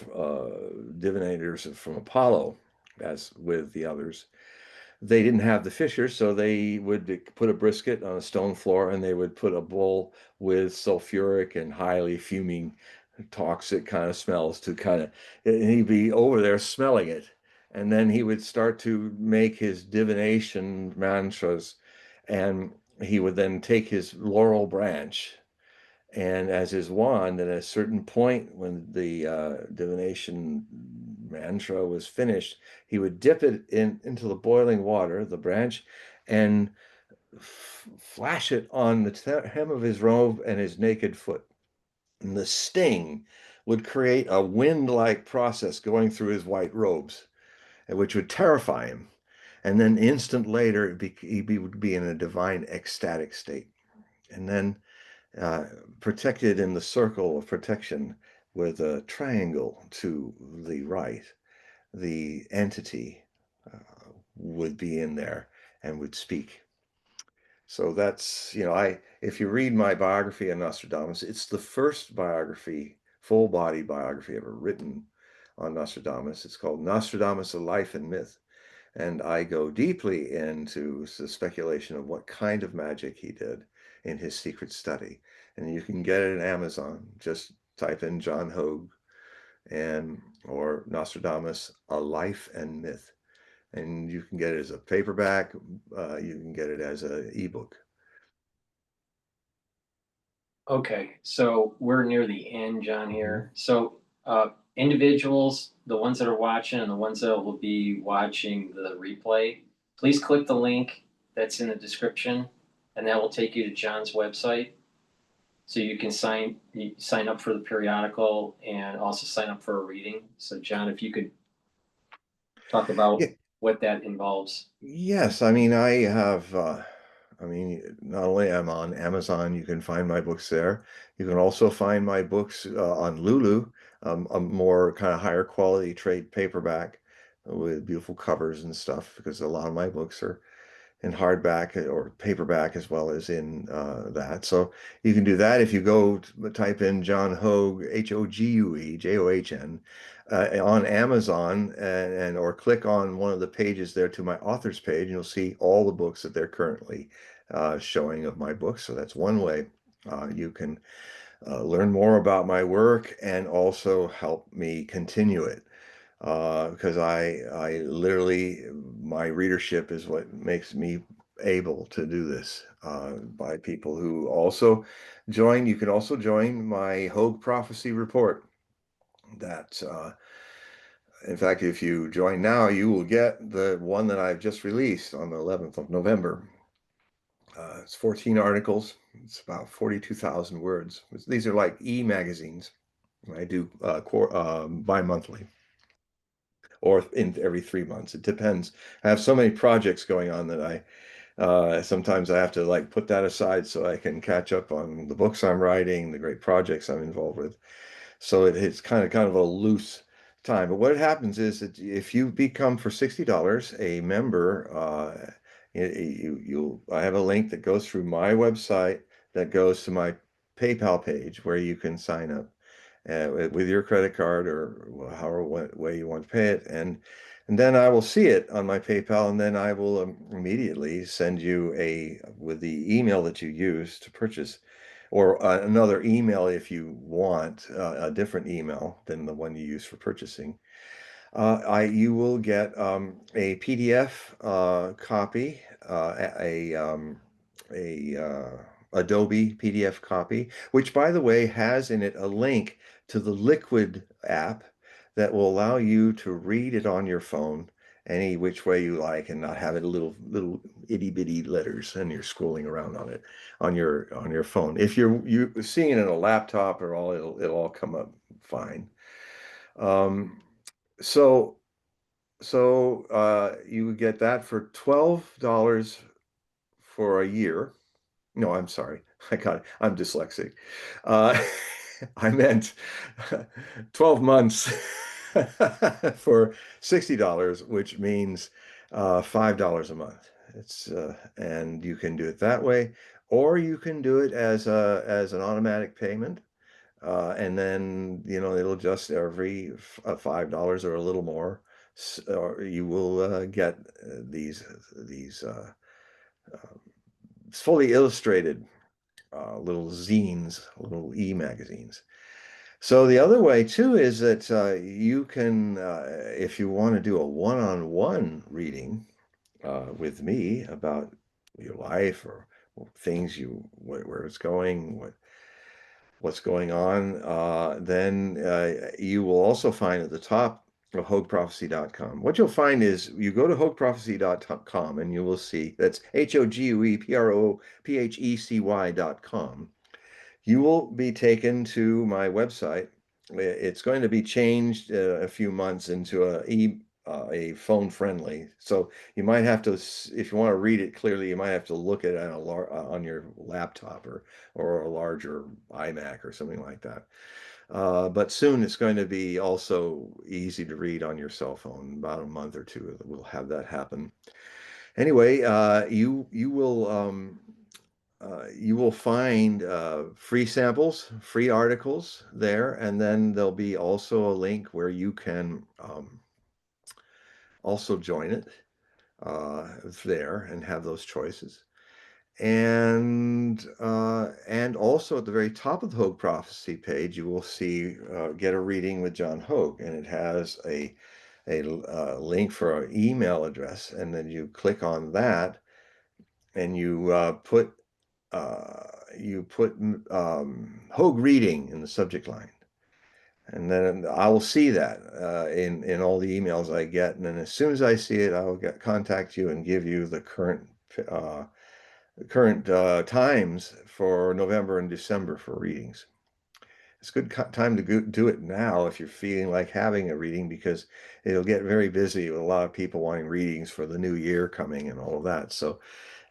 divinators from Apollo, as with the others, they didn't have the fissure, so they would put a brisket on a stone floor, and they would put a bowl with sulfuric and highly fuming, toxic kind of smells and he'd be over there smelling it. And then he would start to make his divination mantras, and he would then take his laurel branch and as his wand, at a certain point when the divination mantra was finished, he would dip it into the boiling water, the branch, and flash it on the hem of his robe and his naked foot. And the sting would create a wind-like process going through his white robes, which would terrify him. And then instant later, he would be in a divine ecstatic state. And then protected in the circle of protection with a triangle to the right, the entity would be in there and would speak. So that's, if you read my biography of Nostradamus, it's the first biography, full body biography ever written on Nostradamus. It's called Nostradamus, A Life and Myth. And I go deeply into the speculation of what kind of magic he did in his secret study. And you can get it at Amazon. Just type in John Hogue or Nostradamus, A Life and Myth. And you can get it as a paperback. You can get it as an ebook. Okay, so we're near the end, John, here. So individuals, the ones that are watching and the ones that will be watching the replay, please click the link that's in the description, and that will take you to John's website. So you can sign up for the periodical and also sign up for a reading. So John, if you could talk about Yeah, what that involves. yes. I mean, I have, I mean, not only am I on Amazon, you can find my books there. You can also find my books on Lulu, a more kind of higher quality trade paperback with beautiful covers and stuff, because a lot of my books are in hardback or paperback as well as in that. So you can do that if you go type in John Hogue, Hogue, John, on Amazon and or click on one of the pages there to my author's page, and you'll see all the books that they're currently showing of my books. So that's one way you can learn more about my work and also help me continue it because I literally, my readership is what makes me able to do this by people who also join. You can also join my Hogue Prophecy Report. That, in fact, if you join now, you will get the one that I've just released on the 11th of November. It's 14 articles. It's about 42,000 words. These are like e-magazines. I do bi-monthly or in every 3 months. It depends. I have so many projects going on that sometimes I have to like put that aside so I can catch up on the books I'm writing, the great projects I'm involved with. So it's kind of a loose time. But what happens is that if you become for $60 a member, I have a link that goes through my website that goes to my PayPal page where you can sign up with your credit card or however way you want to pay it, and then I will see it on my PayPal, and then I will immediately send you with the email that you use to purchase, or another email if you want a different email than the one you use for purchasing. You will get a PDF copy, a Adobe PDF copy, which, by the way, has in it a link to the Liquid app that will allow you to read it on your phone any which way you like and not have it little itty bitty letters and you're scrolling around on it on your phone. If you're seeing it in a laptop or all, it'll all come up fine. Um, so you would get that for $12 for a year. No, I'm sorry. I'm dyslexic. Uh, I meant 12 months for $60, which means $5 a month. And you can do it that way, or you can do it as an automatic payment. And then, it'll adjust every $5 or a little more. Or you will get these fully illustrated little zines, little e-magazines. So the other way too is that you can, if you want to do a one-on-one reading with me about your life or things where it's going, what's going on, then you will also find at the top of HogueProphecy.com. What you'll find is you go to HogueProphecy.com and you will see that's HogueProphecy.com. You will be taken to my website. It's going to be changed a few months into a phone friendly. So you might have to, if you want to read it clearly, you might have to look at it on your laptop or a larger iMac or something like that. But soon it's going to be also easy to read on your cell phone. About a month or two, we'll have that happen. Anyway, you will find free samples, free articles there, and then there'll be also a link where you can also join it there and have those choices. And also at the very top of the Hogue Prophecy page, you will see Get a Reading with John Hogue, and it has a link for an email address, and then you click on that, and you put Hogue Reading in the subject line, and then I will see that in all the emails I get, and then as soon as I see it, I will contact you and give you the current times for November and December for readings. It's a good time to do it now if you're feeling like having a reading, because it'll get very busy with a lot of people wanting readings for the new year coming and all of that. So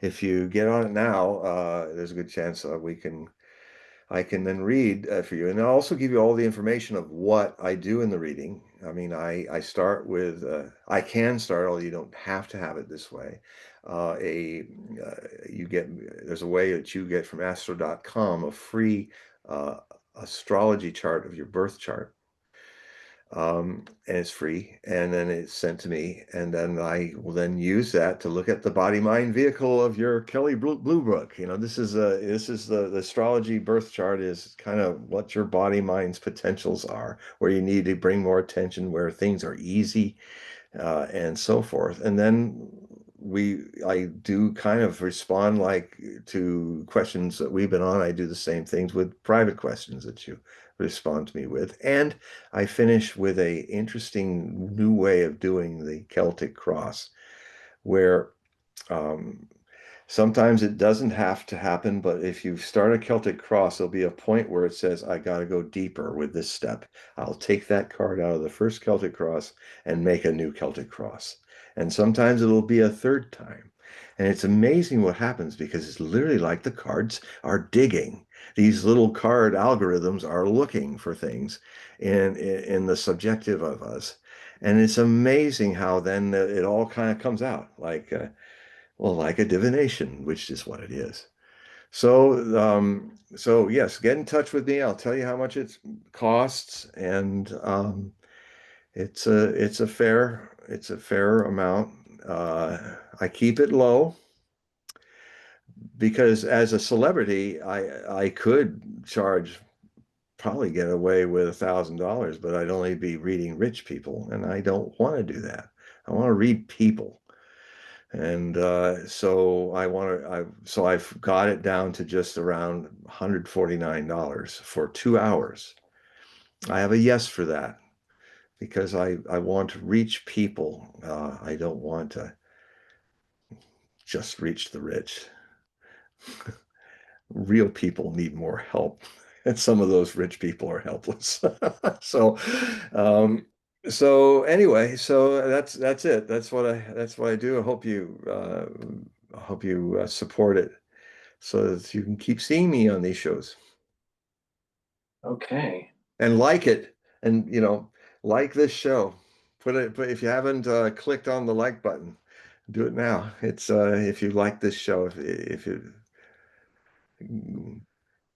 if you get on it now, there's a good chance I can then read for you, and I'll also give you all the information of what I do in the reading. I mean, I start with, I can start, although you don't have to have it this way. There's a way that you get from astro.com a free astrology chart of your birth chart. And it's free, and then it's sent to me, and then I will then use that to look at the body mind vehicle of your Kelly Blue Book. This is the astrology birth chart is kind of what your body mind's potentials are, where you need to bring more attention, where things are easy, and so forth. And then I do kind of respond like to questions that we've been on. I do the same things with private questions that you respond to me with. And I finish with a interesting new way of doing the Celtic cross, where sometimes it doesn't have to happen, but if you start a Celtic cross, there'll be a point where it says, I got to go deeper with this step. I'll take that card out of the first Celtic cross and make a new Celtic cross. And sometimes it'll be a third time. And it's amazing what happens, because it's literally like the cards are digging. These little card algorithms are looking for things in the subjective of us. And it's amazing how then it all kind of comes out like, well, like a divination, which is what it is. So yes, get in touch with me. I'll tell you how much it costs, and it's a fair amount. I keep it low because as a celebrity, I could charge, probably get away with $1,000, but I'd only be reading rich people, and I don't want to do that. I want to read people. And so I've got it down to just around $149 for 2 hours. I have a yes for that, because I want to reach people. I don't want to just reach the rich. Real people need more help, and some of those rich people are helpless. So, um, anyway, so that's it. That's what I do. I hope you support it, so that you can keep seeing me on these shows Okay. and like it, and like this show. But if you haven't clicked on the like button, do it now. It's if you like this show, if it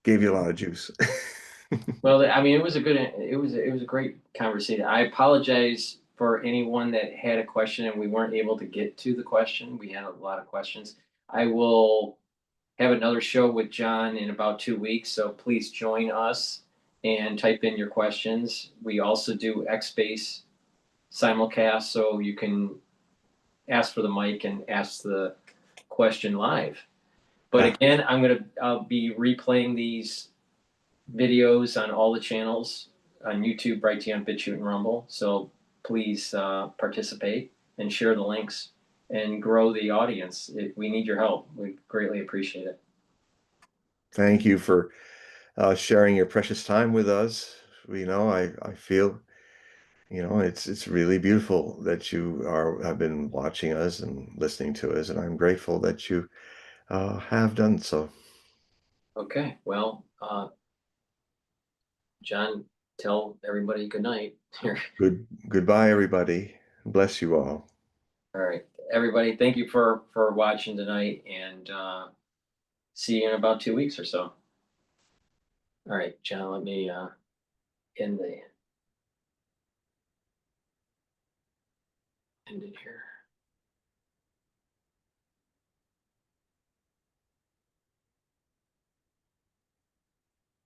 gave you a lot of juice. Well, I mean, it was a great conversation. I apologize for anyone that had a question and we weren't able to get to the question. We had a lot of questions. I will have another show with John in about 2 weeks, so please join us and type in your questions. We also do X-Space simulcast, so you can ask for the mic and ask the question live. But again, I'll be replaying these videos on all the channels on YouTube, Brighteon, Bitchute, and Rumble. So please participate and share the links and grow the audience. We need your help. We greatly appreciate it. Thank you for sharing your precious time with us. I feel, it's really beautiful that you have been watching us and listening to us, and I'm grateful that you have done so. Okay, well, John, tell everybody good night. Goodbye, everybody. Bless you all. All right, everybody, thank you for watching tonight, and see you in about 2 weeks or so. All right, John, let me end it here.